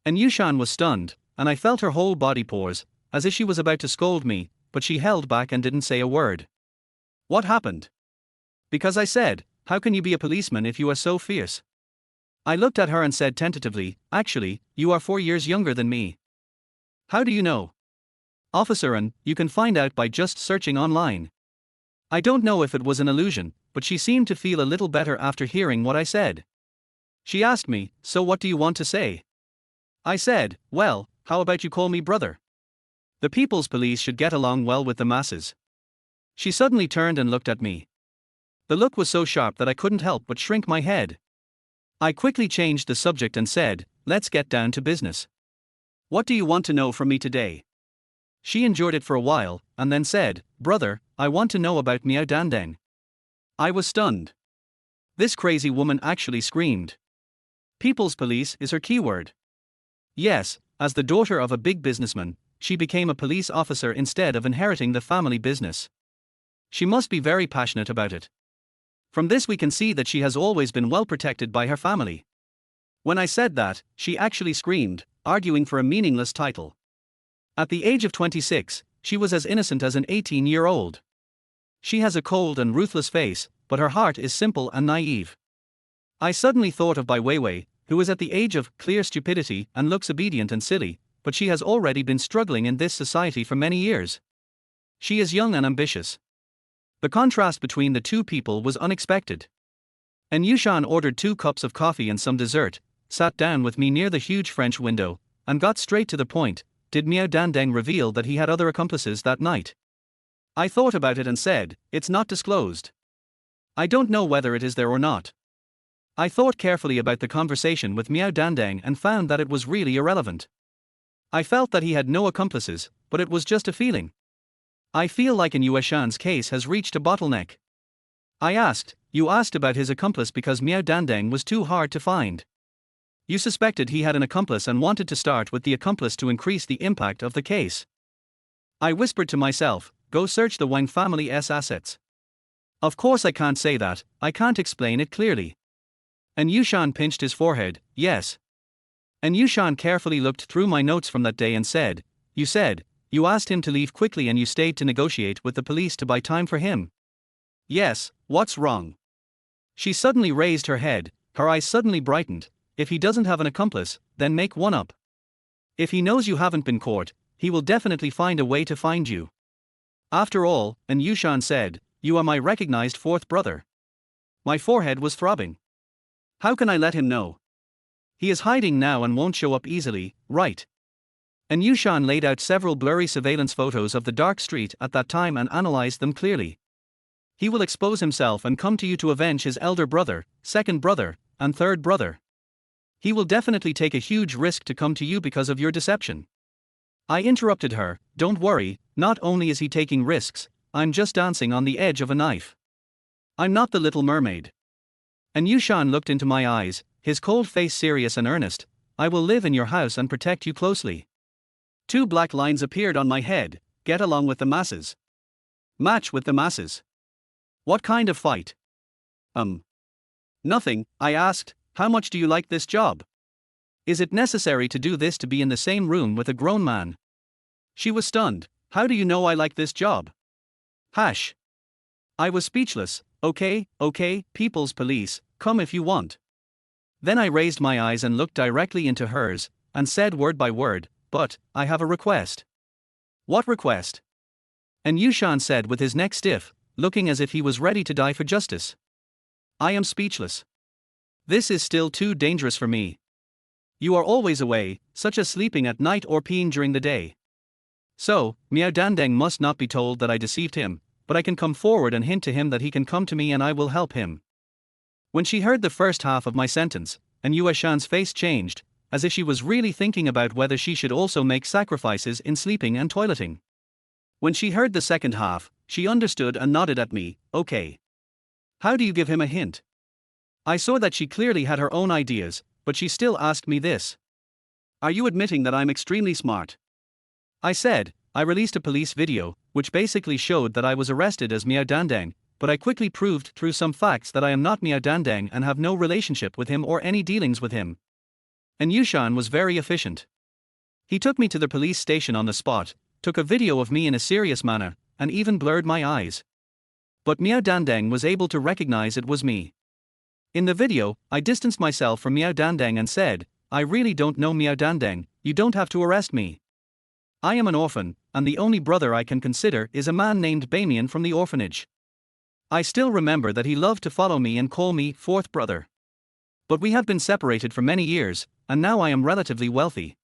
And Yushan was stunned, and I felt her whole body pause, as if she was about to scold me, but she held back and didn't say a word. What happened? Because I said, how can you be a policeman if you are so fierce? I looked at her and said tentatively, actually, you are 4 years younger than me. How do you know? Officer, and you can find out by just searching online. I don't know if it was an illusion, but she seemed to feel a little better after hearing what I said. She asked me, so what do you want to say? I said, well, how about you call me brother? The people's police should get along well with the masses. She suddenly turned and looked at me. The look was so sharp that I couldn't help but shrink my head. I quickly changed the subject and said, "Let's get down to business. What do you want to know from me today?" She endured it for a while, and then said, "Brother, I want to know about Miao Dandeng." I was stunned. This crazy woman actually screamed. People's police is her keyword. Yes, as the daughter of a big businessman, she became a police officer instead of inheriting the family business. She must be very passionate about it. From this we can see that she has always been well protected by her family. When I said that, she actually screamed, arguing for a meaningless title. At the age of 26, she was as innocent as an 18-year-old. She has a cold and ruthless face, but her heart is simple and naive. I suddenly thought of Bai Weiwei, who is at the age of clear stupidity and looks obedient and silly, but she has already been struggling in this society for many years. She is young and ambitious. The contrast between the two people was unexpected. And Yushan ordered 2 cups of coffee and some dessert, sat down with me near the huge French window, and got straight to the point. Did Miao Dandeng reveal that he had other accomplices that night? I thought about it and said, "It's not disclosed. I don't know whether it is there or not." I thought carefully about the conversation with Miao Dandeng and found that it was really irrelevant. I felt that he had no accomplices, but it was just a feeling. I feel like in Yueshan's case has reached a bottleneck. I asked, "You asked about his accomplice because Miao Dandeng was too hard to find. You suspected he had an accomplice and wanted to start with the accomplice to increase the impact of the case." I whispered to myself, "Go search the Wang family's assets." Of course I can't say that, I can't explain it clearly. And Yushan pinched his forehead, "Yes." And Yushan carefully looked through my notes from that day and said, "You said, you asked him to leave quickly and you stayed to negotiate with the police to buy time for him." "Yes, what's wrong?" She suddenly raised her head, her eyes suddenly brightened. "If he doesn't have an accomplice, then make one up. If he knows you haven't been caught, he will definitely find a way to find you. After all," and Yushan said, "you are my recognized 4th brother." My forehead was throbbing. How can I let him know? He is hiding now and won't show up easily, right? And Yushan laid out several blurry surveillance photos of the dark street at that time and analyzed them clearly. He will expose himself and come to you to avenge his elder brother, 2nd brother, and 3rd brother. He will definitely take a huge risk to come to you because of your deception. I interrupted her, "Don't worry, not only is he taking risks, I'm just dancing on the edge of a knife. I'm not the Little Mermaid." And Yushan looked into my eyes, his cold face serious and earnest. "I will live in your house and protect you closely." 2 black lines appeared on my head. Get along with the masses. Match with the masses. What kind of fight? Nothing, I asked. How much do you like this job? Is it necessary to do this to be in the same room with a grown man? She was stunned. How do you know I like this job? Hash. I was speechless. Okay, people's police, come if you want. Then I raised my eyes and looked directly into hers, and said word by word, "But, I have a request." "What request?" And Yushan said with his neck stiff, looking as if he was ready to die for justice. I am speechless. This is still too dangerous for me. You are always away, such as sleeping at night or peeing during the day. So, Miao Dandeng must not be told that I deceived him, but I can come forward and hint to him that he can come to me and I will help him. When she heard the first half of my sentence, and Yueshan's face changed, as if she was really thinking about whether she should also make sacrifices in sleeping and toileting. When she heard the second half, she understood and nodded at me, "Okay. How do you give him a hint?" I saw that she clearly had her own ideas, but she still asked me this. "Are you admitting that I'm extremely smart?" I said, "I released a police video, which basically showed that I was arrested as Miao Dandeng, but I quickly proved through some facts that I am not Miao Dandeng and have no relationship with him or any dealings with him." And Yushan was very efficient. He took me to the police station on the spot, took a video of me in a serious manner, and even blurred my eyes. But Miao Dandeng was able to recognize it was me. In the video, I distanced myself from Miao Dandeng and said, "I really don't know Miao Dandeng, you don't have to arrest me. I am an orphan, and the only brother I can consider is a man named Bamian from the orphanage. I still remember that he loved to follow me and call me 4th brother. But we have been separated for many years, and now I am relatively wealthy.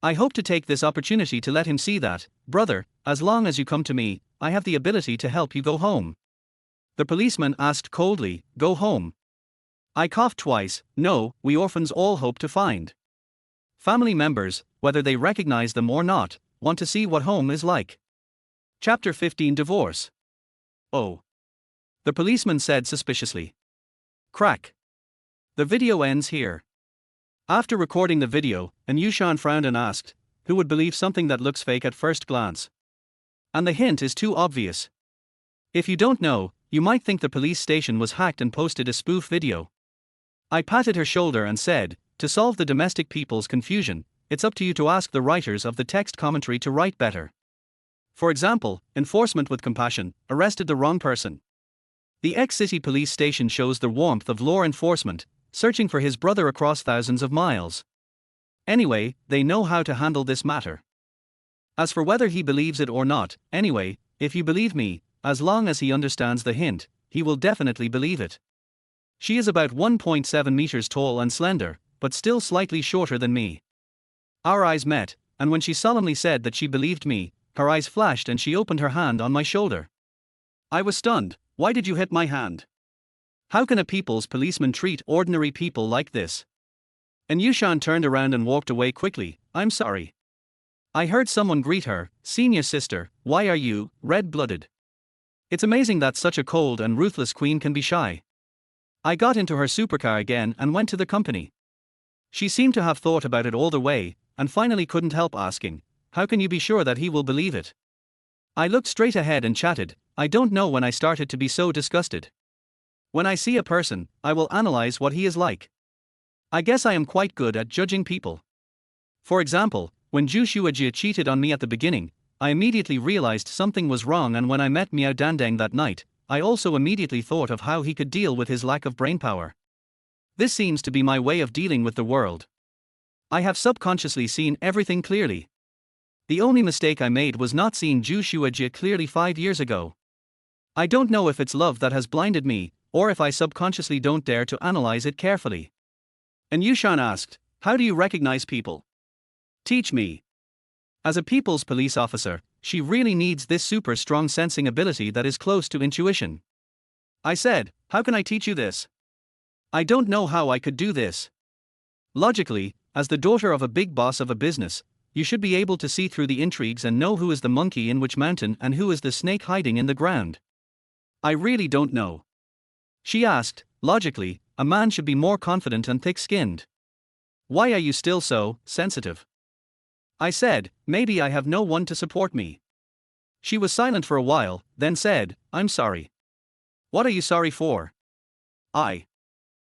I hope to take this opportunity to let him see that, brother, as long as you come to me, I have the ability to help you go home. The policeman asked coldly, go home? I coughed twice. No, we orphans all hope to find family members, whether they recognize them or not, want to see what home is like. Chapter 15 Divorce. Oh. The policeman said suspiciously. Crack. The video ends here. After recording the video, Anyushan frowned and asked, who would believe something that looks fake at first glance? And the hint is too obvious. If you don't know, you might think the police station was hacked and posted a spoof video. I patted her shoulder and said, to solve the domestic people's confusion, it's up to you to ask the writers of the text commentary to write better. For example, enforcement with compassion, arrested the wrong person. The ex-city police station shows the warmth of law enforcement, searching for his brother across thousands of miles. Anyway, they know how to handle this matter. As for whether he believes it or not, anyway, if you believe me, as long as he understands the hint, he will definitely believe it. She is about 1.7 meters tall and slender, but still slightly shorter than me. Our eyes met, and when she solemnly said that she believed me, her eyes flashed and she opened her hand on my shoulder. I was stunned. Why did you hit my hand? How can a people's policeman treat ordinary people like this? Anyushan turned around and walked away quickly. I'm sorry. I heard someone greet her, senior sister, why are you, red-blooded? It's amazing that such a cold and ruthless queen can be shy. I got into her supercar again and went to the company. She seemed to have thought about it all the way, and finally couldn't help asking, how can you be sure that he will believe it? I looked straight ahead and chatted. I don't know when I started to be so disgusted. When I see a person, I will analyze what he is like. I guess I am quite good at judging people. For example, when Ju Shuajia cheated on me at the beginning, I immediately realized something was wrong, and when I met Miao Dandeng that night, I also immediately thought of how he could deal with his lack of brainpower. This seems to be my way of dealing with the world. I have subconsciously seen everything clearly. The only mistake I made was not seeing Ju Shuajia clearly 5 years ago. I don't know if it's love that has blinded me, or if I subconsciously don't dare to analyze it carefully. Anyushan asked, how do you recognize people? Teach me. As a people's police officer, she really needs this super strong sensing ability that is close to intuition. I said, how can I teach you this? I don't know how I could do this. Logically, as the daughter of a big boss of a business, you should be able to see through the intrigues and know who is the monkey in which mountain and who is the snake hiding in the ground. I really don't know. She asked, logically, a man should be more confident and thick-skinned. Why are you still so sensitive? I said, maybe I have no one to support me. She was silent for a while, then said, I'm sorry. What are you sorry for?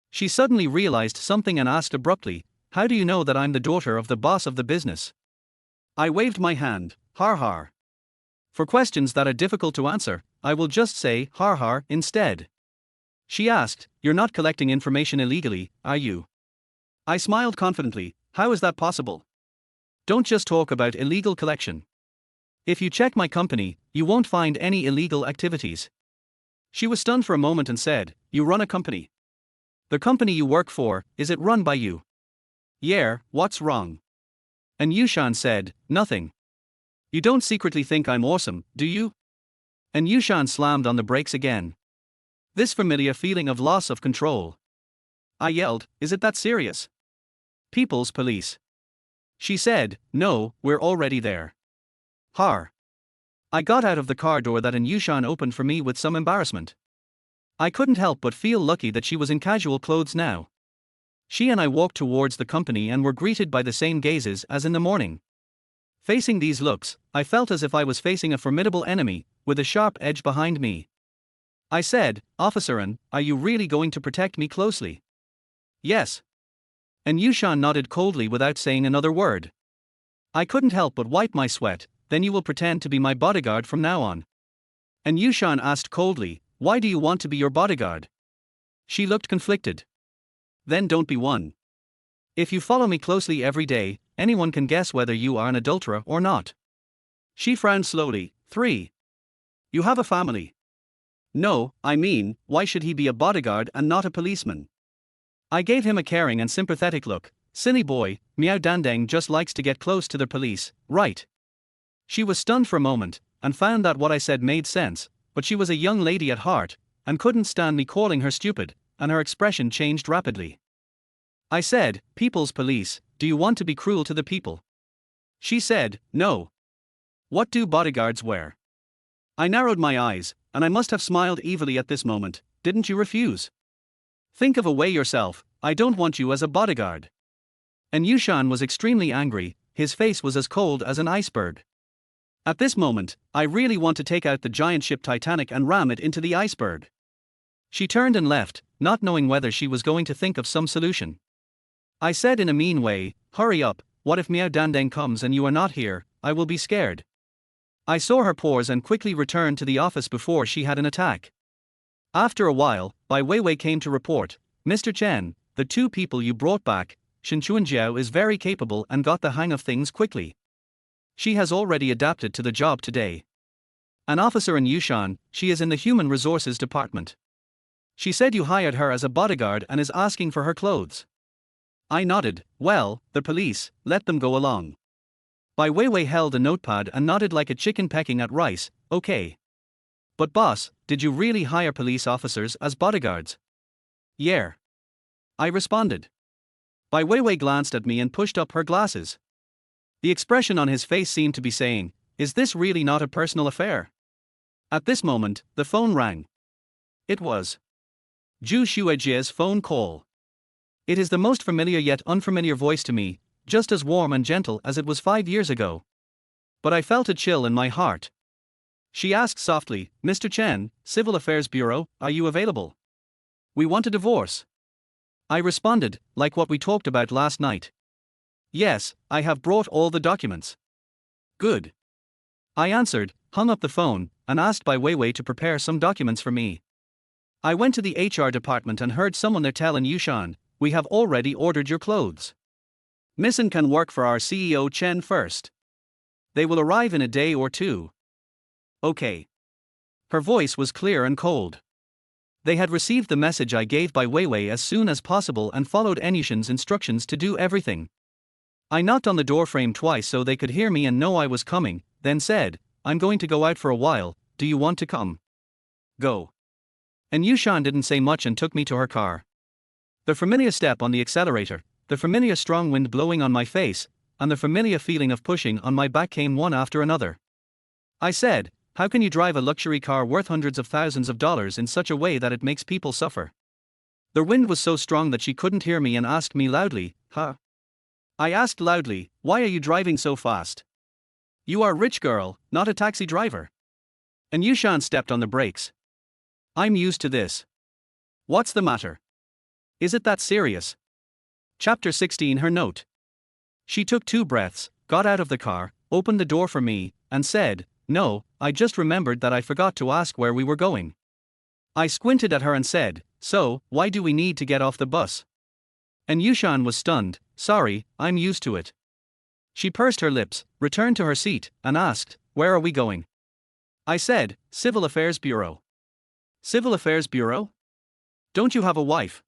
She suddenly realized something and asked abruptly, how do you know that I'm the daughter of the boss of the business? I waved my hand, har har. For questions that are difficult to answer, I will just say har har instead. She asked, you're not collecting information illegally, are you? I smiled confidently, how is that possible? Don't just talk about illegal collection. If you check my company, you won't find any illegal activities. She was stunned for a moment and said, you run a company. The company you work for, is it run by you? Yeah, what's wrong? Anyushan said, nothing. You don't secretly think I'm awesome, do you? Anyushan slammed on the brakes again. This familiar feeling of loss of control. I yelled, is it that serious? People's police. She said, no, we're already there. Har. I got out of the car door that Anyushan opened for me with some embarrassment. I couldn't help but feel lucky that she was in casual clothes now. She and I walked towards the company and were greeted by the same gazes as in the morning. Facing these looks, I felt as if I was facing a formidable enemy, with a sharp edge behind me. I said, Officer An, are you really going to protect me closely? Yes. Anyushan nodded coldly without saying another word. I couldn't help but wipe my sweat. Then you will pretend to be my bodyguard from now on. Anyushan asked coldly, why do you want to be your bodyguard? She looked conflicted. Then don't be one. If you follow me closely every day, anyone can guess whether you are an adulterer or not. She frowned slowly. 3. You have a family. No, I mean, why should he be a bodyguard and not a policeman? I gave him a caring and sympathetic look, silly boy, Miao Dandeng just likes to get close to the police, right? She was stunned for a moment, and found that what I said made sense, but she was a young lady at heart, and couldn't stand me calling her stupid, and her expression changed rapidly. I said, "People's police, do you want to be cruel to the people?" She said, "No. What do bodyguards wear?" I narrowed my eyes, and I must have smiled evilly at this moment. "Didn't you refuse? Think of a way yourself, I don't want you as a bodyguard." And Yushan was extremely angry, his face was as cold as an iceberg. At this moment, I really want to take out the giant ship Titanic and ram it into the iceberg. She turned and left, not knowing whether she was going to think of some solution. I said in a mean way, "Hurry up, what if Miao Dandeng comes and you are not here? I will be scared." I saw her pause and quickly returned to the office before she had an attack. After a while, Bai Weiwei came to report, "Mr. Chen, the two people you brought back, Shen Chuanjiao is very capable and got the hang of things quickly. She has already adapted to the job today. An officer in Yushan, she is in the Human Resources Department. She said you hired her as a bodyguard and is asking for her clothes." I nodded. "Well, the police, let them go along." Bai Weiwei held a notepad and nodded like a chicken pecking at rice. "Okay. But boss, did you really hire police officers as bodyguards?" "Yeah." I responded. Bai Weiwei glanced at me and pushed up her glasses. The expression on his face seemed to be saying, "Is this really not a personal affair?" At this moment, the phone rang. It was Zhu Xuejie's phone call. It is the most familiar yet unfamiliar voice to me, just as warm and gentle as it was 5 years ago. But I felt a chill in my heart. She asked softly, "Mr. Chen, Civil Affairs Bureau, are you available? We want a divorce." I responded, like what we talked about last night. "Yes, I have brought all the documents." "Good." I answered, hung up the phone, and asked Bai Weiwei to prepare some documents for me. I went to the HR department and heard someone there tell in Yushan, "We have already ordered your clothes. Missen can work for our CEO Chen first. They will arrive in a day or two." "Okay." Her voice was clear and cold. They had received the message I gave Bai Weiwei as soon as possible and followed Yushan's instructions to do everything. I knocked on the doorframe twice so they could hear me and know I was coming, then said, "I'm going to go out for a while, do you want to come?" "Go." And Yushan didn't say much and took me to her car. The familiar step on the accelerator, the familiar strong wind blowing on my face, and the familiar feeling of pushing on my back came one after another. I said, "How can you drive a luxury car worth hundreds of thousands of dollars in such a way that it makes people suffer?" The wind was so strong that she couldn't hear me and asked me loudly, "Huh?" I asked loudly, "Why are you driving so fast? You are a rich girl, not a taxi driver." And Yushan stepped on the brakes. "I'm used to this. What's the matter? Is it that serious?" Chapter 16. Her note. She took 2 breaths, got out of the car, opened the door for me, and said, "No, I just remembered that I forgot to ask where we were going." I squinted at her and said, "So, why do we need to get off the bus?" And Yushan was stunned. "Sorry, I'm used to it." She pursed her lips, returned to her seat, and asked, "Where are we going?" I said, "Civil Affairs Bureau." "Civil Affairs Bureau? Don't you have a wife?"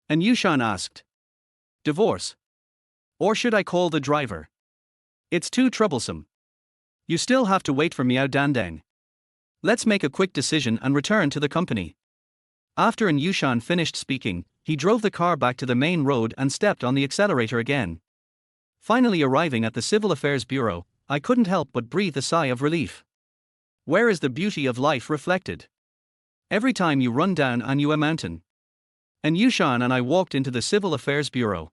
And Yushan asked, "Divorce? Or should I call the driver? It's too troublesome. You still have to wait for Miao Dandeng. Let's make a quick decision and return to the company." After Yushan finished speaking, he drove the car back to the main road and stepped on the accelerator again. Finally arriving at the Civil Affairs Bureau, I couldn't help but breathe a sigh of relief. Where is the beauty of life reflected? Every time you run down a new mountain. And Yushan and I walked into the Civil Affairs Bureau.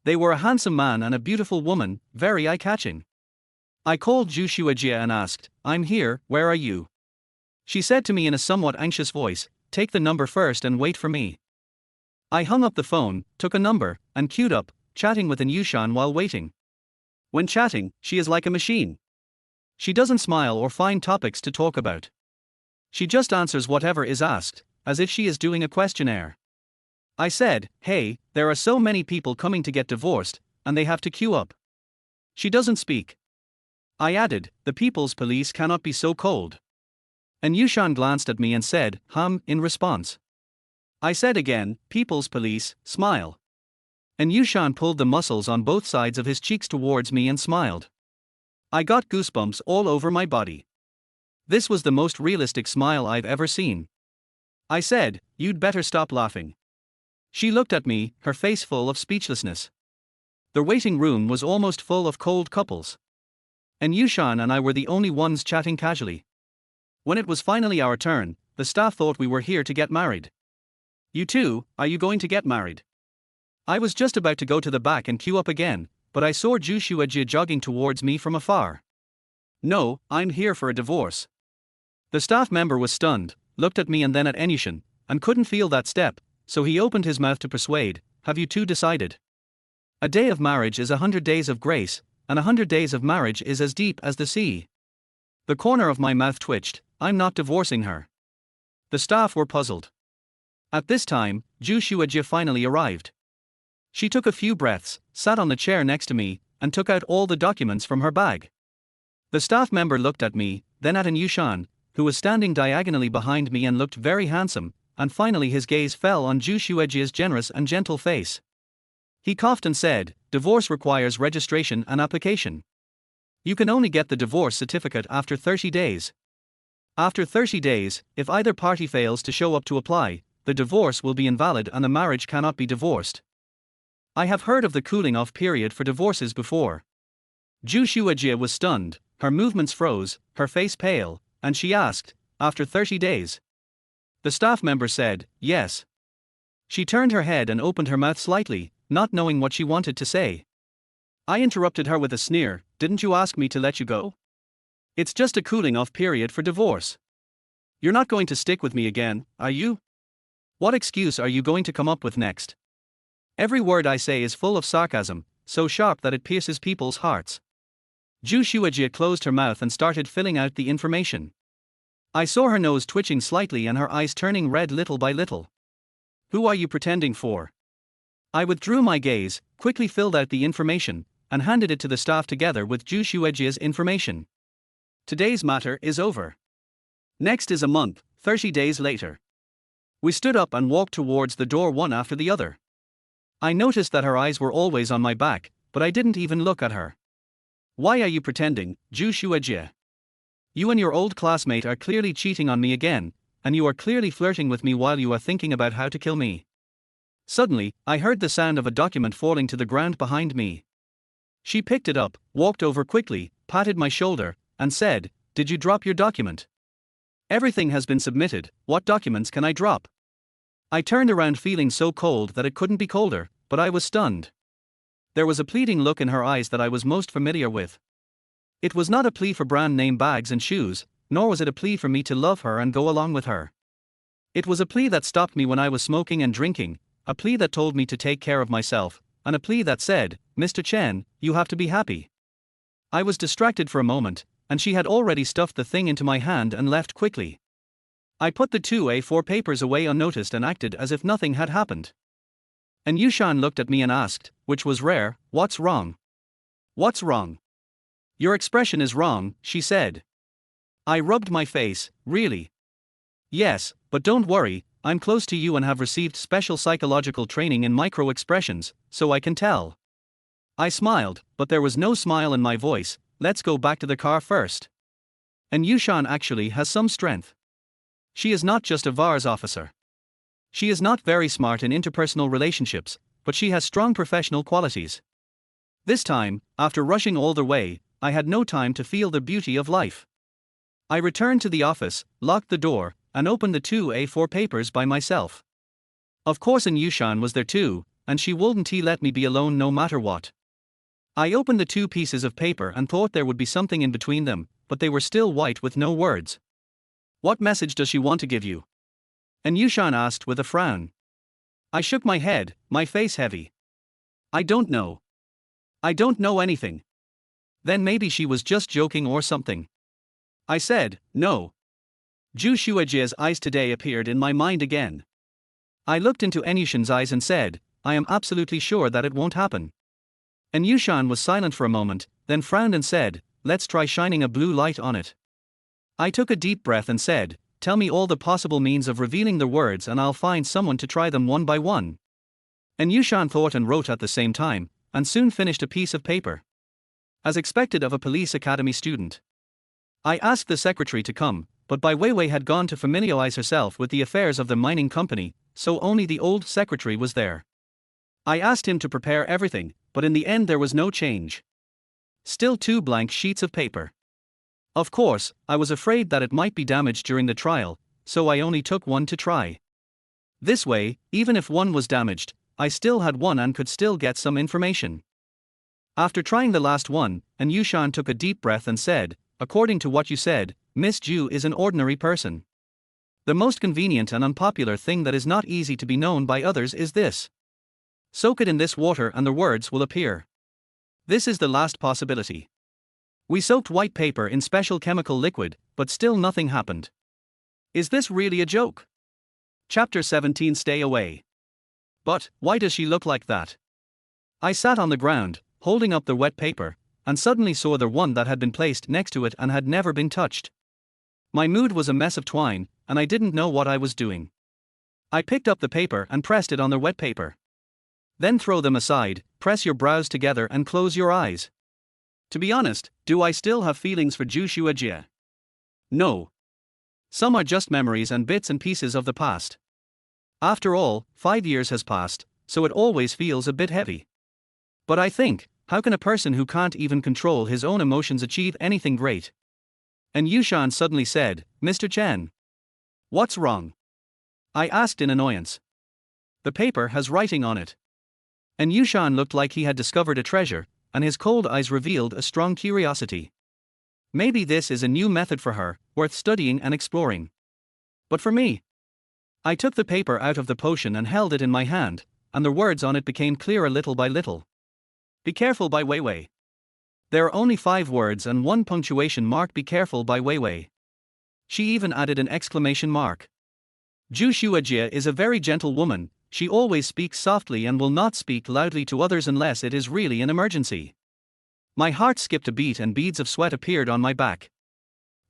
They were a handsome man and a beautiful woman, very eye-catching. I called Zhu Xuejie and asked, "I'm here, where are you?" She said to me in a somewhat anxious voice, "Take the number first and wait for me." I hung up the phone, took a number, and queued up, chatting with Yushan while waiting. When chatting, she is like a machine. She doesn't smile or find topics to talk about. She just answers whatever is asked, as if she is doing a questionnaire. I said, "Hey, there are so many people coming to get divorced, and they have to queue up." She doesn't speak. I added, "The people's police cannot be so cold." And Yushan glanced at me and said, in response. I said again, "People's police, smile." And Yushan pulled the muscles on both sides of his cheeks towards me and smiled. I got goosebumps all over my body. This was the most realistic smile I've ever seen. I said, "You'd better stop laughing." She looked at me, her face full of speechlessness. The waiting room was almost full of cold couples. And Yushan and I were the only ones chatting casually. When it was finally our turn, the staff thought we were here to get married. "You two, are you going to get married?" I was just about to go to the back and queue up again, but I saw Ju Shuejie jogging towards me from afar. "No, I'm here for a divorce." The staff member was stunned, looked at me and then at Enyushin, and couldn't feel that step, so he opened his mouth to persuade. "Have you two decided? A day of marriage is 100 days of grace, and 100 days of marriage is as deep as the sea." The corner of my mouth twitched. "I'm not divorcing her." The staff were puzzled. At this time, Ju Shuejie finally arrived. She took a few breaths, sat on the chair next to me, and took out all the documents from her bag. The staff member looked at me, then at Yushan, who was standing diagonally behind me and looked very handsome, and finally his gaze fell on Ju Shuejie's generous and gentle face. He coughed and said, "Divorce requires registration and application. You can only get the divorce certificate after 30 days. After 30 days, if either party fails to show up to apply, the divorce will be invalid and the marriage cannot be divorced." I have heard of the cooling off period for divorces before. Ju Shuejie was stunned, her movements froze, her face pale, and she asked, "After 30 days?" The staff member said, "Yes." She turned her head and opened her mouth slightly, not knowing what she wanted to say. I interrupted her with a sneer, "Didn't you ask me to let you go? It's just a cooling off period for divorce. You're not going to stick with me again, are you? What excuse are you going to come up with next?" Every word I say is full of sarcasm, so sharp that it pierces people's hearts. Ju Shuejie closed her mouth and started filling out the information. I saw her nose twitching slightly and her eyes turning red little by little. "Who are you pretending for?" I withdrew my gaze, quickly filled out the information, and handed it to the staff together with Ju Shuejie's information. Today's matter is over. Next is a month, 30 days later. We stood up and walked towards the door one after the other. I noticed that her eyes were always on my back, but I didn't even look at her. "Why are you pretending, Ju Shuejie? You and your old classmate are clearly cheating on me again, and you are clearly flirting with me while you are thinking about how to kill me." Suddenly, I heard the sound of a document falling to the ground behind me. She picked it up, walked over quickly, patted my shoulder, and said, "Did you drop your document?" "Everything has been submitted, what documents can I drop?" I turned around feeling so cold that it couldn't be colder, but I was stunned. There was a pleading look in her eyes that I was most familiar with. It was not a plea for brand name bags and shoes, nor was it a plea for me to love her and go along with her. It was a plea that stopped me when I was smoking and drinking, a plea that told me to take care of myself, and a plea that said, "Mr. Chen, you have to be happy." I was distracted for a moment, and she had already stuffed the thing into my hand and left quickly. I put the two A4 papers away unnoticed and acted as if nothing had happened. And Yushan looked at me and asked, which was rare, "What's wrong?" "What's wrong?" "Your expression is wrong," she said. I rubbed my face, "Really?" "Yes, but don't worry, I'm close to you and have received special psychological training in micro-expressions, so I can tell." I smiled, but there was no smile in my voice. "Let's go back to the car first." And Yushan actually has some strength. She is not just a VARS officer. She is not very smart in interpersonal relationships, but she has strong professional qualities. This time, after rushing all the way, I had no time to feel the beauty of life. I returned to the office, locked the door, and opened the two A4 papers by myself. Of course, Yushan was there too, and she wouldn't let me be alone no matter what. I opened the two pieces of paper and thought there would be something in between them, but they were still white with no words. "What message does she want to give you?" And Yushan asked with a frown. I shook my head, my face heavy. "I don't know. I don't know anything." "Then maybe she was just joking or something." I said, "No." Ju Shuejie's eyes today appeared in my mind again. I looked into Enyushin's eyes and said, "I am absolutely sure that it won't happen." And Yushan was silent for a moment, then frowned and said, "Let's try shining a blue light on it." I took a deep breath and said, "Tell me all the possible means of revealing the words and I'll find someone to try them one by one." And Yushan thought and wrote at the same time, and soon finished a piece of paper. As expected of a police academy student. I asked the secretary to come, but Bai Weiwei had gone to familiarize herself with the affairs of the mining company, so only the old secretary was there. I asked him to prepare everything, but in the end there was no change. Still 2 blank sheets of paper. Of course, I was afraid that it might be damaged during the trial, so I only took one to try. This way, even if one was damaged, I still had one and could still get some information. After trying the last one, and Yushan took a deep breath and said, "According to what you said, Miss Ju is an ordinary person. The most convenient and unpopular thing that is not easy to be known by others is this. Soak it in this water and the words will appear. This is the last possibility." We soaked white paper in special chemical liquid, but still nothing happened. Is this really a joke? Chapter 17. Stay away. But, why does she look like that? I sat on the ground, holding up the wet paper, and suddenly saw the one that had been placed next to it and had never been touched. My mood was a mess of twine, and I didn't know what I was doing. I picked up the paper and pressed it on the wet paper. Then throw them aside, press your brows together and close your eyes. To be honest, do I still have feelings for Ju Shuajie? No. Some are just memories and bits and pieces of the past. After all, 5 years has passed, so it always feels a bit heavy. But I think, how can a person who can't even control his own emotions achieve anything great? And Yushan suddenly said, "Mr. Chen. What's wrong?" I asked in annoyance. "The paper has writing on it." And Yushan looked like he had discovered a treasure, and his cold eyes revealed a strong curiosity. Maybe this is a new method for her, worth studying and exploring. But for me, I took the paper out of the potion and held it in my hand, and the words on it became clearer little by little. Be careful, Bai Weiwei. There are only 5 words and 1 punctuation mark. Be careful, Bai Weiwei. She even added an exclamation mark. Ju Shuajie is a very gentle woman. She always speaks softly and will not speak loudly to others unless it is really an emergency. My heart skipped a beat and beads of sweat appeared on my back.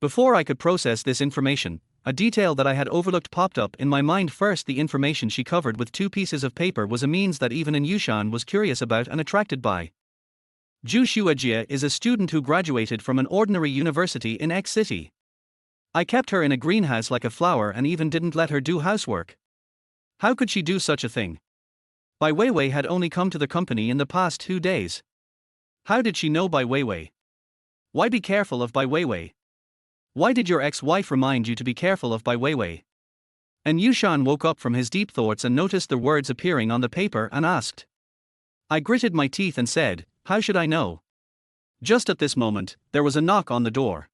Before I could process this information, a detail that I had overlooked popped up in my mind. First, the information she covered with 2 pieces of paper was a means that even Yushan was curious about and attracted by. Ju Shuajie is a student who graduated from an ordinary university in X city. I kept her in a greenhouse like a flower and even didn't let her do housework. How could she do such a thing? Bai Weiwei had only come to the company in the past 2 days. How did she know Bai Weiwei? Why be careful of Bai Weiwei? Why did your ex-wife remind you to be careful of Bai Weiwei? And Yushan woke up from his deep thoughts and noticed the words appearing on the paper and asked. I gritted my teeth and said, "How should I know?" Just at this moment, there was a knock on the door.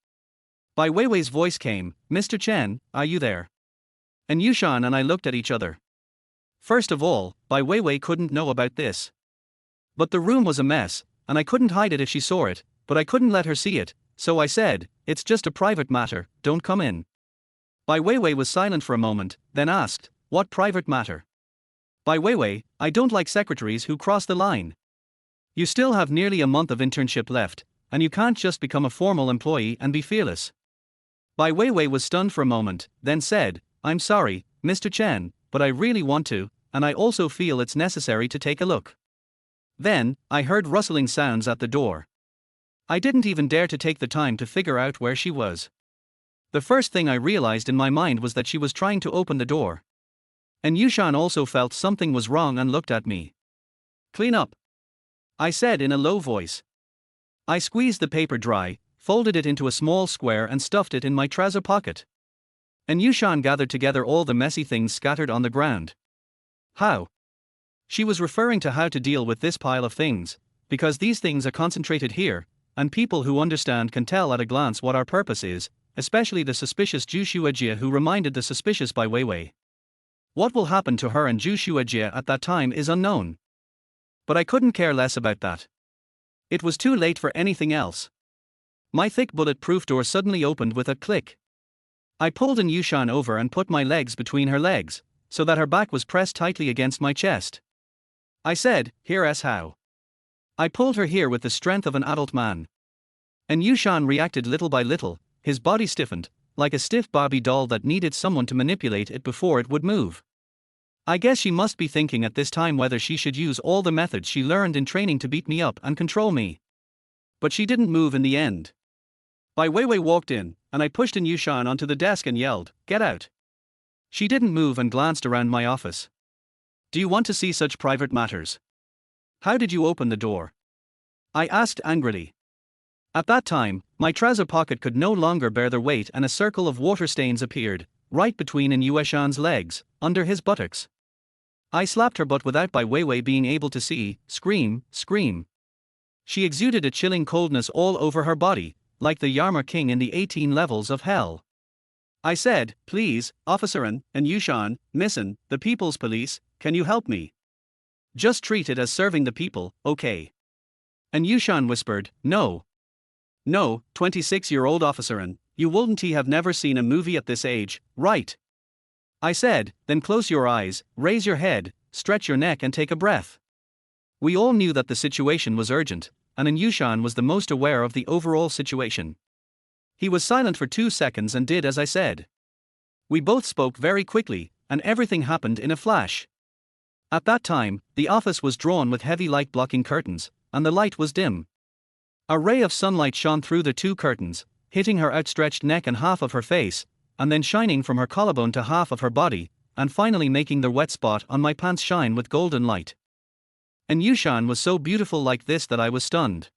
Bai Weiwei's voice came, "Mr. Chen, are you there?" And Yushan and I looked at each other. First of all, Bai Weiwei couldn't know about this. But the room was a mess, and I couldn't hide it if she saw it, but I couldn't let her see it, so I said, "It's just a private matter, don't come in." Bai Weiwei was silent for a moment, then asked, "What private matter?" Bai Weiwei, I don't like secretaries who cross the line. You still have nearly a month of internship left, and you can't just become a formal employee and be fearless. Bai Weiwei was stunned for a moment, then said, "I'm sorry, Mr. Chen, but I really want to, and I also feel it's necessary to take a look." Then, I heard rustling sounds at the door. I didn't even dare to take the time to figure out where she was. The first thing I realized in my mind was that she was trying to open the door. And Yushan also felt something was wrong and looked at me. "Clean up," I said in a low voice. I squeezed the paper dry, folded it into a small square and stuffed it in my trouser pocket. And Yushan gathered together all the messy things scattered on the ground. How? She was referring to how to deal with this pile of things, because these things are concentrated here, and people who understand can tell at a glance what our purpose is, especially the suspicious Ju Shuajie who reminded the suspicious Bai Weiwei. What will happen to her and Ju Shuajie at that time is unknown. But I couldn't care less about that. It was too late for anything else. My thick bulletproof door suddenly opened with a click. I pulled an Yushan over and put my legs between her legs, so that her back was pressed tightly against my chest. I said, "Here's how." I pulled her here with the strength of an adult man. And Yushan reacted little by little, his body stiffened, like a stiff Barbie doll that needed someone to manipulate it before it would move. I guess she must be thinking at this time whether she should use all the methods she learned in training to beat me up and control me. But she didn't move in the end. Bai Weiwei walked in, and I pushed in Yushan onto the desk and yelled, "Get out." She didn't move and glanced around my office. "Do you want to see such private matters? How did you open the door?" I asked angrily. At that time, my trouser pocket could no longer bear their weight and a circle of water stains appeared, right between Yushan's legs, under his buttocks. I slapped her butt without Bai Weiwei being able to see, scream. She exuded a chilling coldness all over her body, like the Yarmar King in the 18 levels of hell. I said, "Please, Officer and Yushan, Missin, the People's Police, can you help me? Just treat it as serving the people, okay?" And Yushan whispered, "No. No, 26-year-old officer, and you wouldn't have never seen a movie at this age, right?" I said, "Then close your eyes, raise your head, stretch your neck and take a breath." We all knew that the situation was urgent, and Yushan was the most aware of the overall situation. He was silent for 2 seconds and did as I said. We both spoke very quickly, and everything happened in a flash. At that time, the office was drawn with heavy light-blocking curtains, and the light was dim. A ray of sunlight shone through the 2 curtains, hitting her outstretched neck and half of her face, and then shining from her collarbone to half of her body, and finally making the wet spot on my pants shine with golden light. And Yushan was so beautiful like this that I was stunned.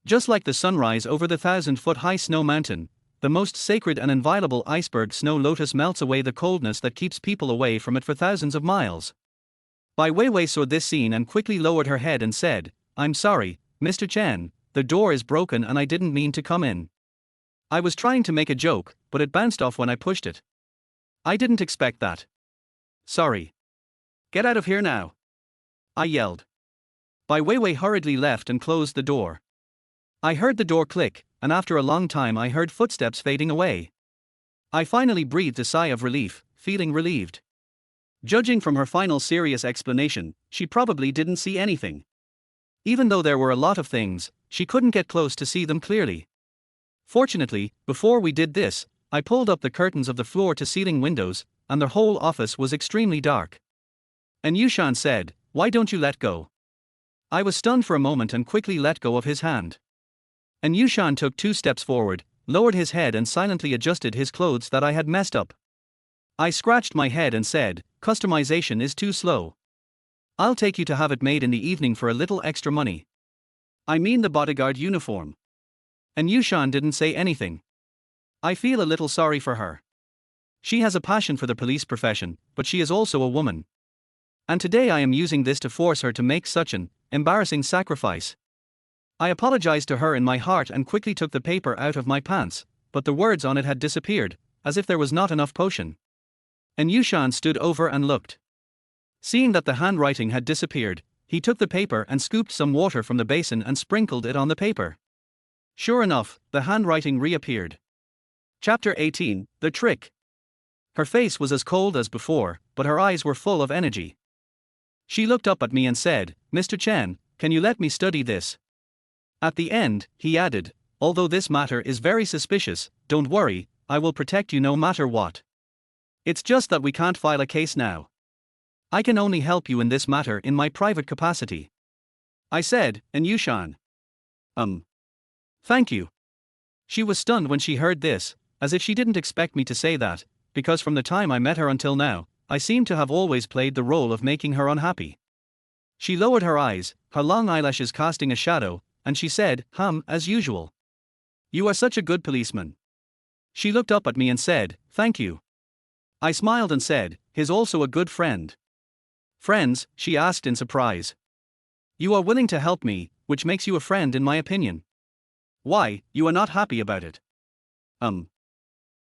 Just like the sunrise over the 1,000-foot-high snow mountain, the most sacred and inviolable iceberg snow lotus melts away the coldness that keeps people away from it for thousands of miles. Bai Weiwei saw this scene and quickly lowered her head and said, "I'm sorry, Mr. Chen, the door is broken and I didn't mean to come in. I was trying to make a joke, but it bounced off when I pushed it. I didn't expect that. Sorry. Get out of here now," I yelled. Bai Weiwei hurriedly left and closed the door. I heard the door click, and after a long time I heard footsteps fading away. I finally breathed a sigh of relief, feeling relieved. Judging from her final serious explanation, she probably didn't see anything. Even though there were a lot of things, she couldn't get close to see them clearly. Fortunately, before we did this, I pulled up the curtains of the floor-to-ceiling windows, and the whole office was extremely dark. And Yushan said, "Why don't you let go?" I was stunned for a moment and quickly let go of his hand. And Yushan took 2 steps forward, lowered his head and silently adjusted his clothes that I had messed up. I scratched my head and said, "Customization is too slow. I'll take you to have it made in the evening for a little extra money. I mean the bodyguard uniform." And Yushan didn't say anything. I feel a little sorry for her. She has a passion for the police profession, but she is also a woman. And today I am using this to force her to make such an embarrassing sacrifice. I apologized to her in my heart and quickly took the paper out of my pants, but the words on it had disappeared, as if there was not enough potion. And Yushan stood over and looked. Seeing that the handwriting had disappeared, he took the paper and scooped some water from the basin and sprinkled it on the paper. Sure enough, the handwriting reappeared. Chapter 18, The Trick. Her face was as cold as before, but her eyes were full of energy. She looked up at me and said, "Mr. Chen, can you let me study this?" At the end, he added, "Although this matter is very suspicious, don't worry, I will protect you no matter what. It's just that we can't file a case now. I can only help you in this matter in my private capacity." I said, "And Yushan?" Thank you." She was stunned when she heard this, as if she didn't expect me to say that, because from the time I met her until now, I seemed to have always played the role of making her unhappy. She lowered her eyes, her long eyelashes casting a shadow, and she said, as usual. "You are such a good policeman." She looked up at me and said, "Thank you." I smiled and said, "He's also a good friend." "Friends?" she asked in surprise. "You are willing to help me, which makes you a friend in my opinion. Why, you are not happy about it?"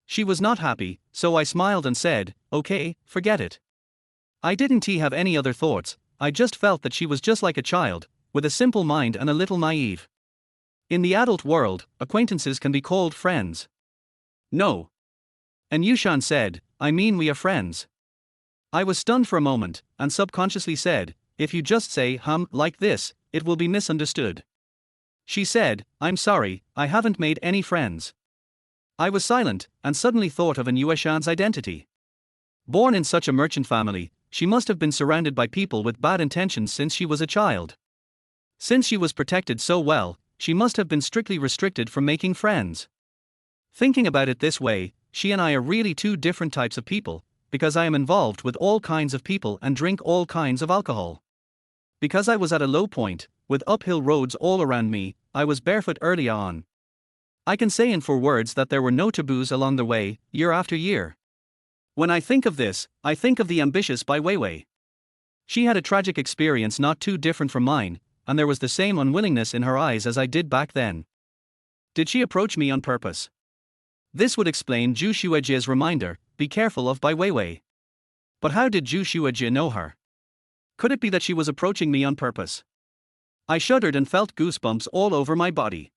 She was not happy, so I smiled and said, "Okay, forget it." I didn't have any other thoughts, I just felt that she was just like a child, with a simple mind and a little naive. In the adult world, acquaintances can be called friends. No. And Yushan said, "I mean we are friends." I was stunned for a moment, and subconsciously said, "If you just say like this, it will be misunderstood." She said, "I'm sorry, I haven't made any friends." I was silent, and suddenly thought of Yushan's identity. Born in such a merchant family, she must have been surrounded by people with bad intentions since she was a child. Since she was protected so well, she must have been strictly restricted from making friends. Thinking about it this way, she and I are really two different types of people, because I am involved with all kinds of people and drink all kinds of alcohol. Because I was at a low point, with uphill roads all around me, I was barefoot early on. I can say in 4 words that there were no taboos along the way, year after year. When I think of this, I think of the ambitious Bai Weiwei. She had a tragic experience not too different from mine, and there was the same unwillingness in her eyes as I did back then. Did she approach me on purpose? This would explain Zhu Xuejie's reminder, be careful of Bai Weiwei. But how did Zhu Xuejie know her? Could it be that she was approaching me on purpose? I shuddered and felt goosebumps all over my body.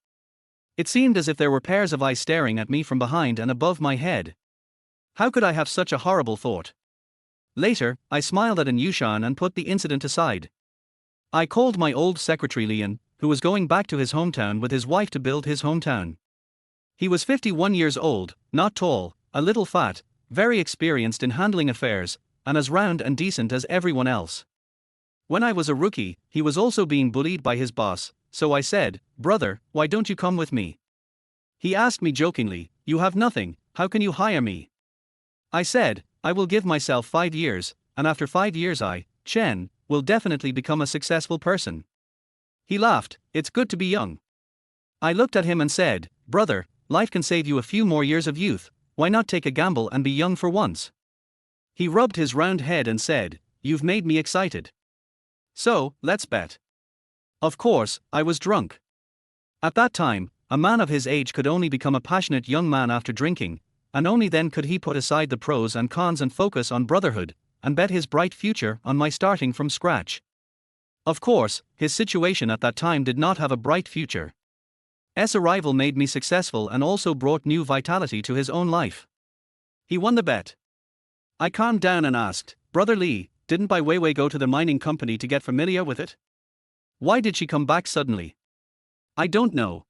It seemed as if there were pairs of eyes staring at me from behind and above my head. How could I have such a horrible thought? Later, I smiled at An Yushan and put the incident aside. I called my old secretary Lian, who was going back to his hometown with his wife to build his hometown. He was 51 years old, not tall, a little fat, very experienced in handling affairs, and as round and decent as everyone else. When I was a rookie, he was also being bullied by his boss, so I said, "Brother, why don't you come with me?" He asked me jokingly, "You have nothing, how can you hire me?" I said, "I will give myself 5 years, and after 5 years I, Chen, will definitely become a successful person." He laughed, "It's good to be young." I looked at him and said, "Brother, life can save you a few more years of youth, why not take a gamble and be young for once?" He rubbed his round head and said, "You've made me excited. So, let's bet." Of course, I was drunk. At that time, a man of his age could only become a passionate young man after drinking, and only then could he put aside the pros and cons and focus on brotherhood, and bet his bright future on my starting from scratch. Of course, his situation at that time did not have a bright future. S arrival made me successful and also brought new vitality to his own life. He won the bet. I calmed down and asked, "Brother Li, didn't Bai Weiwei go to the mining company to get familiar with it? Why did she come back suddenly?" "I don't know.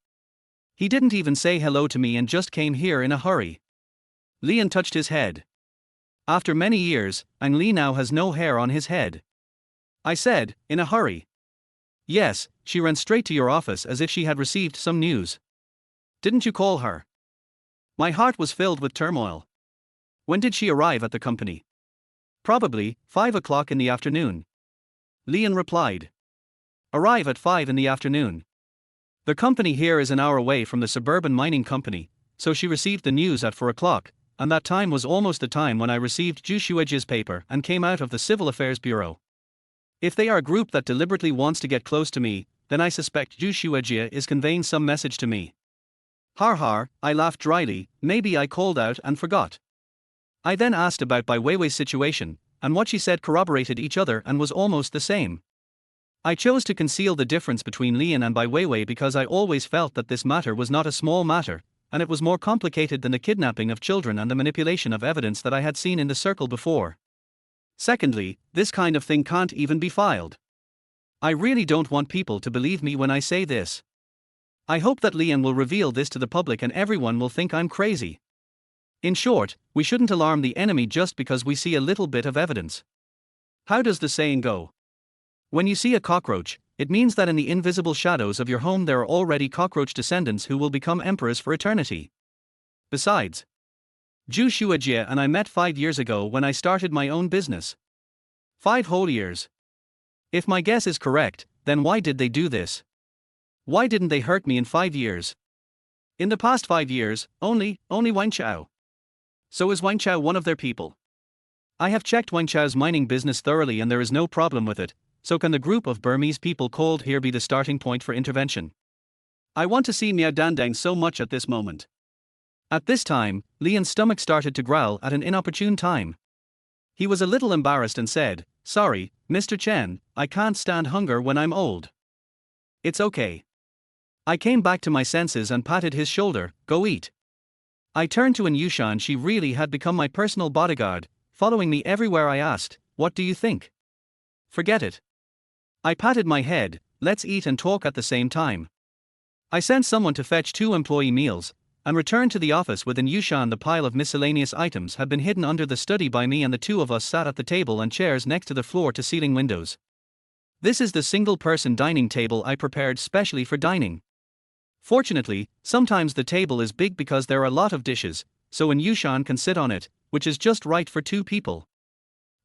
He didn't even say hello to me and just came here in a hurry." Lian touched his head. After many years, Ang Li now has no hair on his head. I said, "In a hurry?" "Yes, she ran straight to your office as if she had received some news." "Didn't you call her?" My heart was filled with turmoil. "When did she arrive at the company?" "Probably 5 o'clock in the afternoon." Lian replied. "Arrive at 5 in the afternoon. The company here is an hour away from the suburban mining company, so she received the news at 4 o'clock, and that time was almost the time when I received Zhu Xuejie's paper and came out of the Civil Affairs Bureau. If they are a group that deliberately wants to get close to me, then I suspect Zhu Xuejie is conveying some message to me." Har har, I laughed dryly, maybe I called out and forgot. I then asked about Bai Weiwei's situation, and what she said corroborated each other and was almost the same. I chose to conceal the difference between Lian and Bai Weiwei because I always felt that this matter was not a small matter, and it was more complicated than the kidnapping of children and the manipulation of evidence that I had seen in the circle before. Secondly, this kind of thing can't even be filed. I really don't want people to believe me when I say this. I hope that Lian will reveal this to the public and everyone will think I'm crazy. In short, we shouldn't alarm the enemy just because we see a little bit of evidence. How does the saying go? When you see a cockroach, it means that in the invisible shadows of your home there are already cockroach descendants who will become emperors for eternity. Besides, Zhu Xuejie and I met 5 years ago when I started my own business. 5 whole years. If my guess is correct, then why did they do this? Why didn't they hurt me in 5 years? In the past 5 years, only Wang Chao. So is Wang Chao one of their people? I have checked Wang Chao's mining business thoroughly and there is no problem with it, so can the group of Burmese people called here be the starting point for intervention? I want to see Miao Dandang so much at this moment. At this time, Lian's stomach started to growl at an inopportune time. He was a little embarrassed and said, "Sorry, Mr. Chen, I can't stand hunger when I'm old." "It's okay." I came back to my senses and patted his shoulder, "Go eat." I turned to An Yushan. She really had become my personal bodyguard, following me everywhere. I asked, "What do you think?" "Forget it." I patted my head, "Let's eat and talk at the same time." I sent someone to fetch 2 employee meals, and returned to the office with Yushan. The pile of miscellaneous items had been hidden under the study by me, and the two of us sat at the table and chairs next to the floor-to-ceiling windows. This is the single-person dining table I prepared specially for dining. Fortunately, sometimes the table is big because there are a lot of dishes, so Yushan can sit on it, which is just right for two people.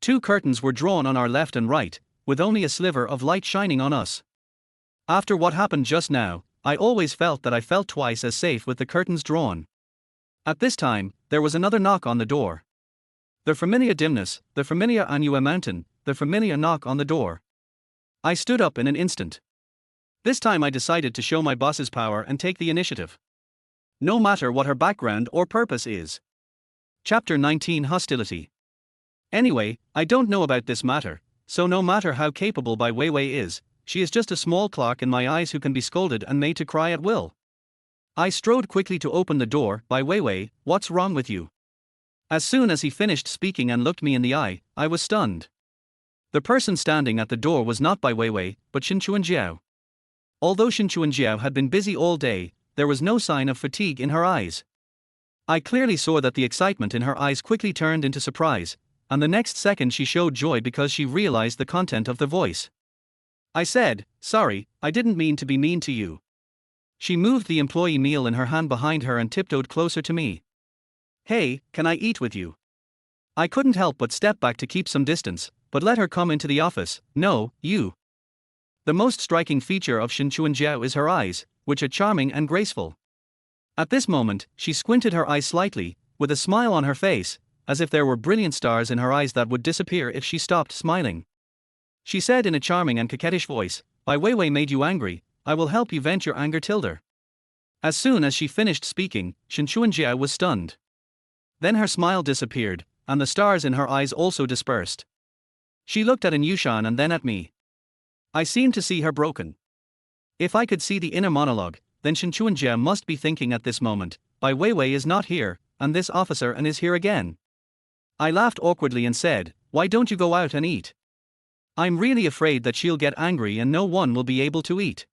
Two curtains were drawn on our left and right, with only a sliver of light shining on us. After what happened just now, I always felt that I felt twice as safe with the curtains drawn. At this time, there was another knock on the door. The familiar dimness, the familiar Anua mountain, the familiar knock on the door. I stood up in an instant. This time I decided to show my boss's power and take the initiative. No matter what her background or purpose is. Chapter 19: Hostility. Anyway, I don't know about this matter, so no matter how capable Bai Weiwei is, she is just a small clock in my eyes who can be scolded and made to cry at will. I strode quickly to open the door. Bai Weiwei, what's wrong with you? As soon as he finished speaking and looked me in the eye, I was stunned. The person standing at the door was not Bai Weiwei, but Shinchuanjiao. Although Shinchuanjiao had been busy all day, there was no sign of fatigue in her eyes. I clearly saw that the excitement in her eyes quickly turned into surprise, and the next second she showed joy because she realized the content of the voice. I said, "Sorry, I didn't mean to be mean to you." She moved the employee meal in her hand behind her and tiptoed closer to me. "Hey, can I eat with you?" I couldn't help but step back to keep some distance, but let her come into the office. "No, you." The most striking feature of Shinchuanjiao is her eyes, which are charming and graceful. At this moment, she squinted her eyes slightly, with a smile on her face, as if there were brilliant stars in her eyes that would disappear if she stopped smiling. She said in a charming and coquettish voice, "Bai Weiwei made you angry, I will help you vent your anger." Tilda. As soon as she finished speaking, Shinchuanjiao was stunned. Then her smile disappeared, and the stars in her eyes also dispersed. She looked at Yushan and then at me. I seemed to see her broken. If I could see the inner monologue, then Shinchuanjiao must be thinking at this moment, Bai Weiwei is not here, and this officer and is here again. I laughed awkwardly and said, "Why don't you go out and eat? I'm really afraid that she'll get angry and no one will be able to eat."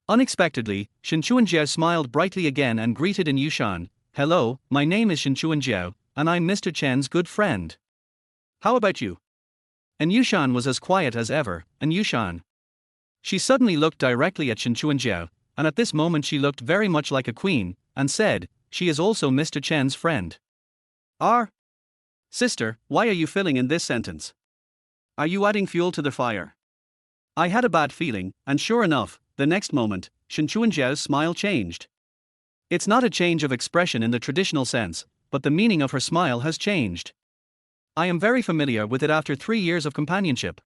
Unexpectedly, Shinchuanjiao smiled brightly again and greeted Yushan, "Hello, my name is Shinchuanjiao, and I'm Mr. Chen's good friend. How about you?" And Yushan was as quiet as ever. "And Yushan?" She suddenly looked directly at Shinchuanjiao, and at this moment she looked very much like a queen, and said, "She is also Mr. Chen's friend." Sister, why are you filling in this sentence? Are you adding fuel to the fire? I had a bad feeling, and sure enough, the next moment, Shinchuanjiao's smile changed. It's not a change of expression in the traditional sense, but the meaning of her smile has changed. I am very familiar with it after 3 years of companionship.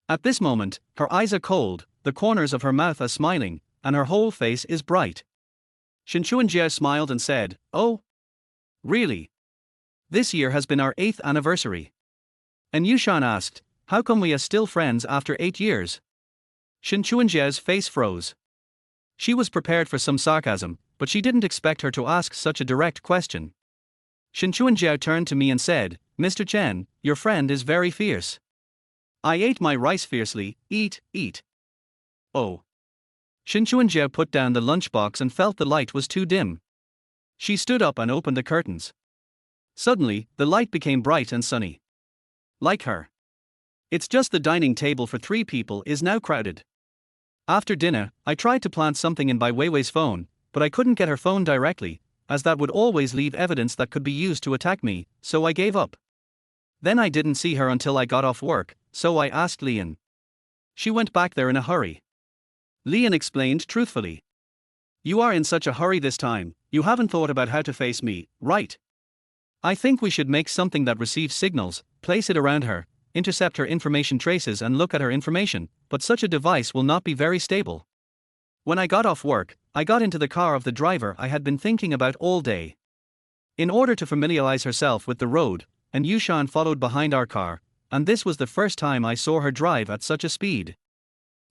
At this moment, her eyes are cold, the corners of her mouth are smiling, and her whole face is bright. Shinchuanjiao smiled and said, "Oh? Really? This year has been our 8th anniversary." And Yushan asked, "How come we are still friends after 8 years?" Shinchuanjiao's face froze. She was prepared for some sarcasm, but she didn't expect her to ask such a direct question. Shinchuanjiao turned to me and said, "Mr. Chen, your friend is very fierce." I ate my rice fiercely. Eat, eat. Oh. Shinchuanjiao put down the lunchbox and felt the light was too dim. She stood up and opened the curtains. Suddenly, the light became bright and sunny. Like her. It's just the dining table for 3 people is now crowded. After dinner, I tried to plant something in Bai Weiwei's phone, but I couldn't get her phone directly, as that would always leave evidence that could be used to attack me, so I gave up. Then I didn't see her until I got off work, so I asked Lian. She went back there in a hurry. Lian explained truthfully. "You are in such a hurry this time, you haven't thought about how to face me, right? I think we should make something that receives signals, place it around her, intercept her information traces and look at her information, but such a device will not be very stable." When I got off work, I got into the car of the driver I had been thinking about all day. In order to familiarize herself with the road, and Yushan followed behind our car, and this was the first time I saw her drive at such a speed.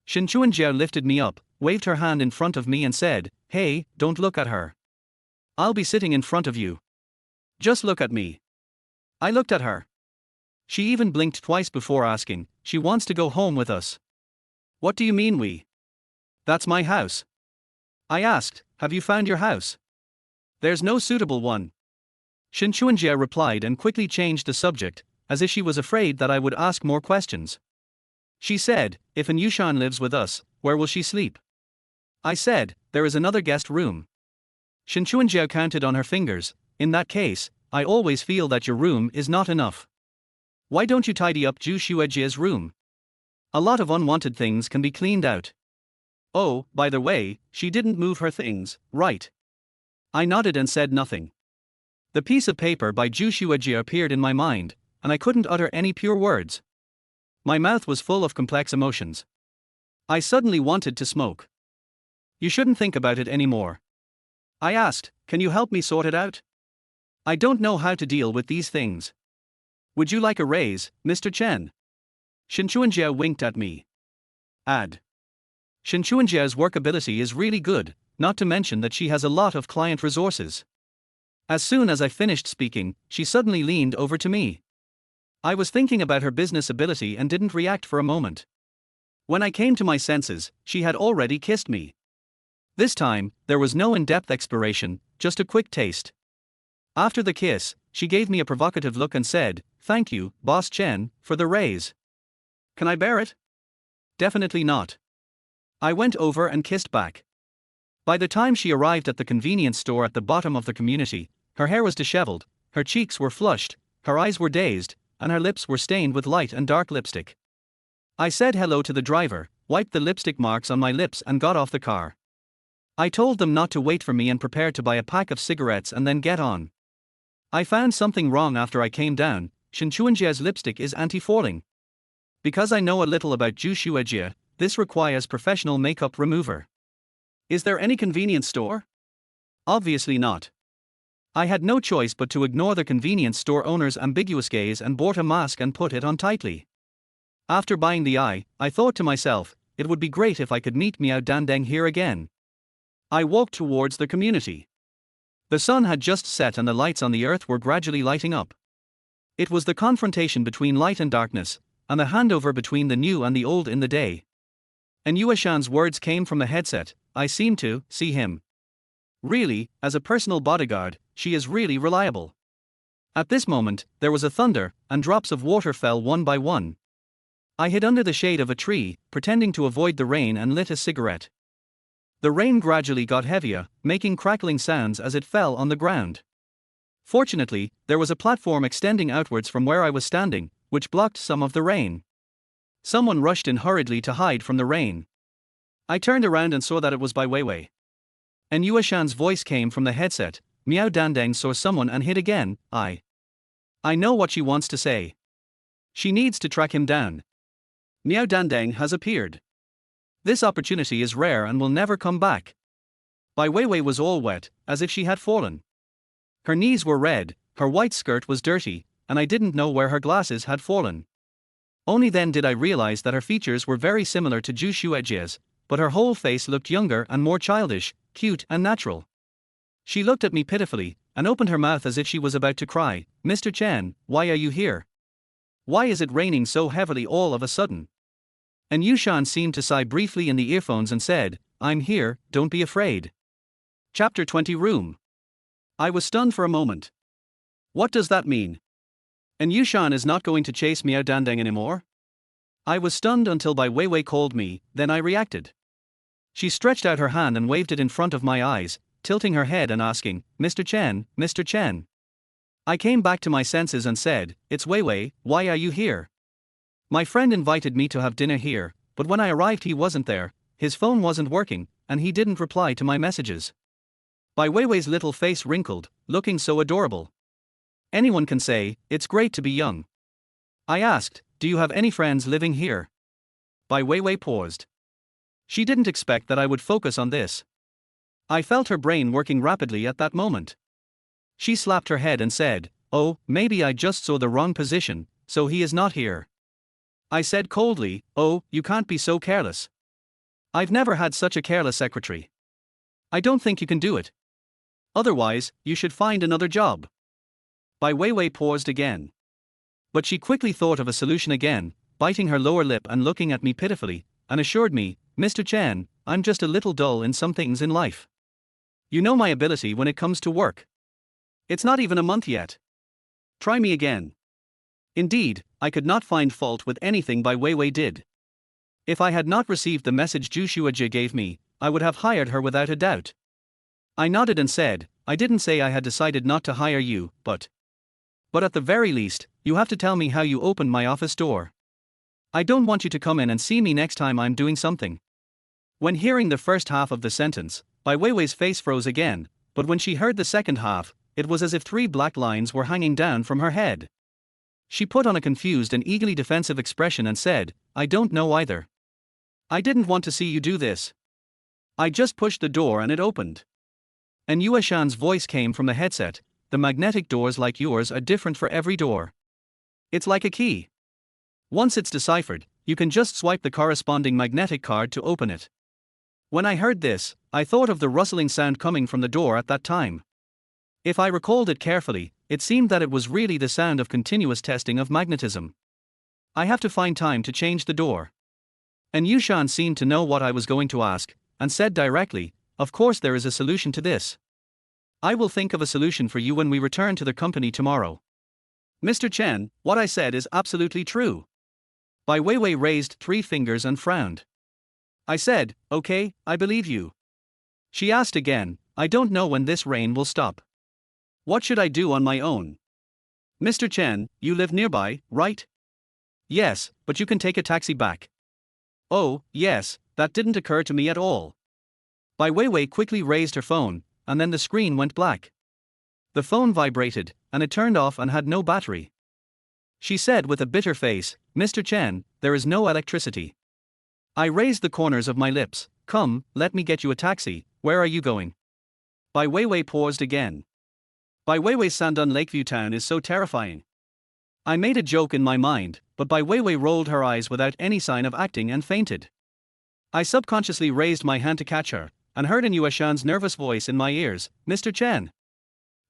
Shinchuanjiao lifted me up, waved her hand in front of me and said, "Hey, don't look at her. I'll be sitting in front of you. Just look at me." I looked at her. She even blinked twice before asking, "She wants to go home with us." "What do you mean we?" "That's my house." I asked, "Have you found your house?" There's no suitable one. Shin Chuanjie replied and quickly changed the subject, as if she was afraid that I would ask more questions. She said, if an Yushan lives with us, where will she sleep? I said, there is another guest room. Shin Chuanjie counted on her fingers. In that case, I always feel that your room is not enough. Why don't you tidy up Zhu Xuejie's room? A lot of unwanted things can be cleaned out. Oh, by the way, she didn't move her things, right? I nodded and said nothing. The piece of paper by Zhu Xuejie appeared in my mind, and I couldn't utter any pure words. My mouth was full of complex emotions. I suddenly wanted to smoke. You shouldn't think about it anymore. I asked, can you help me sort it out? I don't know how to deal with these things. Would you like a raise, Mr. Chen? Shin Chuanjie winked at me. Shin Chuanjie's workability is really good, not to mention that she has a lot of client resources. As soon as I finished speaking, she suddenly leaned over to me. I was thinking about her business ability and didn't react for a moment. When I came to my senses, she had already kissed me. This time, there was no in-depth exploration, just a quick taste. After the kiss, she gave me a provocative look and said, thank you, Boss Chen, for the raise. Can I bear it? Definitely not. I went over and kissed back. By the time she arrived at the convenience store at the bottom of the community, her hair was disheveled, her cheeks were flushed, her eyes were dazed, and her lips were stained with light and dark lipstick. I said hello to the driver, wiped the lipstick marks on my lips and got off the car. I told them not to wait for me and prepared to buy a pack of cigarettes and then get on. I found something wrong after I came down. Shin Chuanjie's lipstick is anti-falling. Because I know a little about Zhu Xuejie, this requires professional makeup remover. Is there any convenience store? Obviously not. I had no choice but to ignore the convenience store owner's ambiguous gaze and bought a mask and put it on tightly. After buying the eye, I thought to myself, it would be great if I could meet Miao Dandeng here again. I walked towards the community. The sun had just set and the lights on the earth were gradually lighting up. It was the confrontation between light and darkness, and the handover between the new and the old in the day. And Yueshan's words came from the headset, I seem to see him. Really, as a personal bodyguard, she is really reliable. At this moment, there was a thunder, and drops of water fell one by one. I hid under the shade of a tree, pretending to avoid the rain and lit a cigarette. The rain gradually got heavier, making crackling sounds as it fell on the ground. Fortunately, there was a platform extending outwards from where I was standing, which blocked some of the rain. Someone rushed in hurriedly to hide from the rain. I turned around and saw that it was Bai Weiwei. And Yueshan's voice came from the headset, Miao Dandeng saw someone and hid again. I know what she wants to say. She needs to track him down. Miao Dandeng has appeared. This opportunity is rare and will never come back. Bai Weiwei was all wet, as if she had fallen. Her knees were red, her white skirt was dirty, and I didn't know where her glasses had fallen. Only then did I realize that her features were very similar to Zhu Xuejie's, but her whole face looked younger and more childish, cute and natural. She looked at me pitifully, and opened her mouth as if she was about to cry, Mr. Chen, why are you here? Why is it raining so heavily all of a sudden? And Yushan seemed to sigh briefly in the earphones and said, I'm here, don't be afraid. Chapter 20 Room. I was stunned for a moment. What does that mean? And Yushan is not going to chase Miao Dandeng anymore? I was stunned until Bai Weiwei called me, then I reacted. She stretched out her hand and waved it in front of my eyes, tilting her head and asking, Mr. Chen, Mr. Chen. I came back to my senses and said, it's Weiwei, why are you here? My friend invited me to have dinner here, but when I arrived he wasn't there, his phone wasn't working, and he didn't reply to my messages. Bai Weiwei's little face wrinkled, looking so adorable. Anyone can say, it's great to be young. I asked, do you have any friends living here? Bai Weiwei paused. She didn't expect that I would focus on this. I felt her brain working rapidly at that moment. She slapped her head and said, oh, maybe I just saw the wrong position, so he is not here. I said coldly, oh, you can't be so careless. I've never had such a careless secretary. I don't think you can do it. Otherwise, you should find another job. Bai Weiwei paused again. But she quickly thought of a solution again, biting her lower lip and looking at me pitifully, and assured me, Mr. Chen, I'm just a little dull in some things in life. You know my ability when it comes to work. It's not even a month yet. Try me again. Indeed, I could not find fault with anything Bai Weiwei did. If I had not received the message Zhu Shuaji gave me, I would have hired her without a doubt. I nodded and said, I didn't say I had decided not to hire you, but at the very least, you have to tell me how you opened my office door. I don't want you to come in and see me next time I'm doing something. When hearing the first half of the sentence, Bai Weiwei's face froze again, but when she heard the second half, it was as if 3 black lines were hanging down from her head. She put on a confused and eagerly defensive expression and said, I don't know either. I didn't want to see you do this. I just pushed the door and it opened. And Yueshan's voice came from the headset, the magnetic doors like yours are different for every door. It's like a key. Once it's deciphered, you can just swipe the corresponding magnetic card to open it. When I heard this, I thought of the rustling sound coming from the door at that time. If I recalled it carefully, it seemed that it was really the sound of continuous testing of magnetism. I have to find time to change the door. And Yushan seemed to know what I was going to ask, and said directly, of course there is a solution to this. I will think of a solution for you when we return to the company tomorrow. Mr. Chen, what I said is absolutely true. Bai Weiwei raised 3 fingers and frowned. I said, okay, I believe you. She asked again, I don't know when this rain will stop. What should I do on my own? Mr. Chen, you live nearby, right? Yes, but you can take a taxi back. Oh, yes, that didn't occur to me at all. Bai Weiwei quickly raised her phone, and then the screen went black. The phone vibrated, and it turned off and had no battery. She said with a bitter face, Mr. Chen, there is no electricity. I raised the corners of my lips, come, let me get you a taxi, where are you going? Bai Weiwei paused again. Bai Weiwei's Sandun Lakeview town is so terrifying. I made a joke in my mind, but Bai Weiwei rolled her eyes without any sign of acting and fainted. I subconsciously raised my hand to catch her, and heard in Yueshan's nervous voice in my ears, Mr. Chen.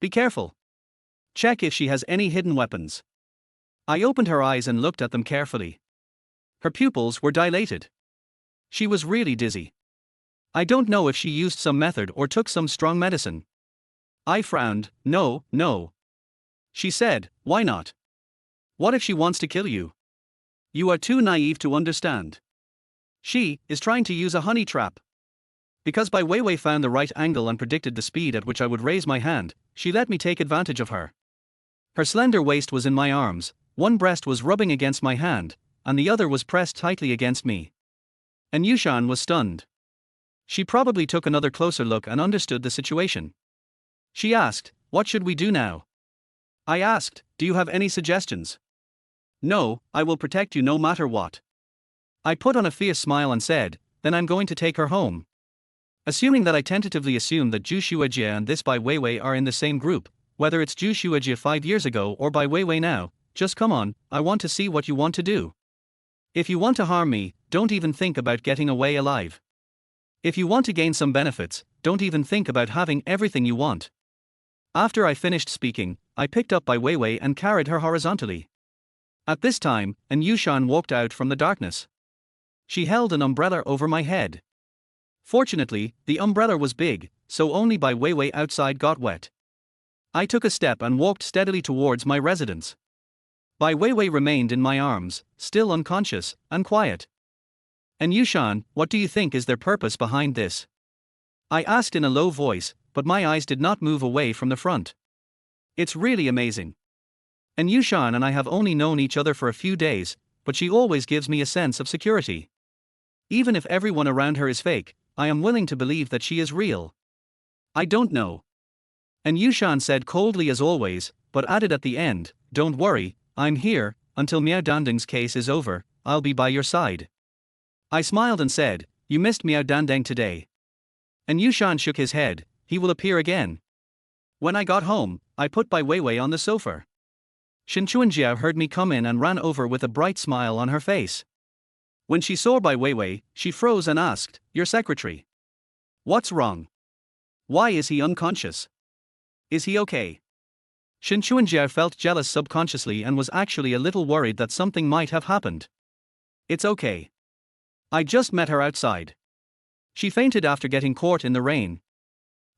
Be careful. Check if she has any hidden weapons. I opened her eyes and looked at them carefully. Her pupils were dilated. She was really dizzy. I don't know if she used some method or took some strong medicine. I frowned, no. She said, why not? What if she wants to kill you? You are too naive to understand. She is trying to use a honey trap. Because Bai Weiwei found the right angle and predicted the speed at which I would raise my hand, she let me take advantage of her. Her slender waist was in my arms, one breast was rubbing against my hand, and the other was pressed tightly against me. And Yushan was stunned. She probably took another closer look and understood the situation. She asked, what should we do now? I asked, do you have any suggestions? No, I will protect you no matter what. I put on a fierce smile and said, then I'm going to take her home. Assuming that I tentatively assumed that Zhu Shuaji and this Bai Weiwei are in the same group, whether it's Zhu Shuaji 5 years ago or Bai Weiwei now, just come on, I want to see what you want to do. If you want to harm me, don't even think about getting away alive. If you want to gain some benefits, don't even think about having everything you want. After I finished speaking, I picked up Bai Weiwei and carried her horizontally. At this time, an Yushan walked out from the darkness. She held an umbrella over my head. Fortunately, the umbrella was big, so only Bai Weiwei outside got wet. I took a step and walked steadily towards my residence. Bai Weiwei remained in my arms, still unconscious, and quiet. And Yushan, what do you think is their purpose behind this? I asked in a low voice, but my eyes did not move away from the front. It's really amazing. And Yushan and I have only known each other for a few days, but she always gives me a sense of security. Even if everyone around her is fake, I am willing to believe that she is real. I don't know. And Yushan said coldly as always, but added at the end, don't worry, I'm here, until Miao Dandeng's case is over, I'll be by your side. I smiled and said, you missed Miao Dandeng today. And Yushan shook his head, he will appear again. When I got home, I put Bai Weiwei on the sofa. Shen Chuanjiao heard me come in and ran over with a bright smile on her face. When she saw Bai Weiwei, she froze and asked, your secretary. What's wrong? Why is he unconscious? Is he okay? Shen Chuanjiao felt jealous subconsciously and was actually a little worried that something might have happened. It's okay. I just met her outside. She fainted after getting caught in the rain.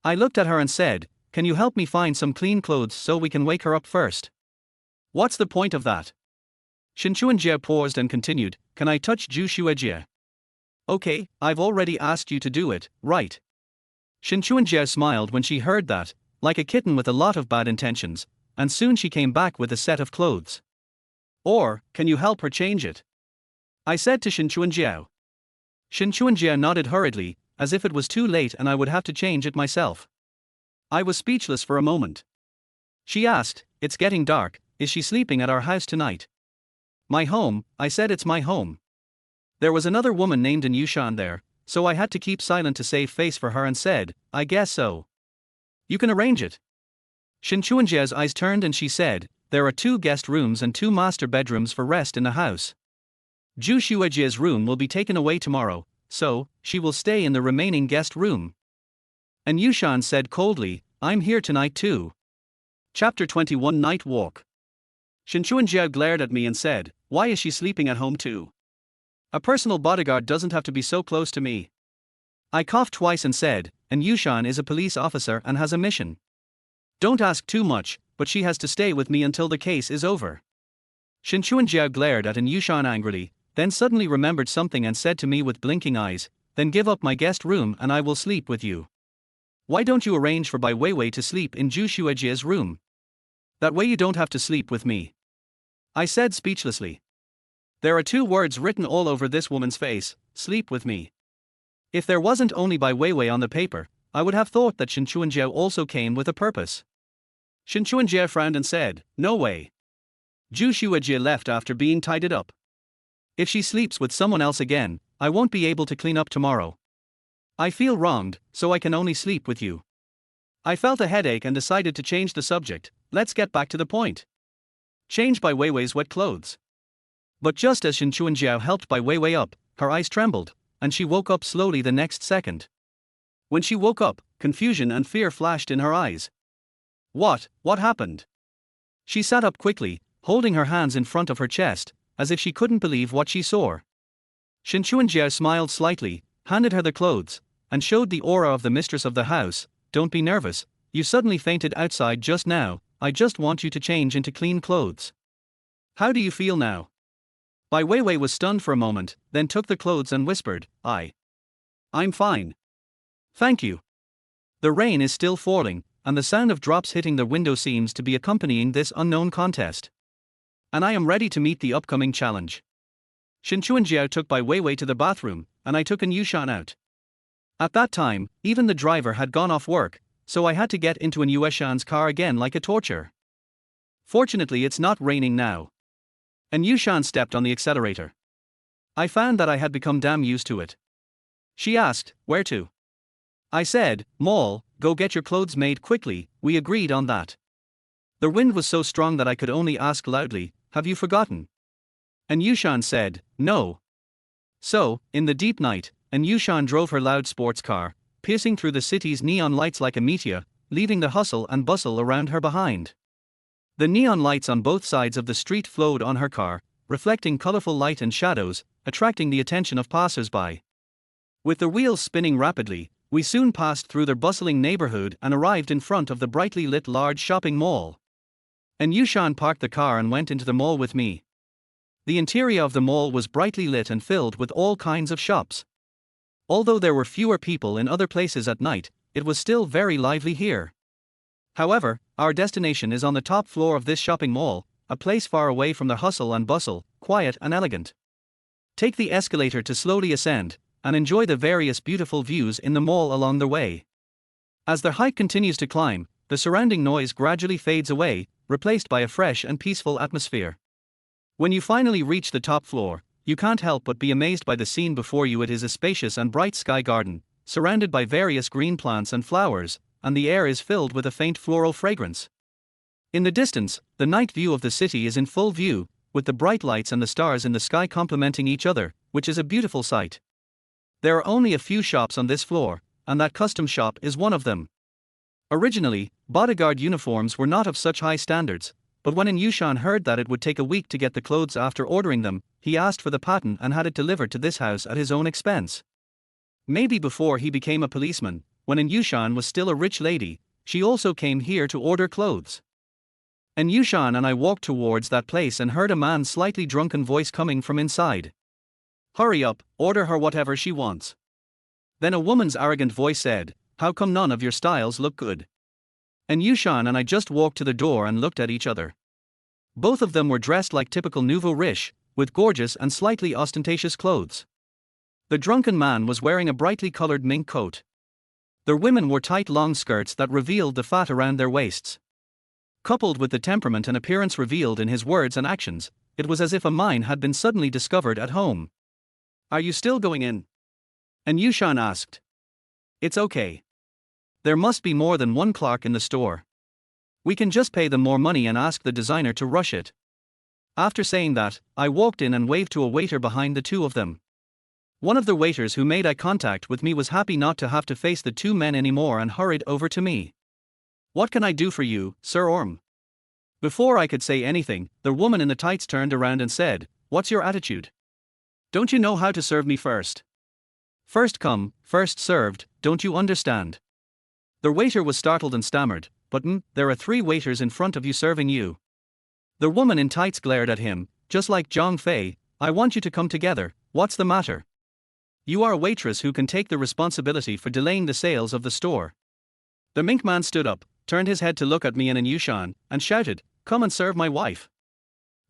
I looked at her and said, "Can you help me find some clean clothes so we can wake her up first?" "What's the point of that?" Shinchuanjie paused and continued, "Can I touch Ju Shuejie?" "Okay, I've already asked you to do it, right?" Shinchuanjie smiled when she heard that, like a kitten with a lot of bad intentions, and soon she came back with a set of clothes. "Or, can you help her change it?" I said to Shinchuanjie. Shinchuanjie nodded hurriedly, as if it was too late and I would have to change it myself. I was speechless for a moment. She asked, "It's getting dark, is she sleeping at our house tonight?" "My home," I said. "It's my home." There was another woman named Yushan there, so I had to keep silent to save face for her and said, "I guess so. You can arrange it." Shinchuanjie's eyes turned and she said, "There are 2 guest rooms and 2 master bedrooms for rest in the house. Ju Shuejie's room will be taken away tomorrow, so she will stay in the remaining guest room." And Yushan said coldly, "I'm here tonight too." Chapter 21 Night Walk. Shinchuanjie glared at me and said, "Why is she sleeping at home too? A personal bodyguard doesn't have to be so close to me." I coughed twice and said, "And Yushan is a police officer and has a mission. Don't ask too much, but she has to stay with me until the case is over." Shinchuanjie glared at Yushan angrily, then suddenly remembered something and said to me with blinking eyes, "Then give up my guest room and I will sleep with you. Why don't you arrange for Bai Weiwei to sleep in Ju Shuejie's room? That way you don't have to sleep with me." I said speechlessly. There are 2 words written all over this woman's face: "Sleep with me." If there wasn't only Bai Weiwei on the paper, I would have thought that Shinchuanjie also came with a purpose. Shinchuanjie frowned and said, "No way. Ju Shuejie left after being tidied up. If she sleeps with someone else again, I won't be able to clean up tomorrow. I feel wronged, so I can only sleep with you." I felt a headache and decided to change the subject. "Let's get back to the point. Change Bai Weiwei's wet clothes." But just as Shinchuanjie helped Bai Weiwei up, her eyes trembled, and she woke up slowly the next second. When she woke up, confusion and fear flashed in her eyes. What happened?" She sat up quickly, holding her hands in front of her chest, as if she couldn't believe what she saw. Shinchuanjie smiled slightly, handed her the clothes, and showed the aura of the mistress of the house. "Don't be nervous, you suddenly fainted outside just now, I just want you to change into clean clothes. How do you feel now?" Bai Weiwei was stunned for a moment, then took the clothes and whispered, I'm fine. Thank you." The rain is still falling, and the sound of drops hitting the window seems to be accompanying this unknown contest. And I am ready to meet the upcoming challenge. Shinchuanjie took Bai Weiwei to the bathroom, and I took Yushan out. At that time, even the driver had gone off work, so I had to get into Yushan's car again like a torture. Fortunately, it's not raining now. And Yushan stepped on the accelerator. I found that I had become damn used to it. She asked, "Where to?" I said, "Mall, go get your clothes made quickly." We agreed on that. The wind was so strong that I could only ask loudly, "Have you forgotten?" And Yushan said, "No." So, in the deep night, Yushan drove her loud sports car, piercing through the city's neon lights like a meteor, leaving the hustle and bustle around her behind. The neon lights on both sides of the street flowed on her car, reflecting colorful light and shadows, attracting the attention of passers-by. With the wheels spinning rapidly, we soon passed through the bustling neighborhood and arrived in front of the brightly lit large shopping mall. Yushan parked the car and went into the mall with me. The interior of the mall was brightly lit and filled with all kinds of shops. Although there were fewer people in other places at night, it was still very lively here. However, our destination is on the top floor of this shopping mall, a place far away from the hustle and bustle, quiet and elegant. Take the escalator to slowly ascend, and enjoy the various beautiful views in the mall along the way. As the hike continues to climb, the surrounding noise gradually fades away, replaced by a fresh and peaceful atmosphere. When you finally reach the top floor, you can't help but be amazed by the scene before you. It is a spacious and bright sky garden, surrounded by various green plants and flowers, and the air is filled with a faint floral fragrance. In the distance, the night view of the city is in full view, with the bright lights and the stars in the sky complementing each other, which is a beautiful sight. There are only a few shops on this floor, and that custom shop is one of them. Originally, bodyguard uniforms were not of such high standards, but when Yushan heard that it would take a week to get the clothes after ordering them, he asked for the pattern and had it delivered to this house at his own expense. Maybe before he became a policeman, when Yushan was still a rich lady, she also came here to order clothes. And Yushan and I walked towards that place and heard a man's slightly drunken voice coming from inside. Hurry up, order her whatever she wants. Then a woman's arrogant voice said, how come none of your styles look good? And Yushan and I just walked to the door and looked at each other. Both of them were dressed like typical nouveau riche, with gorgeous and slightly ostentatious clothes. The drunken man was wearing a brightly colored mink coat. Their women wore tight long skirts that revealed the fat around their waists. Coupled with the temperament and appearance revealed in his words and actions, it was as if a mine had been suddenly discovered at home. Are you still going in? And Yushan asked. It's okay. There must be more than one clerk in the store. We can just pay them more money and ask the designer to rush it. After saying that, I walked in and waved to a waiter behind the two of them. One of the waiters who made eye contact with me was happy not to have to face the two men anymore and hurried over to me. What can I do for you, Sir Orm? Before I could say anything, the woman in the tights turned around and said, what's your attitude? Don't you know how to serve me first? First come, first served, don't you understand? The waiter was startled and stammered, but there are 3 waiters in front of you serving you. The woman in tights glared at him, just like Zhang Fei, I want you to come together, what's the matter? You are a waitress who can take the responsibility for delaying the sales of the store. The mink man stood up, turned his head to look at me and Yushan, and shouted, come and serve my wife.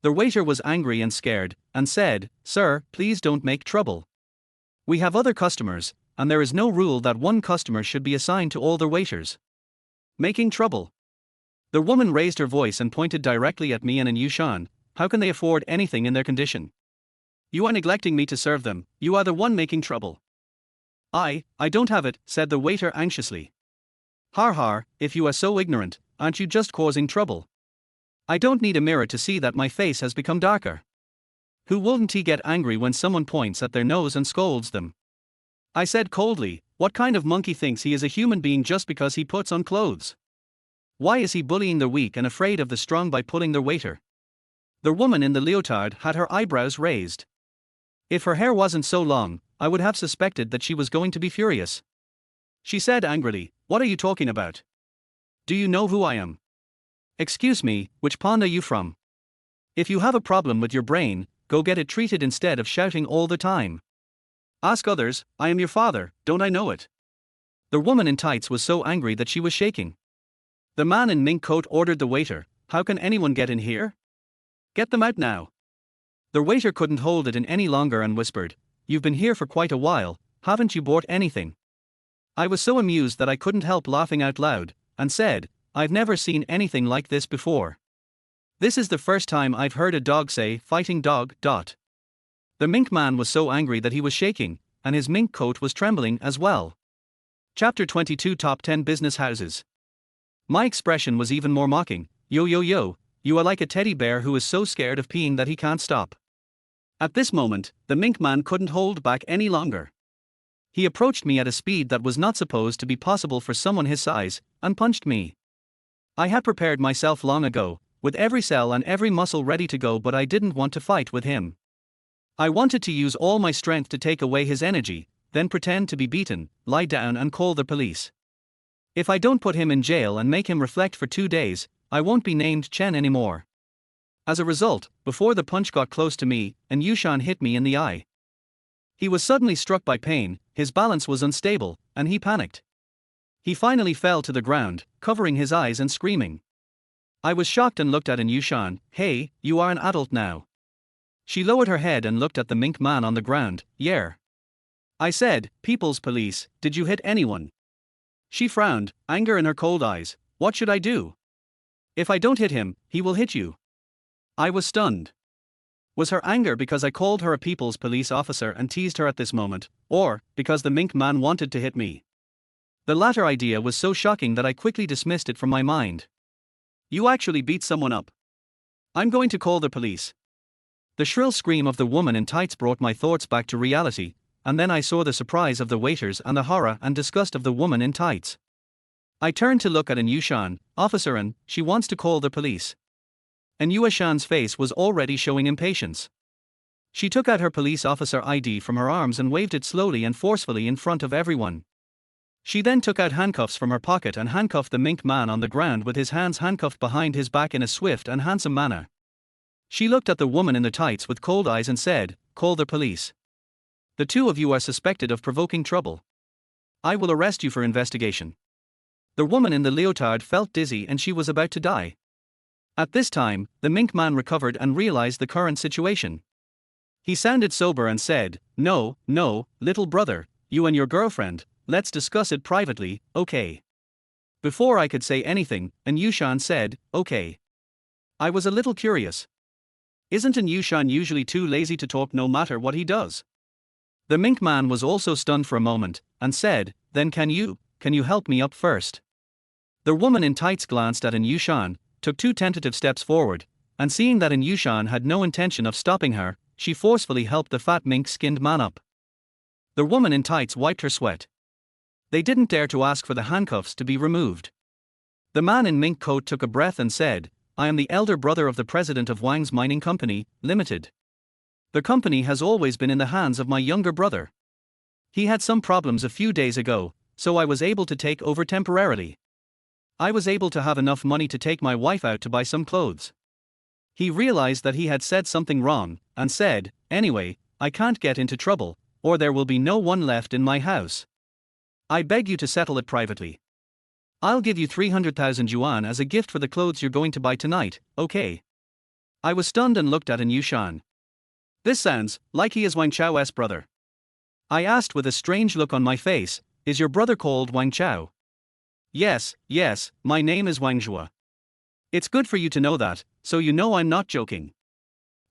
The waiter was angry and scared, and said, sir, please don't make trouble. We have other customers, and there is no rule that one customer should be assigned to all the waiters. Making trouble. The woman raised her voice and pointed directly at me and Yushan, how can they afford anything in their condition? You are neglecting me to serve them, you are the one making trouble. I don't have it, said the waiter anxiously. Har har, if you are so ignorant, aren't you just causing trouble? I don't need a mirror to see that my face has become darker. Who wouldn't he get angry when someone points at their nose and scolds them? I said coldly, what kind of monkey thinks he is a human being just because he puts on clothes? Why is he bullying the weak and afraid of the strong by pulling their waiter? The woman in the leotard had her eyebrows raised. If her hair wasn't so long, I would have suspected that she was going to be furious. She said angrily, what are you talking about? Do you know who I am? Excuse me, which pond are you from? If you have a problem with your brain, go get it treated instead of shouting all the time. Ask others, I am your father, don't I know it? The woman in tights was so angry that she was shaking. The man in mink coat ordered the waiter, how can anyone get in here? Get them out now. The waiter couldn't hold it in any longer and whispered, you've been here for quite a while, haven't you bought anything? I was so amused that I couldn't help laughing out loud, and said, I've never seen anything like this before. This is the first time I've heard a dog say, fighting dog. The mink man was so angry that he was shaking, and his mink coat was trembling as well. Chapter 22 Top 10 Business Houses. My expression was even more mocking, yo, you are like a teddy bear who is so scared of peeing that he can't stop. At this moment, the mink man couldn't hold back any longer. He approached me at a speed that was not supposed to be possible for someone his size, and punched me. I had prepared myself long ago, with every cell and every muscle ready to go, but I didn't want to fight with him. I wanted to use all my strength to take away his energy, then pretend to be beaten, lie down and call the police. If I don't put him in jail and make him reflect for 2 days, I won't be named Chen anymore. As a result, before the punch got close to me, and Yushan hit me in the eye. He was suddenly struck by pain, his balance was unstable, and he panicked. He finally fell to the ground, covering his eyes and screaming. I was shocked and looked at Yushan, hey, you are an adult now. She lowered her head and looked at the mink man on the ground, yeah. I said, People's Police, did you hit anyone? She frowned, anger in her cold eyes, what should I do? If I don't hit him, he will hit you. I was stunned. Was her anger because I called her a People's Police officer and teased her at this moment, or because the mink man wanted to hit me? The latter idea was so shocking that I quickly dismissed it from my mind. You actually beat someone up. I'm going to call the police. The shrill scream of the woman in tights brought my thoughts back to reality, and then I saw the surprise of the waiters and the horror and disgust of the woman in tights. I turned to look at Yushan, officer, and she wants to call the police. And Yushan's face was already showing impatience. She took out her police officer ID from her arms and waved it slowly and forcefully in front of everyone. She then took out handcuffs from her pocket and handcuffed the mink man on the ground with his hands handcuffed behind his back in a swift and handsome manner. She looked at the woman in the tights with cold eyes and said, "Call the police. The two of you are suspected of provoking trouble. I will arrest you for investigation." The woman in the leotard felt dizzy and she was about to die. At this time, the mink man recovered and realized the current situation. He sounded sober and said, "No, little brother, you and your girlfriend, let's discuss it privately, okay?" Before I could say anything, An Yushan said, "Okay." I was a little curious. Isn't An Yushan usually too lazy to talk no matter what he does? The mink man was also stunned for a moment, and said, "Then can you help me up first?" The woman in tights glanced at An Yushan, took 2 tentative steps forward, and seeing that An Yushan had no intention of stopping her, she forcefully helped the fat mink-skinned man up. The woman in tights wiped her sweat. They didn't dare to ask for the handcuffs to be removed. The man in mink coat took a breath and said, "I am the elder brother of the president of Wang's Mining Company, Limited. The company has always been in the hands of my younger brother. He had some problems a few days ago, so I was able to take over temporarily. I was able to have enough money to take my wife out to buy some clothes." He realized that he had said something wrong, and said, "Anyway, I can't get into trouble, or there will be no one left in my house. I beg you to settle it privately. I'll give you 300,000 yuan as a gift for the clothes you're going to buy tonight, okay?" I was stunned and looked at An Yushan. This sounds like he is Wang Chao's brother. I asked with a strange look on my face, "Is your brother called Wang Chao?" Yes, my name is Wang Zhua." "It's good for you to know that, so you know I'm not joking."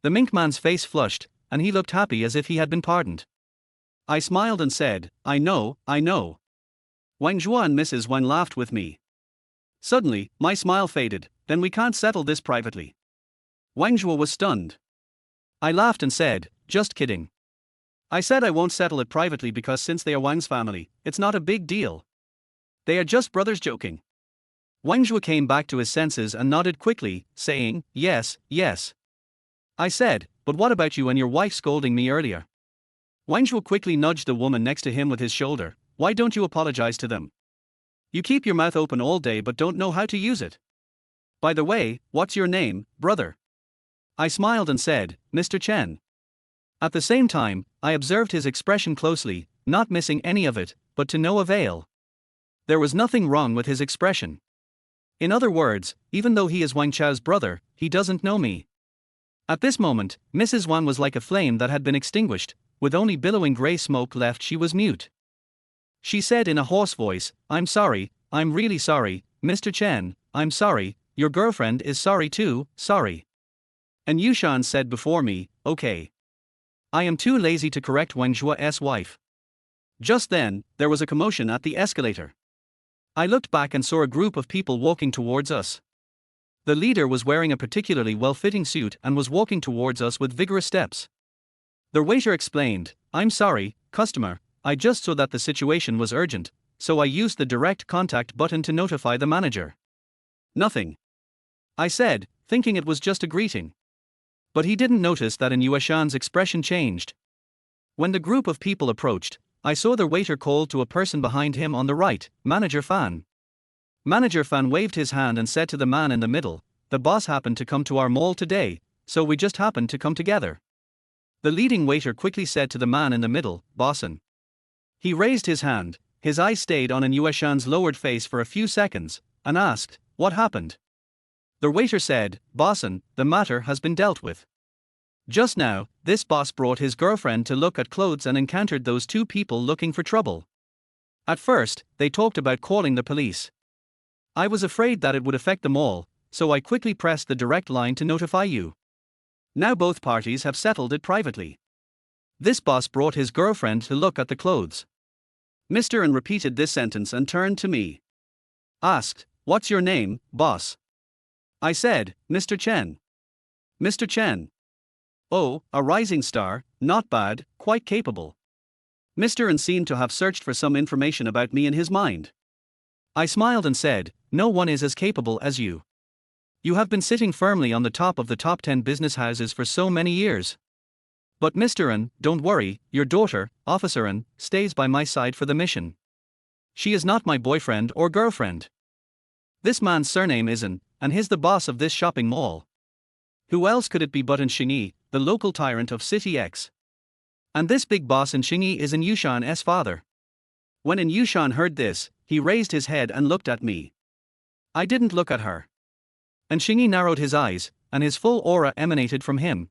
The mink man's face flushed, and he looked happy as if he had been pardoned. I smiled and said, I know. Wang Zhua and Mrs. Wang laughed with me. Suddenly, my smile faded. "Then we can't settle this privately." Wang Zhua was stunned. I laughed and said, "Just kidding. I said I won't settle it privately because since they are Wang's family, it's not a big deal. They are just brothers joking." Wang Zhua came back to his senses and nodded quickly, saying, yes. I said, "But what about you and your wife scolding me earlier?" Wang Zhua quickly nudged the woman next to him with his shoulder. "Why don't you apologize to them? You keep your mouth open all day but don't know how to use it. By the way, what's your name, brother?" I smiled and said, "Mr. Chen." At the same time, I observed his expression closely, not missing any of it, but to no avail. There was nothing wrong with his expression. In other words, even though he is Wang Chao's brother, he doesn't know me. At this moment, Mrs. Wang was like a flame that had been extinguished, with only billowing grey smoke left. She was mute. She said in a hoarse voice, "I'm sorry, I'm really sorry, Mr. Chen, I'm sorry, your girlfriend is sorry too, sorry." And Yushan said before me, "Okay. I am too lazy to correct Wang Zhua's wife." Just then, there was a commotion at the escalator. I looked back and saw a group of people walking towards us. The leader was wearing a particularly well-fitting suit and was walking towards us with vigorous steps. The waiter explained, "I'm sorry, customer, I just saw that the situation was urgent, so I used the direct contact button to notify the manager." "Nothing," I said, thinking it was just a greeting. But he didn't notice that An Yushan's expression changed. When the group of people approached, I saw the waiter called to a person behind him on the right, Manager Fan. Manager Fan waved his hand and said to the man in the middle, "The boss happened to come to our mall today, so we just happened to come together." The leading waiter quickly said to the man in the middle, "Bossin." He raised his hand, his eyes stayed on An Yushan's lowered face for a few seconds, and asked, "What happened?" The waiter said, "Bossin, the matter has been dealt with. Just now, this boss brought his girlfriend to look at clothes and encountered those two people looking for trouble. At first, they talked about calling the police. I was afraid that it would affect them all, so I quickly pressed the direct line to notify you. Now both parties have settled it privately. This boss brought his girlfriend to look at the clothes." Mr. N repeated this sentence and turned to me. Asked, "What's your name, boss?" I said, "Mr. Chen." "Mr. Chen. Oh, a rising star, not bad, quite capable." Mr. N seemed to have searched for some information about me in his mind. I smiled and said, "No one is as capable as you. You have been sitting firmly on the top of the top 10 business houses for so many years. But Mr. N, don't worry, your daughter, Officer N, stays by my side for the mission. She is not my boyfriend or girlfriend. This man's surname isn't, and he's the boss of this shopping mall. Who else could it be but Shingi, the local tyrant of City X? And this big boss Shingi is Yushan's father. When Yushan heard this, he raised his head and looked at me. I didn't look at her. Shingi narrowed his eyes, and his full aura emanated from him.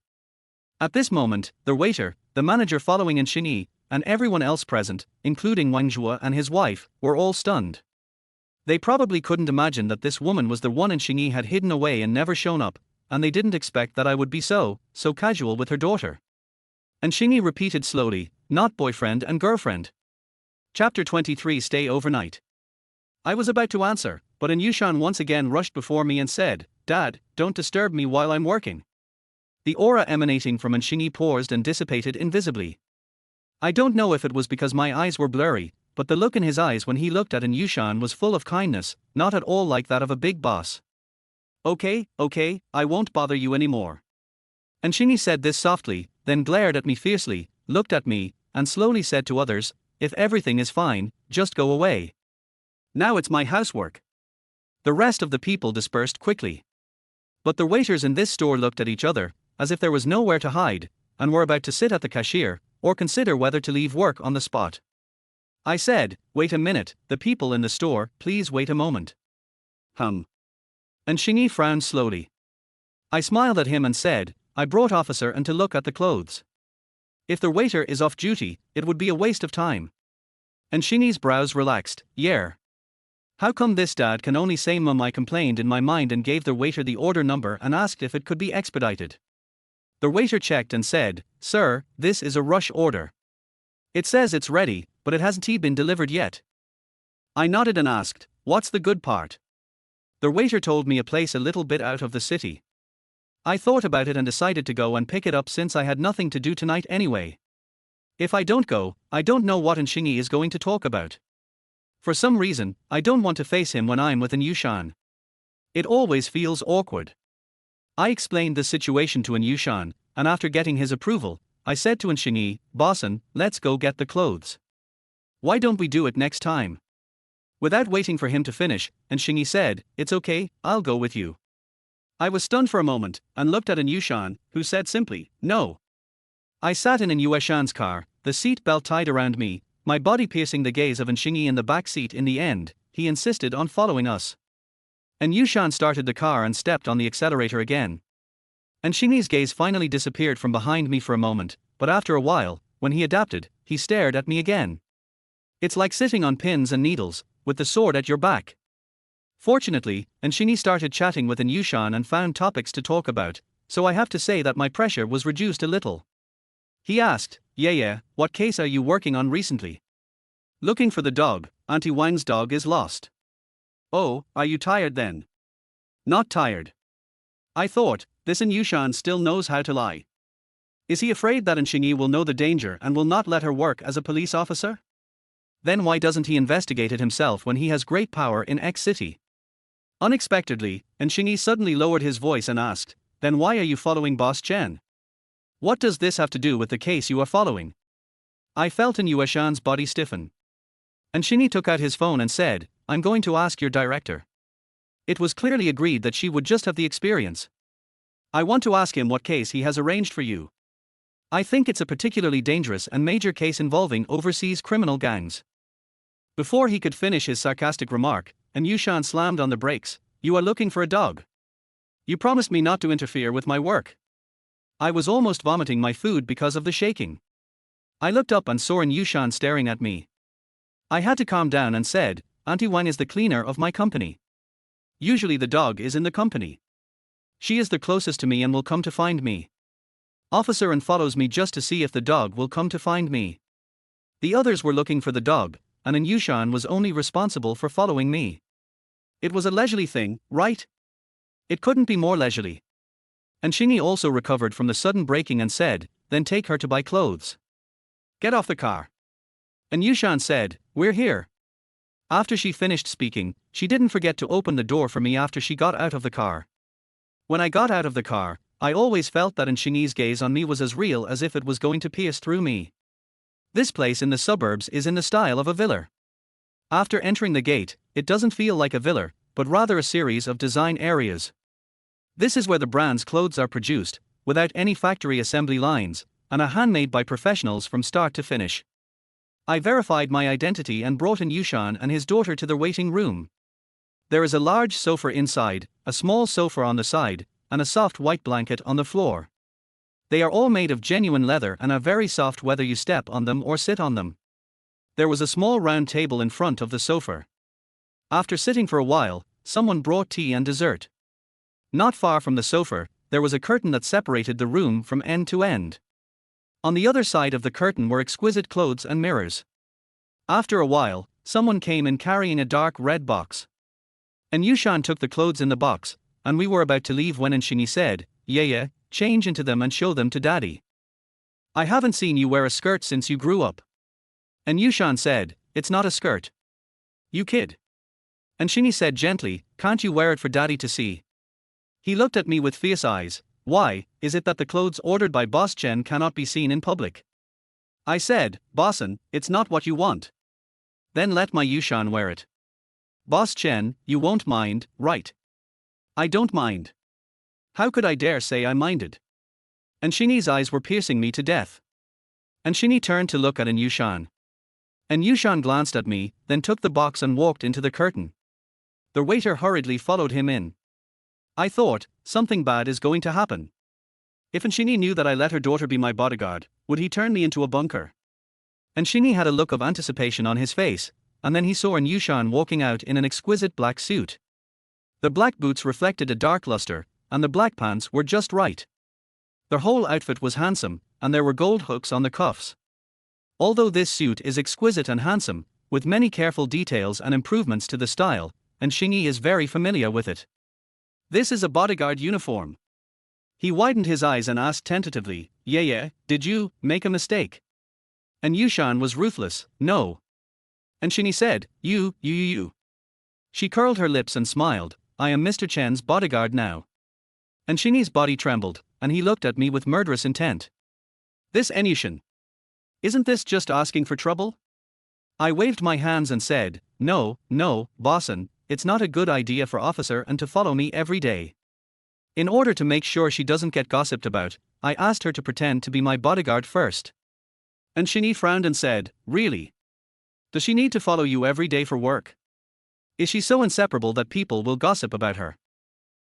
At this moment, the waiter, the manager following Shingi, and everyone else present, including Wang Zhuo and his wife, were all stunned. They probably couldn't imagine that this woman was the one Shingi had hidden away and never shown up, and they didn't expect that I would be so casual with her daughter. Shingi repeated slowly, not boyfriend and girlfriend. Chapter 23 Stay overnight. I was about to answer, but Yushan once again rushed before me and said, Dad, don't disturb me while I'm working. The aura emanating from Shingi paused and dissipated invisibly. I don't know if it was because my eyes were blurry, but the look in his eyes when he looked at Yushan was full of kindness, not at all like that of a big boss. Okay, I won't bother you anymore. Shingi said this softly, then glared at me fiercely, looked at me, and slowly said to others, if everything is fine, just go away. Now it's my housework. The rest of the people dispersed quickly. But the waiters in this store looked at each other, as if there was nowhere to hide, and were about to sit at the cashier, or consider whether to leave work on the spot. I said, wait a minute, the people in the store, please wait a moment. Shingi frowned slowly. I smiled at him and said, I brought officer and to look at the clothes. If the waiter is off duty, it would be a waste of time. Shingi's brows relaxed, yeah. How come this dad can only say mum? I complained in my mind and gave the waiter the order number and asked if it could be expedited. The waiter checked and said, Sir, this is a rush order. It says it's ready, but it hasn't been delivered yet. I nodded and asked, what's the good part? The waiter told me a place a little bit out of the city. I thought about it and decided to go and pick it up since I had nothing to do tonight anyway. If I don't go, I don't know what Shingi is going to talk about. For some reason, I don't want to face him when I'm with Yushan. It always feels awkward. I explained the situation to Yushan, and after getting his approval, I said to Shingi, Bossin, let's go get the clothes. Why don't we do it next time? Without waiting for him to finish, Shingi said, it's okay, I'll go with you. I was stunned for a moment, and looked at Yushan, who said simply, no. I sat in Yushan's car, the seat belt tied around me, my body piercing the gaze of Shingi in the back seat. In the end, he insisted on following us. Yushan started the car and stepped on the accelerator again. Shingi's gaze finally disappeared from behind me for a moment, but after a while, when he adapted, he stared at me again. It's like sitting on pins and needles, with the sword at your back. Fortunately, Shingi started chatting with Yushan and found topics to talk about, so I have to say that my pressure was reduced a little. He asked, yeah, what case are you working on recently? Looking for the dog, Auntie Wang's dog is lost. Oh, are you tired then? Not tired. I thought, this Yushan still knows how to lie. Is he afraid that Shingi will know the danger and will not let her work as a police officer? Then why doesn't he investigate it himself when he has great power in X City? Unexpectedly, Shingi suddenly lowered his voice and asked, then why are you following Boss Chen? What does this have to do with the case you are following? I felt Yushan's body stiffen. Shingi took out his phone and said, I'm going to ask your director. It was clearly agreed that she would just have the experience. I want to ask him what case he has arranged for you. I think it's a particularly dangerous and major case involving overseas criminal gangs. Before he could finish his sarcastic remark, Yushan slammed on the brakes. You are looking for a dog. You promised me not to interfere with my work. I was almost vomiting my food because of the shaking. I looked up and saw Yushan staring at me. I had to calm down and said, Auntie Wang is the cleaner of my company. Usually the dog is in the company. She is the closest to me and will come to find me. Officer and follows me just to see if the dog will come to find me. The others were looking for the dog, and Yushan was only responsible for following me. It was a leisurely thing, right? It couldn't be more leisurely. Shingi also recovered from the sudden braking and said, then take her to buy clothes. Get off the car. Yushan said, we're here. After she finished speaking, she didn't forget to open the door for me after she got out of the car. When I got out of the car, I always felt that Shingi's gaze on me was as real as if it was going to pierce through me. This place in the suburbs is in the style of a villa. After entering the gate, it doesn't feel like a villa, but rather a series of design areas. This is where the brand's clothes are produced, without any factory assembly lines, and are handmade by professionals from start to finish. I verified my identity and brought in Yushan and his daughter to the waiting room. There is a large sofa inside, a small sofa on the side, and a soft white blanket on the floor. They are all made of genuine leather and are very soft whether you step on them or sit on them. There was a small round table in front of the sofa. After sitting for a while, someone brought tea and dessert. Not far from the sofa, there was a curtain that separated the room from end to end. On the other side of the curtain were exquisite clothes and mirrors. After a while, someone came in carrying a dark red box. And Yushan took the clothes in the box, and we were about to leave when Nshini said, "Yeah, change into them and show them to daddy. I haven't seen you wear a skirt since you grew up." And Yushan said, "It's not a skirt. You kid." And Nshini said gently, "Can't you wear it for daddy to see?" He looked at me with fierce eyes. "Why, is it that the clothes ordered by Boss Chen cannot be seen in public?" I said, "Bossan, it's not what you want. Then let my Yushan wear it." "Boss Chen, you won't mind, right?" "I don't mind." How could I dare say I minded? And Nshini's eyes were piercing me to death. And Nshini turned to look at an Yushan. And Yushan glanced at me, then took the box and walked into the curtain. The waiter hurriedly followed him in. I thought, something bad is going to happen. If Nshini knew that I let her daughter be my bodyguard, would he turn me into a bunker? And Nshini had a look of anticipation on his face, and then he saw an Yushan walking out in an exquisite black suit. The black boots reflected a dark luster, and the black pants were just right. Their whole outfit was handsome, and there were gold hooks on the cuffs. Although this suit is exquisite and handsome, with many careful details and improvements to the style, and Nshini is very familiar with it. "This is a bodyguard uniform." He widened his eyes and asked tentatively, "Yeah, did you make a mistake?" And Yushan was ruthless, "No." And Nshini said, You. She curled her lips and smiled, "I am Mr. Chen's bodyguard now." And Nshini's body trembled, and he looked at me with murderous intent. "This Enyushan. Isn't this just asking for trouble?" I waved my hands and said, No, Bossan, it's not a good idea for officer and to follow me every day. In order to make sure she doesn't get gossiped about, I asked her to pretend to be my bodyguard first." And Nshini frowned and said, "Really? Does she need to follow you every day for work? Is she so inseparable that people will gossip about her?"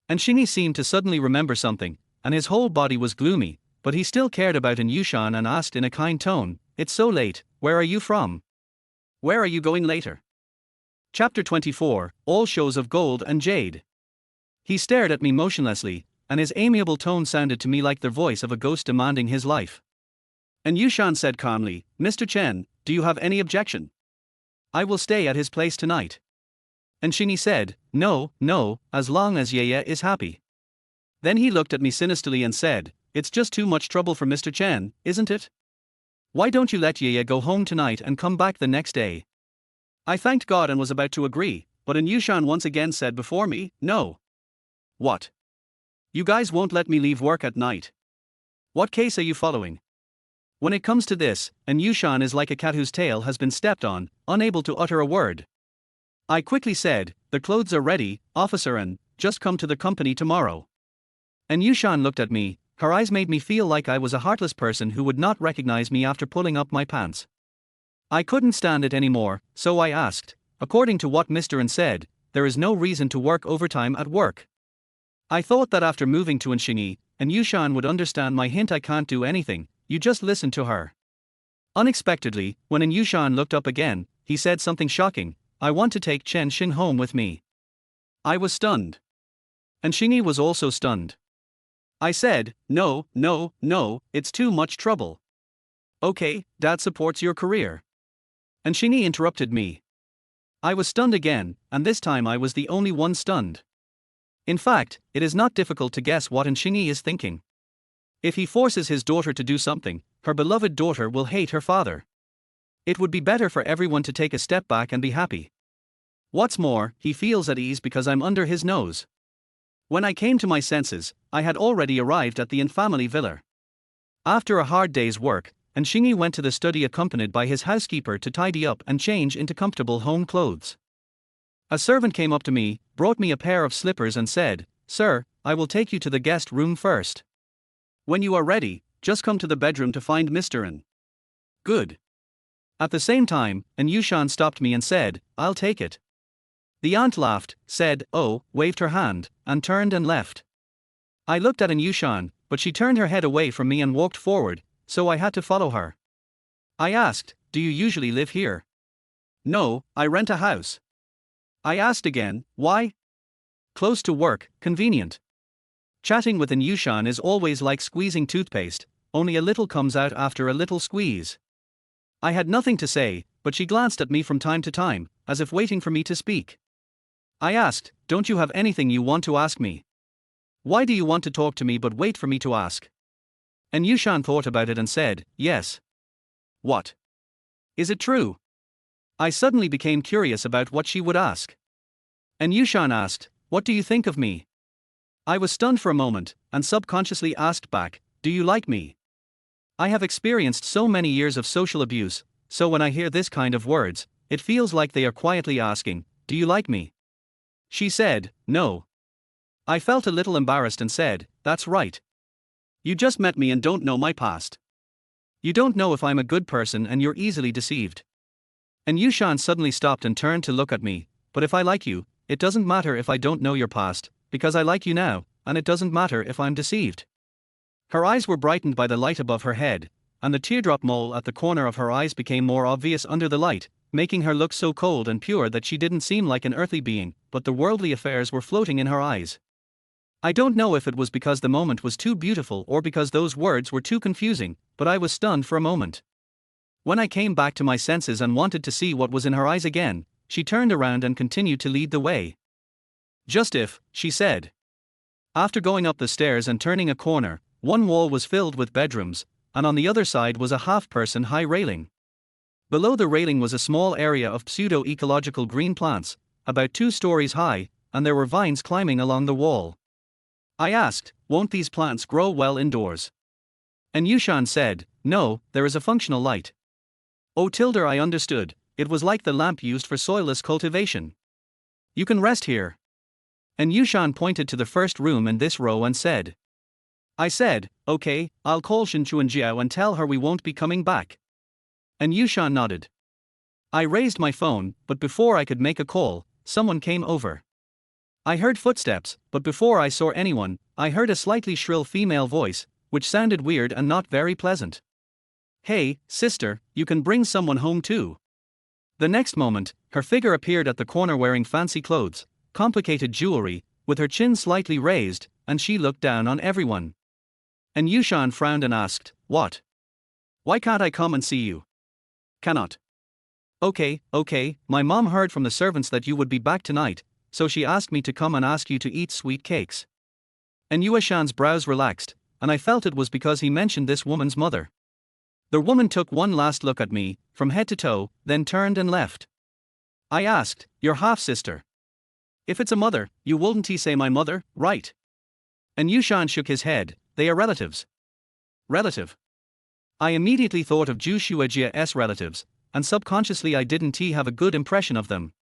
And Nshini seemed to suddenly remember something, and his whole body was gloomy, but he still cared about an Yushan and asked in a kind tone, "It's so late, where are you from? Where are you going later?" Chapter 24, All Shows of Gold and Jade. He stared at me motionlessly, and his amiable tone sounded to me like the voice of a ghost demanding his life. And Yushan said calmly, "Mr. Chen, do you have any objection? I will stay at his place tonight." And Nshini said, No, as long as Yeye is happy." Then he looked at me sinisterly and said, "It's just too much trouble for Mr. Chen, isn't it? Why don't you let Yeye go home tonight and come back the next day?" I thanked God and was about to agree, but an Yushan once again said before me, "No." "What? You guys won't let me leave work at night? What case are you following?" When it comes to this, an Yushan is like a cat whose tail has been stepped on, unable to utter a word. I quickly said, "The clothes are ready, officer, and just come to the company tomorrow." And Yushan looked at me, her eyes made me feel like I was a heartless person who would not recognize me after pulling up my pants. I couldn't stand it anymore, so I asked, "According to what Mr. N said, there is no reason to work overtime at work." I thought that after moving to Nshini, and Yushan would understand my hint. I can't do anything, you just listen to her. Unexpectedly, when an Yushan looked up again, he said something shocking, "I want to take Chen Xin home with me." I was stunned. And Nshini was also stunned. I said, No, it's too much trouble." "Okay, Dad supports your career." And Nshini interrupted me. I was stunned again, and this time I was the only one stunned. In fact, it is not difficult to guess what Nshini is thinking. If he forces his daughter to do something, her beloved daughter will hate her father. It would be better for everyone to take a step back and be happy. What's more, he feels at ease because I'm under his nose. When I came to my senses, I had already arrived at the infamily villa. After a hard day's work, and Shingy went to the study accompanied by his housekeeper to tidy up and change into comfortable home clothes. A servant came up to me, brought me a pair of slippers and said, "Sir, I will take you to the guest room first. When you are ready, just come to the bedroom to find Mr. N. Good." At the same time, An Yushan stopped me and said, "I'll take it." The aunt laughed, said, "Oh," waved her hand, and turned and left. I looked at An Yushan, but she turned her head away from me and walked forward, so I had to follow her. I asked, "Do you usually live here?" "No, I rent a house." I asked again, "Why?" "Close to work, convenient." Chatting with An Yushan is always like squeezing toothpaste, only a little comes out after a little squeeze. I had nothing to say, but she glanced at me from time to time, as if waiting for me to speak. I asked, "Don't you have anything you want to ask me? Why do you want to talk to me but wait for me to ask?" And Yushan thought about it and said, "Yes." "What? Is it true?" I suddenly became curious about what she would ask. And Yushan asked, "What do you think of me?" I was stunned for a moment, and subconsciously asked back, "Do you like me?" I have experienced so many years of social abuse, so when I hear this kind of words, it feels like they are quietly asking, "Do you like me?" She said, "No." I felt a little embarrassed and said, "That's right. You just met me and don't know my past. You don't know if I'm a good person and you're easily deceived." And Yushan suddenly stopped and turned to look at me, "But if I like you, it doesn't matter if I don't know your past, because I like you now, and it doesn't matter if I'm deceived." Her eyes were brightened by the light above her head, and the teardrop mole at the corner of her eyes became more obvious under the light, making her look so cold and pure that she didn't seem like an earthly being, but the worldly affairs were floating in her eyes. I don't know if it was because the moment was too beautiful or because those words were too confusing, but I was stunned for a moment. When I came back to my senses and wanted to see what was in her eyes again, she turned around and continued to lead the way. "Just if," she said. After going up the stairs and turning a corner, one wall was filled with bedrooms, and on the other side was a half-person high railing. Below the railing was a small area of pseudo-ecological green plants, about 2 stories high, and there were vines climbing along the wall. I asked, "Won't these plants grow well indoors?" And Yushan said, "No, there is a functional light." Oh tilde, I understood, it was like the lamp used for soilless cultivation. "You can rest here." And Yushan pointed to the first room in this row and said. I said, "Okay, I'll call Shinchuanjiao and tell her we won't be coming back." And Yushan nodded. I raised my phone, but before I could make a call, someone came over. I heard footsteps, but before I saw anyone, I heard a slightly shrill female voice, which sounded weird and not very pleasant. "Hey, sister, you can bring someone home too." The next moment, her figure appeared at the corner wearing fancy clothes, complicated jewelry, with her chin slightly raised, and she looked down on everyone. And Yushan frowned and asked, "What? Why can't I come and see you?" "Cannot." Okay, my mom heard from the servants that you would be back tonight, so she asked me to come and ask you to eat sweet cakes." And Yushan's brows relaxed, and I felt it was because he mentioned this woman's mother. The woman took one last look at me, from head to toe, then turned and left. I asked, "Your half-sister? If it's a mother, you wouldn't say my mother, right?" And Yushan shook his head, "They are relatives." Relative? I immediately thought of Ju Shuejia's relatives, and subconsciously I didn't have a good impression of them.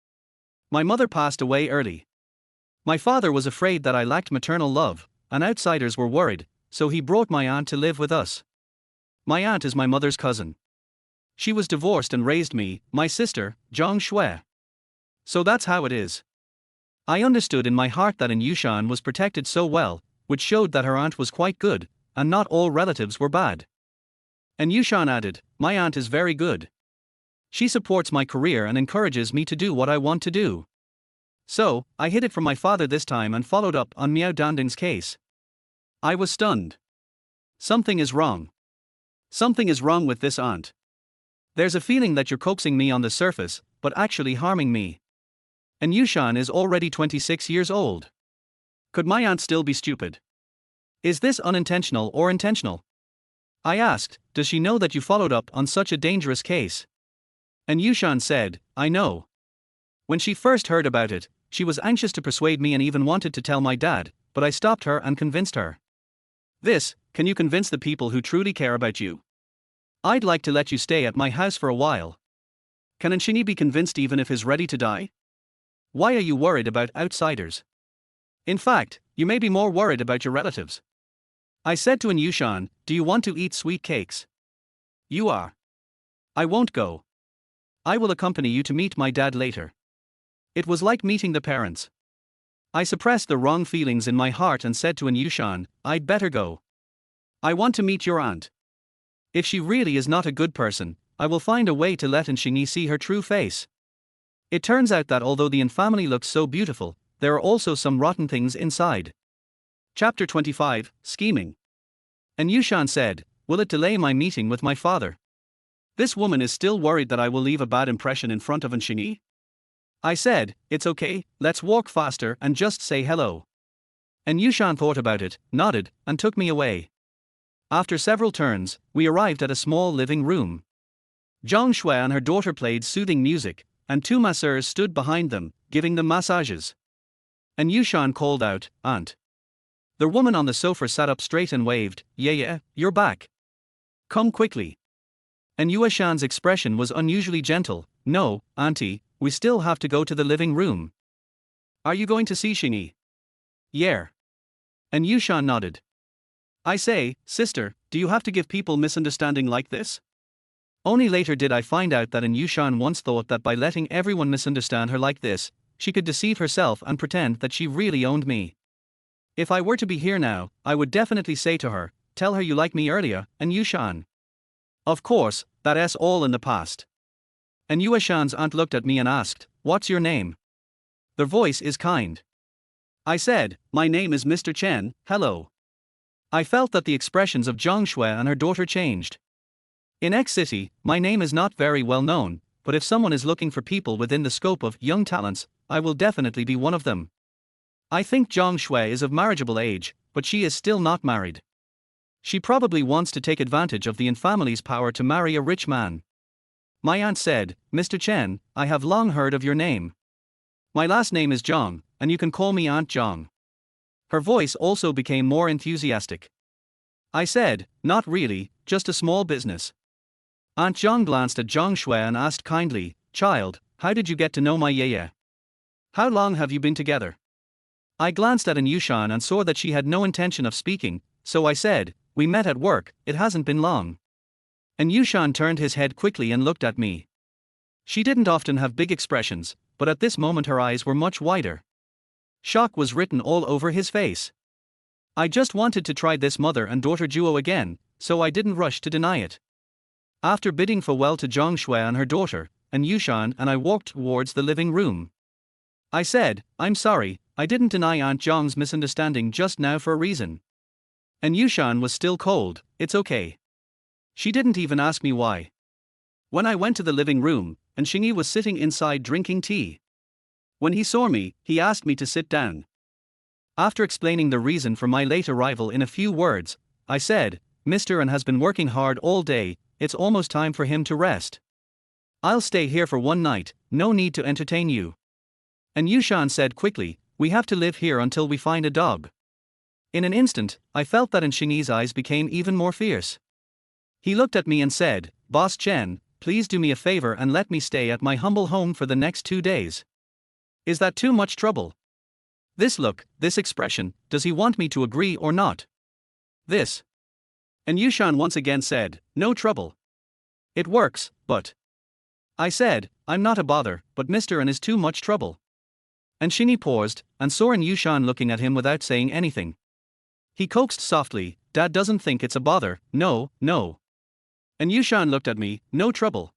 My mother passed away early. My father was afraid that I lacked maternal love, and outsiders were worried, so he brought my aunt to live with us. My aunt is my mother's cousin. She was divorced and raised me, my sister, Zhang Shui. So that's how it is. I understood in my heart that An Yushan was protected so well, which showed that her aunt was quite good, and not all relatives were bad. And Yushan added, "My aunt is very good. She supports my career and encourages me to do what I want to do." So, I hid it from my father this time and followed up on Miao Danding's case. I was stunned. Something is wrong. Something is wrong with this aunt. There's a feeling that you're coaxing me on the surface, but actually harming me. And Yushan is already 26 years old. Could my aunt still be stupid? Is this unintentional or intentional? I asked, "Does she know that you followed up on such a dangerous case?" And Yushan said, "I know. When she first heard about it, she was anxious to persuade me and even wanted to tell my dad, but I stopped her and convinced her. Can you convince the people who truly care about you? I'd like to let you stay at my house for a while. Can Anshini be convinced even if he's ready to die? Why are you worried about outsiders? In fact, you may be more worried about your relatives. I said to Anyushan, do you want to eat sweet cakes? You are. I won't go. I will accompany you to meet my dad later. It was like meeting the parents. I suppressed the wrong feelings in my heart and said to Anyushan, I'd better go. I want to meet your aunt. If she really is not a good person, I will find a way to let Anshini see her true face. It turns out that although the family looks so beautiful, there are also some rotten things inside. Chapter 25, Scheming. Anyushan said, will it delay my meeting with my father? This woman is still worried that I will leave a bad impression in front of Anshini. I said, it's okay, let's walk faster and just say hello. Anyushan thought about it, nodded, and took me away. After several turns, we arrived at a small living room. Zhang Shui and her daughter played soothing music, and two masseurs stood behind them, giving them massages. Anyushan called out, Aunt. The woman on the sofa sat up straight and waved, yeah, you're back. Come quickly. Anyushan's expression was unusually gentle, no, Auntie, we still have to go to the living room. Are you going to see Shini? Yeah. Anyushan nodded. I say, sister, do you have to give people misunderstanding like this? Only later did I find out that Anyushan once thought that by letting everyone misunderstand her like this, she could deceive herself and pretend that she really owned me. If I were to be here now, I would definitely say to her, tell her you like me earlier, Anyushan. Of course, that's all in the past. Anyushan's aunt looked at me and asked, what's your name? Their voice is kind. I said, my name is Mr. Chen, hello. I felt that the expressions of Zhang Shui and her daughter changed. In X City, my name is not very well known, but if someone is looking for people within the scope of young talents, I will definitely be one of them. I think Zhang Shui is of marriageable age, but she is still not married. She probably wants to take advantage of the family's power to marry a rich man. My aunt said, Mr. Chen, I have long heard of your name. My last name is Zhang, and you can call me Aunt Zhang. Her voice also became more enthusiastic. I said, not really, just a small business. Aunt Zhang glanced at Zhang Shui and asked kindly, child, how did you get to know my yaya? How long have you been together? I glanced at Anyushan and saw that she had no intention of speaking, so I said, we met at work, it hasn't been long. Anyushan turned his head quickly and looked at me. She didn't often have big expressions, but at this moment her eyes were much wider. Shock was written all over his face. I just wanted to try this mother and daughter duo again, so I didn't rush to deny it. After bidding farewell to Zhang Shui and her daughter, Anyushan and I walked towards the living room. I said, I'm sorry, I didn't deny Aunt Zhang's misunderstanding just now for a reason. Anyushan was still cold, it's okay. She didn't even ask me why. When I went to the living room, Anshini was sitting inside drinking tea. When he saw me, he asked me to sit down. After explaining the reason for my late arrival in a few words, I said, Mr. An has been working hard all day, it's almost time for him to rest. I'll stay here for one night, no need to entertain you. Anyushan said quickly, we have to live here until we find a dog. In an instant, I felt that Anshini's eyes became even more fierce. He looked at me and said, Boss Chen, please do me a favor and let me stay at my humble home for the next 2 days. Is that too much trouble? This look, this expression, does he want me to agree or not? This. Anyushan once again said, no trouble. It works, but. I said, I'm not a bother, but Mr. An is too much trouble. Anshini paused, and saw Anyushan looking at him without saying anything. He coaxed softly, Dad doesn't think it's a bother, no. Anyushan looked at me, no trouble.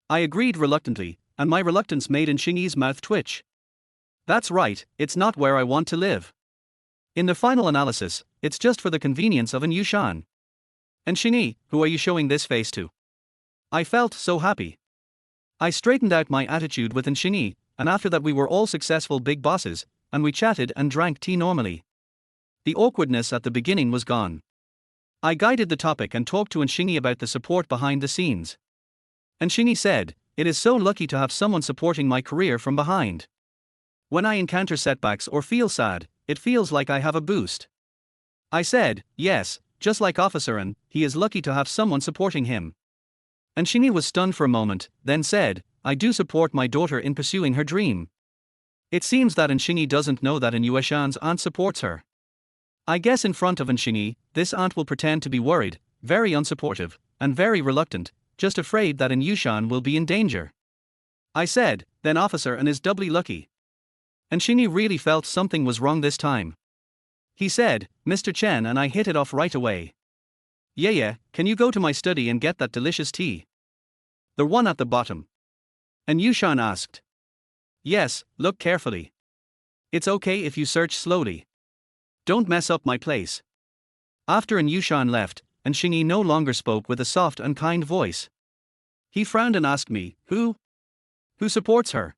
I agreed reluctantly, and my reluctance made Anshini's mouth twitch. That's right, it's not where I want to live. In the final analysis, it's just for the convenience of Anyushan. Anshini, who are you showing this face to? I felt so happy. I straightened out my attitude with Anshini, and after that we were all successful big bosses, and we chatted and drank tea normally. The awkwardness at the beginning was gone. I guided the topic and talked to Anshini about the support behind the scenes. Anshini said, it is so lucky to have someone supporting my career from behind. When I encounter setbacks or feel sad, it feels like I have a boost. I said, yes, just like Officer An, he is lucky to have someone supporting him. And Shinny was stunned for a moment, then said, I do support my daughter in pursuing her dream. It seems that Shinny doesn't know that Yushan's aunt supports her. I guess in front of Shinny, this aunt will pretend to be worried, very unsupportive, and very reluctant, just afraid that Yushan will be in danger. I said, then officer and is doubly lucky. And Shinny really felt something was wrong this time. He said, Mr. Chen, and I hit it off right away. Yeah, can you go to my study and get that delicious tea? The one at the bottom. And Yushan asked. Yes, look carefully. It's okay if you search slowly. Don't mess up my place. After Yushan left, Shinny no longer spoke with a soft and kind voice. He frowned and asked me, Who? Who supports her?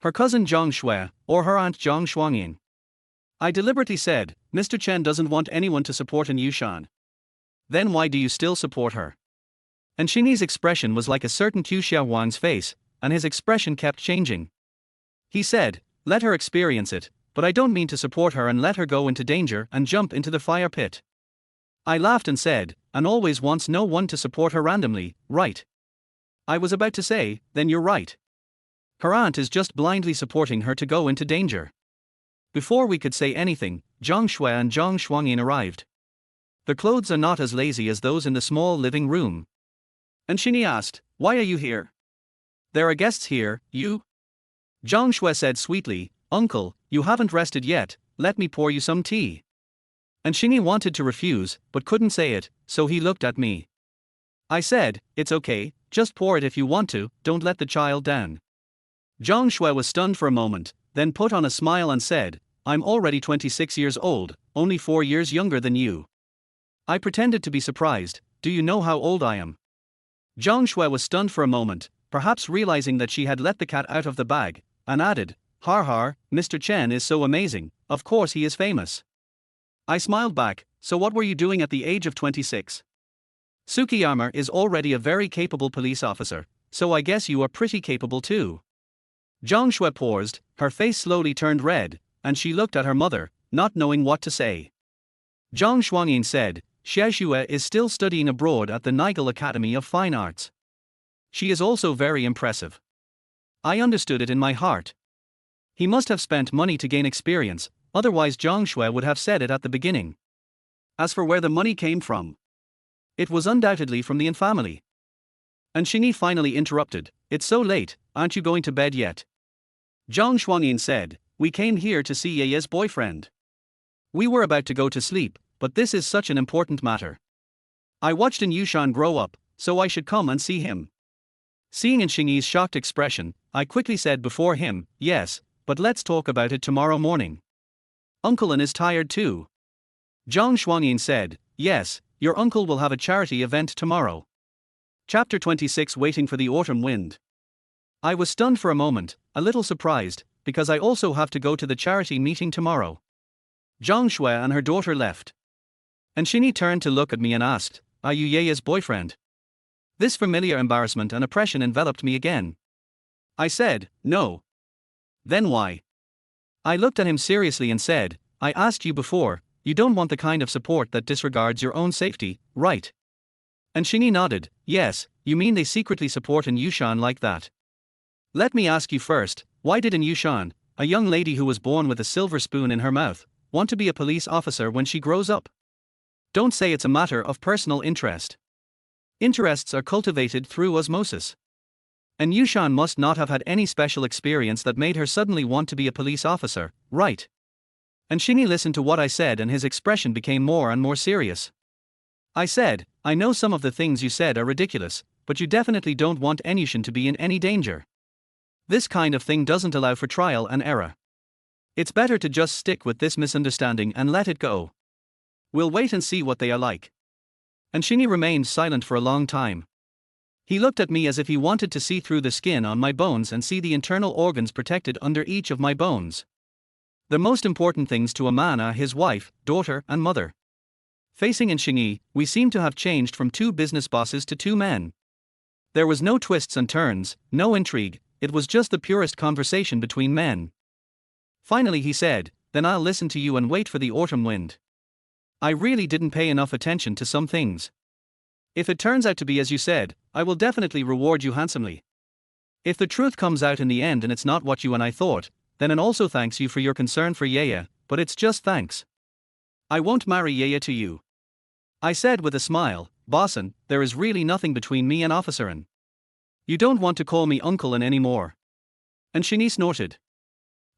Her cousin Zhang Shui, or her aunt Zhang Shuangyin? I deliberately said, Mr. Chen doesn't want anyone to support Yushan. Then why do you still support her? And Shinny's expression was like a certain Tu Xiaowang's face, and his expression kept changing. He said, let her experience it, but I don't mean to support her and let her go into danger and jump into the fire pit. I laughed and said, and always wants no one to support her randomly, right? I was about to say, then you're right. Her aunt is just blindly supporting her to go into danger. Before we could say anything, Zhang Shui and Zhang Shuangyin arrived. The clothes are not as lazy as those in the small living room. And Shinny asked, why are you here? There are guests here, you? Zhang Shui said sweetly, Uncle, you haven't rested yet, let me pour you some tea. And Shinny wanted to refuse, but couldn't say it, so he looked at me. I said, it's okay, just pour it if you want to, don't let the child down. Zhang Shui was stunned for a moment, then put on a smile and said, I'm already 26 years old, only 4 years younger than you. I pretended to be surprised, do you know how old I am? Zhang Shui was stunned for a moment, perhaps realizing that she had let the cat out of the bag, and added, Har, Mr. Chen is so amazing, of course he is famous. I smiled back, so what were you doing at the age of 26? Tsukiyama is already a very capable police officer, so I guess you are pretty capable too. Zhang Shui paused, her face slowly turned red, and she looked at her mother, not knowing what to say. Zhang Shuangyin said, Xiaoxue is still studying abroad at the Nigel Academy of Fine Arts. She is also very impressive. I understood it in my heart. He must have spent money to gain experience, otherwise Zhang Shui would have said it at the beginning. As for where the money came from, it was undoubtedly from the Yin family. And Shinny finally interrupted, it's so late, aren't you going to bed yet? Zhang Shuangyin said, we came here to see Ye's boyfriend. We were about to go to sleep, but this is such an important matter. I watched Yushan grow up, so I should come and see him. Seeing Shinny's shocked expression, I quickly said before him, yes, but let's talk about it tomorrow morning. Uncle is tired too. Zhang Shuangyin said, yes, your uncle will have a charity event tomorrow. Chapter 26 Waiting for the Autumn Wind. I was stunned for a moment, a little surprised, because I also have to go to the charity meeting tomorrow. Zhang Shui and her daughter left. And Shinny turned to look at me and asked, are you Ye's boyfriend? This familiar embarrassment and oppression enveloped me again. I said, no. Then why? I looked at him seriously and said, I asked you before, you don't want the kind of support that disregards your own safety, right? And Shinny nodded, yes, you mean they secretly support Yushan like that. Let me ask you first, why did Yushan, a young lady who was born with a silver spoon in her mouth, want to be a police officer when she grows up? Don't say it's a matter of personal interest. Interests are cultivated through osmosis. And Yushan must not have had any special experience that made her suddenly want to be a police officer, right? And Shinny listened to what I said and his expression became more and more serious. I said, I know some of the things you said are ridiculous, but you definitely don't want Yushan to be in any danger. This kind of thing doesn't allow for trial and error. It's better to just stick with this misunderstanding and let it go. We'll wait and see what they are like. And Shinny remained silent for a long time. He looked at me as if he wanted to see through the skin on my bones and see the internal organs protected under each of my bones. The most important things to a man are his wife, daughter, and mother. Facing Shinny, we seemed to have changed from two business bosses to two men. There was no twists and turns, no intrigue, it was just the purest conversation between men. Finally he said, then I'll listen to you and wait for the autumn wind. I really didn't pay enough attention to some things. If it turns out to be as you said, I will definitely reward you handsomely. If the truth comes out in the end and it's not what you and I thought, then and also thanks you for your concern for Yaya, but it's just thanks. I won't marry Yaya to you. I said with a smile, Bosson, there is really nothing between me and Officerin. You don't want to call me Uncle any more. And Shani snorted.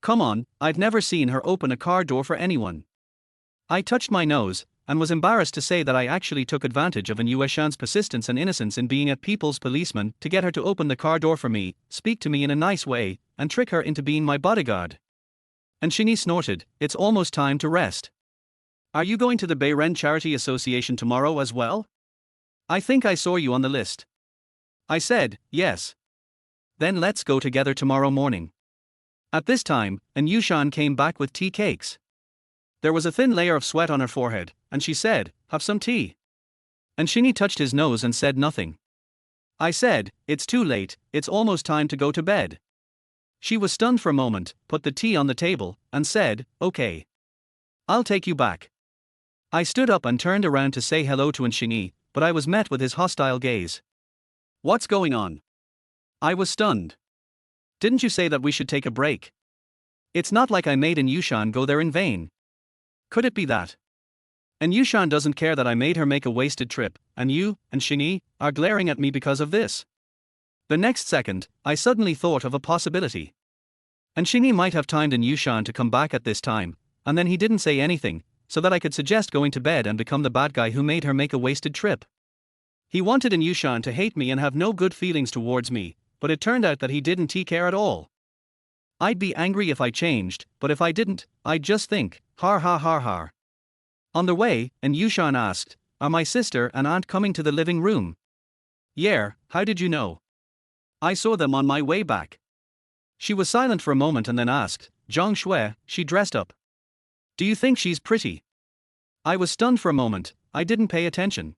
Come on, I'd never seen her open a car door for anyone. I touched my nose, and was embarrassed to say that I actually took advantage of Anueshan's persistence and innocence in being a people's policeman to get her to open the car door for me, speak to me in a nice way, and trick her into being my bodyguard. And Shani snorted, it's almost time to rest. Are you going to the Bayren Charity Association tomorrow as well? I think I saw you on the list. I said, yes. Then let's go together tomorrow morning. At this time, Anushan came back with tea cakes. There was a thin layer of sweat on her forehead, and she said, have some tea. And Shini touched his nose and said nothing. I said, it's too late, it's almost time to go to bed. She was stunned for a moment, put the tea on the table, and said, okay. I'll take you back. I stood up and turned around to say hello to Anshini, but I was met with his hostile gaze. What's going on? I was stunned. Didn't you say that we should take a break? It's not like I made Yushan go there in vain. Could it be that? And Yushan doesn't care that I made her make a wasted trip, and you, and Shini, are glaring at me because of this. The next second, I suddenly thought of a possibility. And Shini might have timed Yushan to come back at this time, and then he didn't say anything, so that I could suggest going to bed and become the bad guy who made her make a wasted trip. He wanted Yushan to hate me and have no good feelings towards me, but it turned out that he didn't care at all. I'd be angry if I changed, but if I didn't, I'd just think, har har har har. On the way, Yushan asked, are my sister and aunt coming to the living room? Yeah, how did you know? I saw them on my way back. She was silent for a moment and then asked, Zhang Shui, she dressed up. Do you think she's pretty? I was stunned for a moment, I didn't pay attention.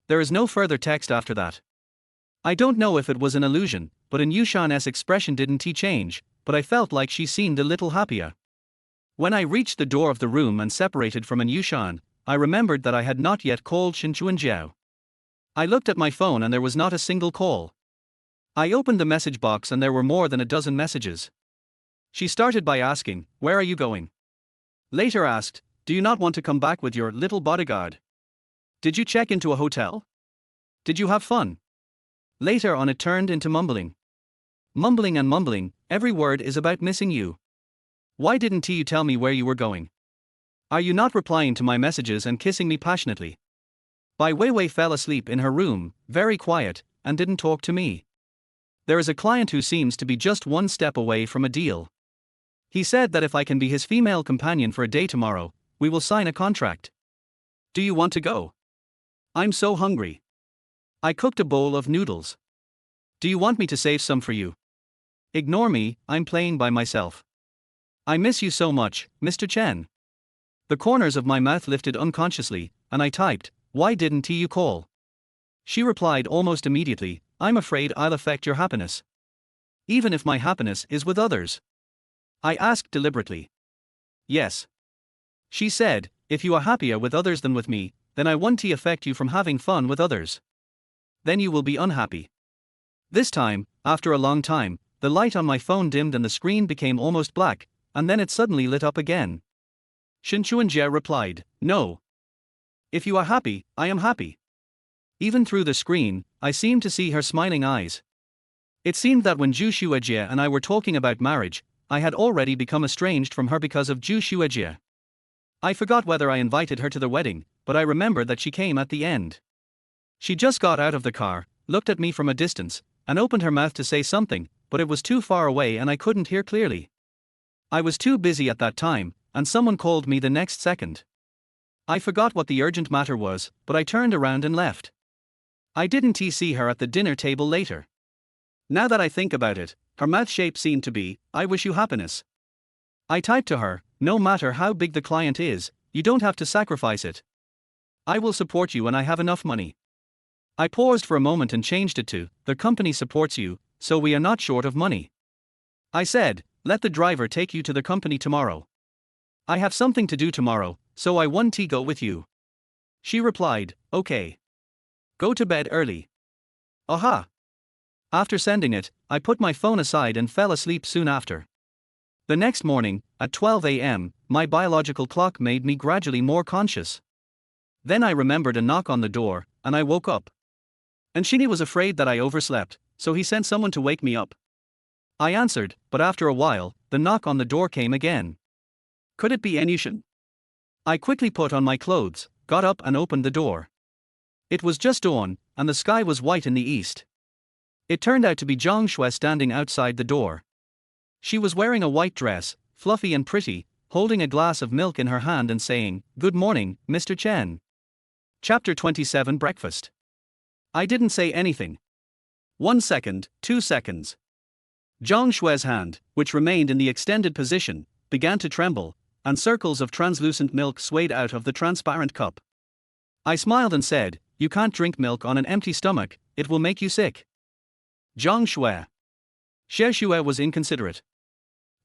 There is no further text after that. I don't know if it was an illusion, but Yushan's expression didn't change, but I felt like she seemed a little happier. When I reached the door of the room and separated from Yushan, I remembered that I had not yet called Shinchuanjiao. I looked at my phone and there was not a single call. I opened the message box and there were more than a dozen messages. She started by asking, where are you going? Later asked, do you not want to come back with your little bodyguard? Did you check into a hotel? Did you have fun? Later on it turned into mumbling. Mumbling and mumbling, every word is about missing you. Why didn't you tell me where you were going? Are you not replying to my messages and kissing me passionately? Bai Weiwei fell asleep in her room, very quiet, and didn't talk to me. There is a client who seems to be just one step away from a deal. He said that if I can be his female companion for a day tomorrow, we will sign a contract. Do you want to go? I'm so hungry. I cooked a bowl of noodles. Do you want me to save some for you? Ignore me, I'm playing by myself. I miss you so much, Mr. Chen. The corners of my mouth lifted unconsciously, and I typed, why didn't you call? She replied almost immediately, I'm afraid I'll affect your happiness. Even if my happiness is with others. I asked deliberately. Yes. She said, if you are happier with others than with me, then I won't affect you from having fun with others. Then you will be unhappy. This time, after a long time, the light on my phone dimmed and the screen became almost black, and then it suddenly lit up again. Shinchuanjie replied, no. If you are happy, I am happy. Even through the screen, I seemed to see her smiling eyes. It seemed that when Zhu Shuejie and I were talking about marriage, I had already become estranged from her because of Zhu Shuejie. I forgot whether I invited her to the wedding, but I remember that she came at the end. She just got out of the car, looked at me from a distance, and opened her mouth to say something, but it was too far away and I couldn't hear clearly. I was too busy at that time, and someone called me the next second. I forgot what the urgent matter was, but I turned around and left. I didn't see her at the dinner table later. Now that I think about it, her mouth shape seemed to be, I wish you happiness. I typed to her, no matter how big the client is, you don't have to sacrifice it. I will support you and I have enough money. I paused for a moment and changed it to, the company supports you, so we are not short of money. I said, let the driver take you to the company tomorrow. I have something to do tomorrow, so I want to go with you. She replied, okay. Go to bed early. Aha! After sending it, I put my phone aside and fell asleep soon after. The next morning, at 12 a.m., my biological clock made me gradually more conscious. Then I remembered a knock on the door, and I woke up. And Shinny was afraid that I overslept, so he sent someone to wake me up. I answered, but after a while, the knock on the door came again. Could it be Enyushin? I quickly put on my clothes, got up and opened the door. It was just dawn, and the sky was white in the east. It turned out to be Zhang Shui standing outside the door. She was wearing a white dress, fluffy and pretty, holding a glass of milk in her hand and saying, "Good morning, Mr. Chen." Chapter 27 Breakfast. I didn't say anything. 1 second, 2 seconds. Zhang Shui's hand, which remained in the extended position, began to tremble, and circles of translucent milk swayed out of the transparent cup. I smiled and said, "You can't drink milk on an empty stomach, it will make you sick." Zhang Shui. Xie Shui was inconsiderate.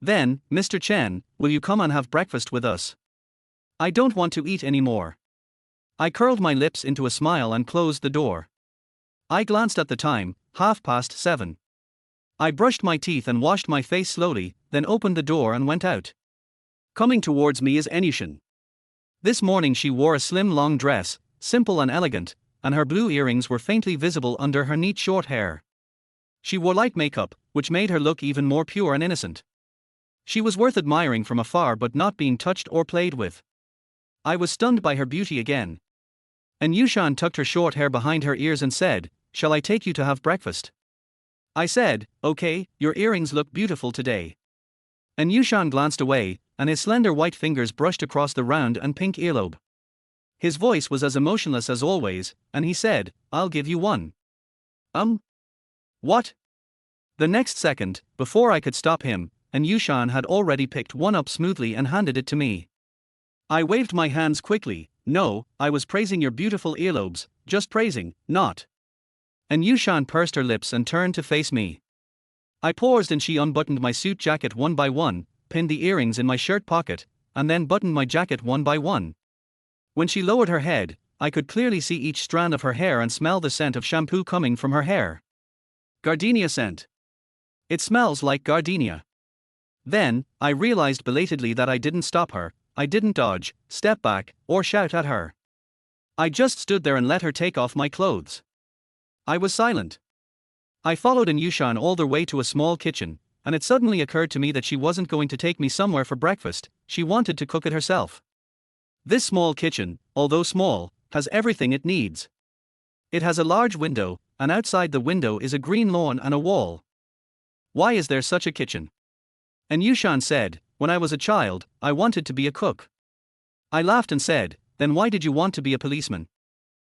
Then, "Mr. Chen, will you come and have breakfast with us? I don't want to eat anymore." I curled my lips into a smile and closed the door. I glanced at the time, 7:30. I brushed my teeth and washed my face slowly, then opened the door and went out. Coming towards me is Enyushin. This morning she wore a slim long dress, simple and elegant, and her blue earrings were faintly visible under her neat short hair. She wore light makeup, which made her look even more pure and innocent. She was worth admiring from afar but not being touched or played with. I was stunned by her beauty again. And Yushan tucked her short hair behind her ears and said, "Shall I take you to have breakfast?" I said, "Okay, your earrings look beautiful today." And Yushan glanced away, and his slender white fingers brushed across the round and pink earlobe. His voice was as emotionless as always, and he said, "I'll give you one." What? The next second, before I could stop him, and Yushan had already picked one up smoothly and handed it to me. I waved my hands quickly. "No, I was praising your beautiful earlobes, just praising, not." And Yushan pursed her lips and turned to face me. I paused and she unbuttoned my suit jacket one by one, pinned the earrings in my shirt pocket, and then buttoned my jacket one by one. When she lowered her head, I could clearly see each strand of her hair and smell the scent of shampoo coming from her hair. Gardenia scent. It smells like gardenia. Then, I realized belatedly that I didn't stop her, I didn't dodge, step back, or shout at her. I just stood there and let her take off my clothes. I was silent. I followed Yushan all the way to a small kitchen, and it suddenly occurred to me that she wasn't going to take me somewhere for breakfast, she wanted to cook it herself. This small kitchen, although small, has everything it needs. It has a large window, and outside the window is a green lawn and a wall. Why is there such a kitchen? And Yushan said, "When I was a child, I wanted to be a cook." I laughed and said, "Then why did you want to be a policeman?"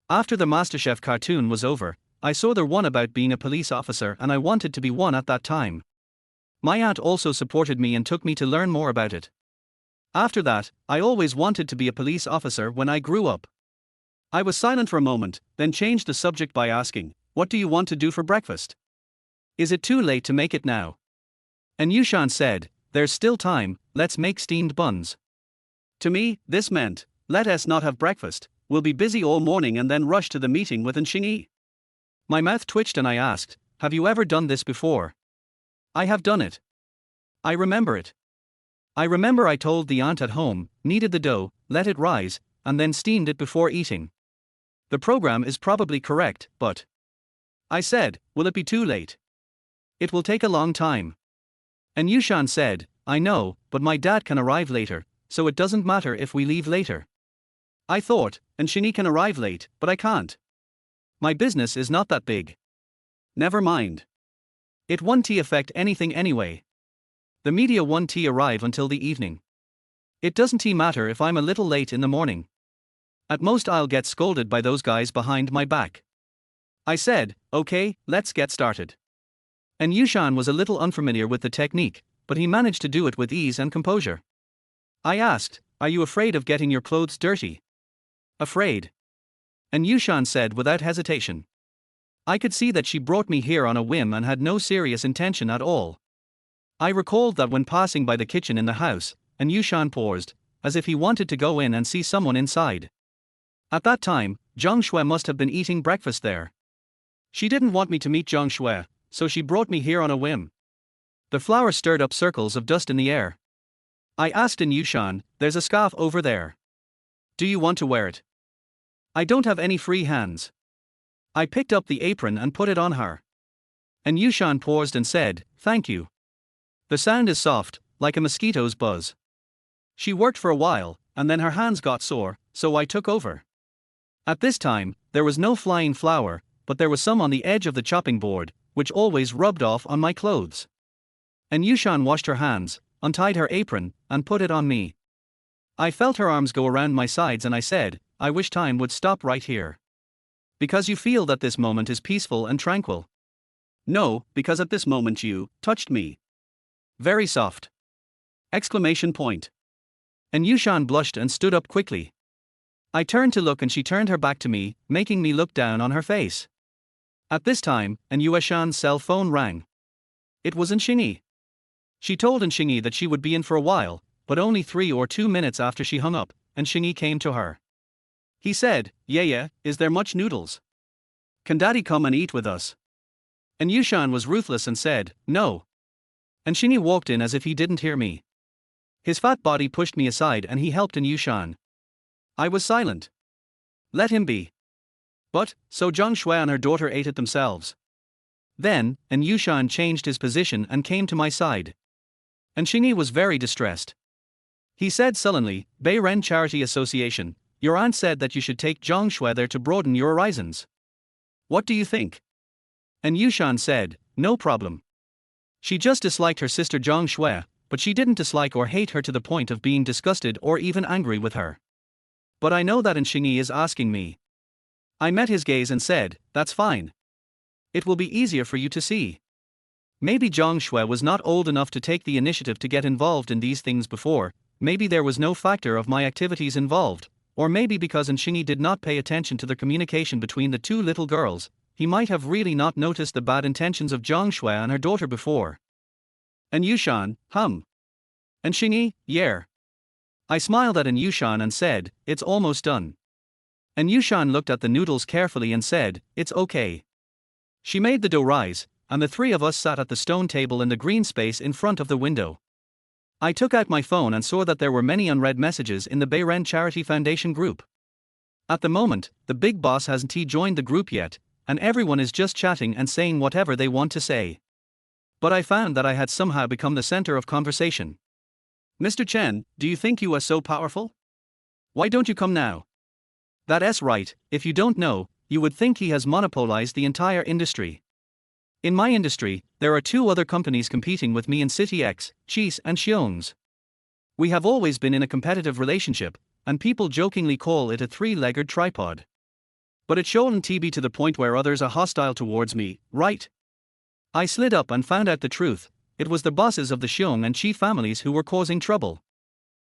After the MasterChef cartoon was over, I saw the one about being a police officer and I wanted to be one at that time. My aunt also supported me and took me to learn more about it. After that, I always wanted to be a police officer when I grew up. I was silent for a moment, then changed the subject by asking, "What do you want to do for breakfast? Is it too late to make it now?" And Yushan said, "There's still time, let's make steamed buns." To me, this meant, let us not have breakfast, we'll be busy all morning and then rush to the meeting with Xingyi. My mouth twitched and I asked, "Have you ever done this before?" "I have done it. I remember it. I remember I told the aunt at home, kneaded the dough, let it rise, and then steamed it before eating. The program is probably correct, but..." I said, "Will it be too late? It will take a long time." And Yushan said, "I know, but my dad can arrive later, so it doesn't matter if we leave later." I thought, and Xingyi can arrive late, but I can't. My business is not that big. Never mind. It won't affect anything anyway. The media won't arrive until the evening. It doesn't matter if I'm a little late in the morning. At most I'll get scolded by those guys behind my back. I said, "Okay, let's get started." And Yushan was a little unfamiliar with the technique, but he managed to do it with ease and composure. I asked, "Are you afraid of getting your clothes dirty?" "Afraid?" And Yushan said without hesitation. I could see that she brought me here on a whim and had no serious intention at all. I recalled that when passing by the kitchen in the house, and Yushan paused, as if he wanted to go in and see someone inside. At that time, Zhang Shui must have been eating breakfast there. She didn't want me to meet Zhang Shui, so she brought me here on a whim. The flower stirred up circles of dust in the air. I asked in Yushan, there's a scarf over there. Do you want to wear it? I don't have any free hands. I picked up the apron and put it on her. And Yushan paused and said, thank you. The sound is soft, like a mosquito's buzz. She worked for a while, and then her hands got sore, so I took over. At this time, there was no flying flour, but there was some on the edge of the chopping board, which always rubbed off on my clothes. And Yushan washed her hands, untied her apron, and put it on me. I felt her arms go around my sides and I said, I wish time would stop right here. Because you feel that this moment is peaceful and tranquil. No, because at this moment you touched me. Very soft. Exclamation point. And Yushan blushed and stood up quickly. I turned to look and she turned her back to me, making me look down on her face. At this time, Yushan's cell phone rang. It was Xingyi. She told Xingyi that she would be in for a while, but only 3 or 2 minutes after she hung up, and Xingyi came to her. He said, yeah, is there much noodles? Can daddy come and eat with us? And Yushan was ruthless and said, no. And Xingyi walked in as if he didn't hear me. His fat body pushed me aside and he helped in Yushan. I was silent. Let him be. But, so Zhang Shui and her daughter ate it themselves. Then, and Yushan changed his position and came to my side. And Xingyi was very distressed. He said sullenly, Beiren Charity Association, your aunt said that you should take Zhang Shui there to broaden your horizons. What do you think? And Yushan said, no problem. She just disliked her sister Zhang Shui, but she didn't dislike or hate her to the point of being disgusted or even angry with her. But I know that Xingyi is asking me. I met his gaze and said, that's fine. It will be easier for you to see. Maybe Zhang Shui was not old enough to take the initiative to get involved in these things before, maybe there was no factor of my activities involved, or maybe because Xingyi did not pay attention to the communication between the two little girls, he might have really not noticed the bad intentions of Zhang Shui and her daughter before. And Yushan, And Xingyi, yeah. I smiled at Yushan and said, it's almost done. And Yushan looked at the noodles carefully and said, it's okay. She made the dough rise, and the 3 of us sat at the stone table in the green space in front of the window. I took out my phone and saw that there were many unread messages in the Beiren Charity Foundation group. At the moment, the big boss hasn't joined the group yet, and everyone is just chatting and saying whatever they want to say. But I found that I had somehow become the center of conversation. Mr. Chen, do you think you are so powerful? Why don't you come now? That's right, if you don't know, you would think he has monopolized the entire industry. In my industry, there are 2 other companies competing with me in City X, Cheese and Xiong's. We have always been in a competitive relationship, and people jokingly call it a 3-legged tripod. But it shouldn't be to the point where others are hostile towards me, right? I slid up and found out the truth. It was the bosses of the Xiong and Qi families who were causing trouble.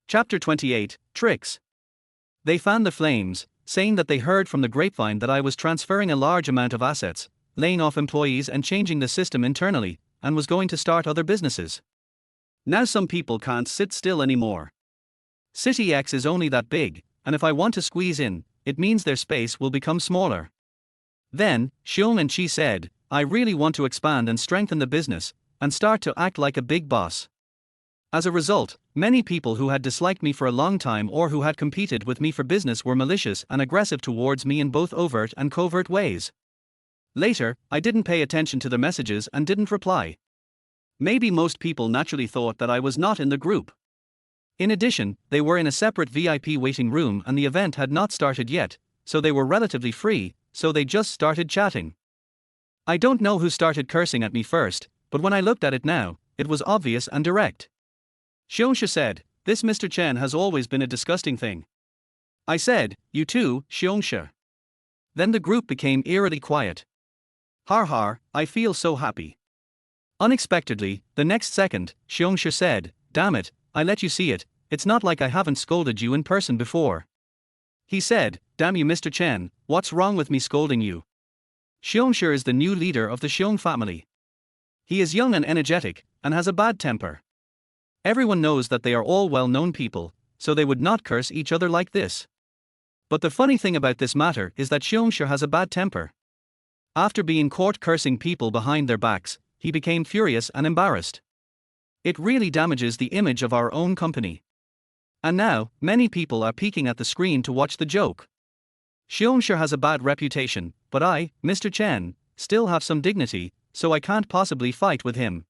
Chapter 28, Tricks. They fanned the flames, saying that they heard from the grapevine that I was transferring a large amount of assets, laying off employees and changing the system internally, and was going to start other businesses. Now some people can't sit still anymore. City X is only that big, and if I want to squeeze in, it means their space will become smaller. Then, Xiong and Qi said, I really want to expand and strengthen the business, and start to act like a big boss. As a result, many people who had disliked me for a long time or who had competed with me for business were malicious and aggressive towards me in both overt and covert ways. Later, I didn't pay attention to the messages and didn't reply. Maybe most people naturally thought that I was not in the group. In addition, they were in a separate VIP waiting room and the event had not started yet, so they were relatively free, so they just started chatting. I don't know who started cursing at me first, but when I looked at it now, it was obvious and direct. Xiongxia said, this Mr. Chen has always been a disgusting thing. I said, you too, Xiongxia. Then the group became eerily quiet. Har, I feel so happy. Unexpectedly, the next second, Xiongxia said, damn it, I let you see it, it's not like I haven't scolded you in person before. He said, damn you Mr. Chen, what's wrong with me scolding you? Xiongxia is the new leader of the Xiong family. He is young and energetic, and has a bad temper. Everyone knows that they are all well-known people, so they would not curse each other like this. But the funny thing about this matter is that Xiongxia has a bad temper. After being caught cursing people behind their backs, he became furious and embarrassed. It really damages the image of our own company. And now, many people are peeking at the screen to watch the joke. Xiongxue has a bad reputation, but I, Mr. Chen, still have some dignity, so I can't possibly fight with him.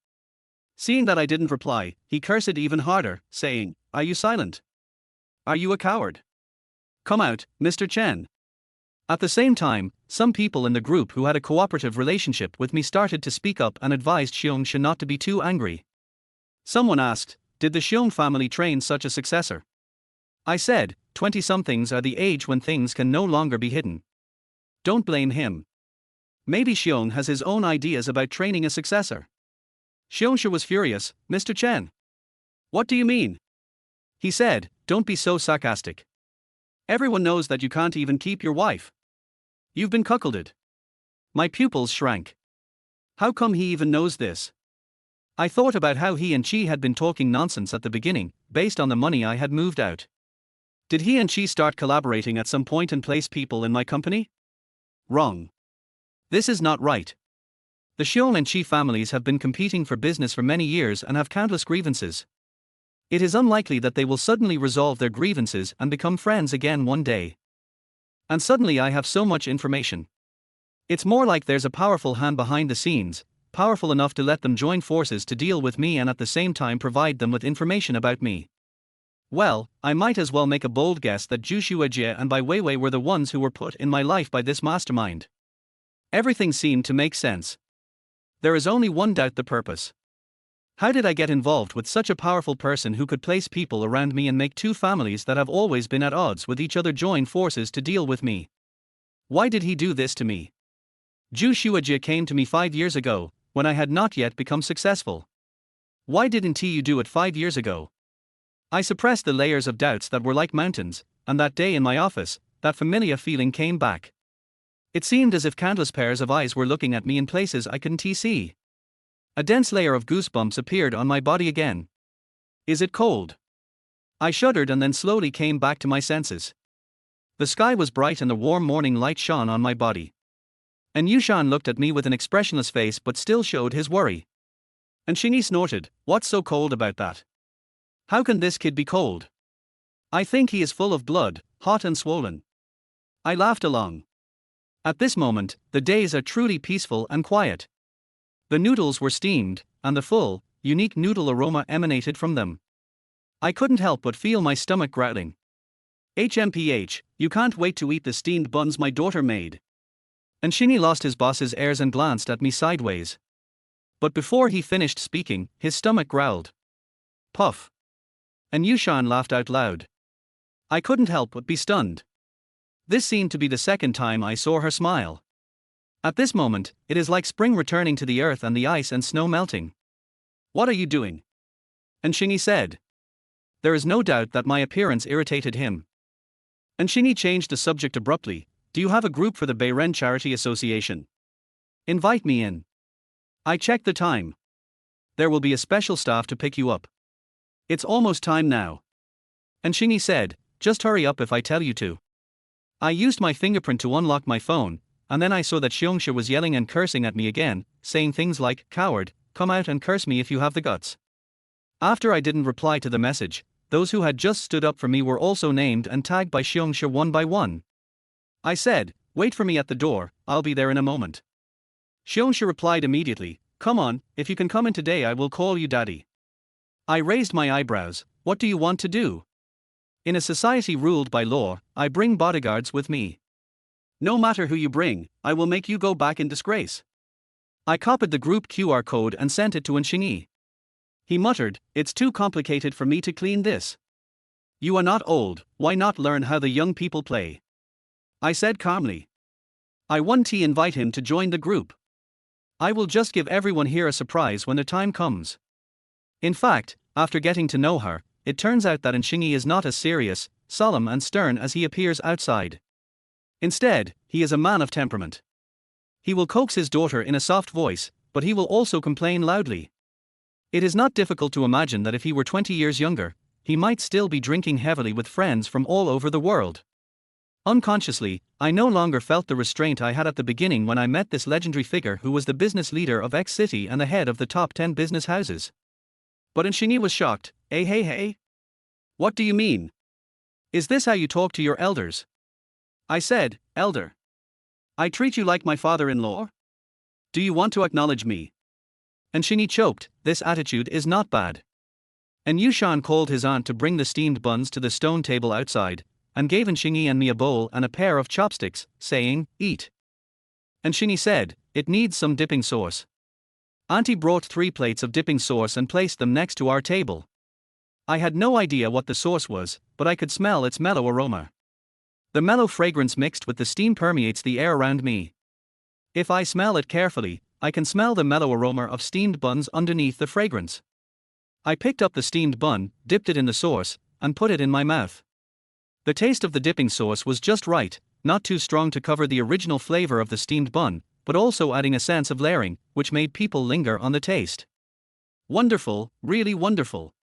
Seeing that I didn't reply, he cursed even harder, saying, "Are you silent? Are you a coward? Come out, Mr. Chen." At the same time, some people in the group who had a cooperative relationship with me started to speak up and advised Xiongxue not to be too angry. Someone asked, "Did the Xiong family train such a successor?" I said, 20-somethings are the age when things can no longer be hidden. Don't blame him. Maybe Xiong has his own ideas about training a successor. Xiongxue was furious. "Mr. Chen. What do you mean?" He said, "Don't be so sarcastic. Everyone knows that you can't even keep your wife. You've been cuckolded." My pupils shrank. How come he even knows this? I thought about how he and Chi had been talking nonsense at the beginning, based on the money I had moved out. Did he and Chi start collaborating at some point and place people in my company? Wrong. This is not right. The Xiong and Chi families have been competing for business for many years and have countless grievances. It is unlikely that they will suddenly resolve their grievances and become friends again one day. And suddenly I have so much information. It's more like there's a powerful hand behind the scenes, powerful enough to let them join forces to deal with me and at the same time provide them with information about me. Well, I might as well make a bold guess that Zhu Xuejie and Bai Weiwei were the ones who were put in my life by this mastermind. Everything seemed to make sense. There is only one doubt: the purpose. How did I get involved with such a powerful person who could place people around me and make two families that have always been at odds with each other join forces to deal with me? Why did he do this to me? Zhu Xuejie came to me 5 years ago, when I had not yet become successful. Why didn't you do it 5 years ago? I suppressed the layers of doubts that were like mountains, and that day in my office, that familiar feeling came back. It seemed as if countless pairs of eyes were looking at me in places I couldn't see. A dense layer of goosebumps appeared on my body again. Is it cold? I shuddered and then slowly came back to my senses. The sky was bright and the warm morning light shone on my body. And Yushan looked at me with an expressionless face but still showed his worry. And Xingyi snorted, "What's so cold about that? How can this kid be cold? I think he is full of blood, hot and swollen." I laughed along. At this moment, the days are truly peaceful and quiet. The noodles were steamed, and the full, unique noodle aroma emanated from them. I couldn't help but feel my stomach growling. HMPH, you can't wait to eat the steamed buns my daughter made. And Xingyi lost his boss's airs and glanced at me sideways. But before he finished speaking, his stomach growled. Puff. And Yushan laughed out loud. I couldn't help but be stunned. This seemed to be the second time I saw her smile. At this moment, it is like spring returning to the earth and the ice and snow melting. What are you doing? And Xingyi said. There is no doubt that my appearance irritated him. And Xingyi changed the subject abruptly. Do you have a group for the Beiren Charity Association? Invite me in. I checked the time. There will be a special staff to pick you up. It's almost time now. And Xingyi said, just hurry up if I tell you to. I used my fingerprint to unlock my phone, and then I saw that Xiongxue was yelling and cursing at me again, saying things like, "Coward, come out and curse me if you have the guts." After I didn't reply to the message, those who had just stood up for me were also named and tagged by Xiongxue one by one. I said, "Wait for me at the door, I'll be there in a moment." Xiongxue replied immediately, "Come on, if you can come in today I will call you daddy." I raised my eyebrows. What do you want to do? In a society ruled by law, I bring bodyguards with me. No matter who you bring, I will make you go back in disgrace. I copied the group QR code and sent it to Xingyi. He muttered, "It's too complicated for me to clean this." "You are not old, why not learn how the young people play?" I said calmly. I want to invite him to join the group. I will just give everyone here a surprise when the time comes. In fact, after getting to know her, it turns out that Xingyi is not as serious, solemn and stern as he appears outside. Instead, he is a man of temperament. He will coax his daughter in a soft voice, but he will also complain loudly. It is not difficult to imagine that if he were 20 years younger, he might still be drinking heavily with friends from all over the world. Unconsciously, I no longer felt the restraint I had at the beginning when I met this legendary figure who was the business leader of X city and the head of the top 10 business houses. But Shinny was shocked. Hey. What do you mean? Is this how you talk to your elders? I said, Elder. I treat you like my father-in-law? Do you want to acknowledge me? And Shinny choked. This attitude is not bad. And Yushan called his aunt to bring the steamed buns to the stone table outside, and gave Shinny and me a bowl and a pair of chopsticks, saying, eat. And Shinny said, it needs some dipping sauce. Auntie brought 3 plates of dipping sauce and placed them next to our table. I had no idea what the sauce was, but I could smell its mellow aroma. The mellow fragrance mixed with the steam permeates the air around me. If I smell it carefully, I can smell the mellow aroma of steamed buns underneath the fragrance. I picked up the steamed bun, dipped it in the sauce, and put it in my mouth. The taste of the dipping sauce was just right, not too strong to cover the original flavor of the steamed bun, but also adding a sense of layering, which made people linger on the taste. Wonderful, really wonderful.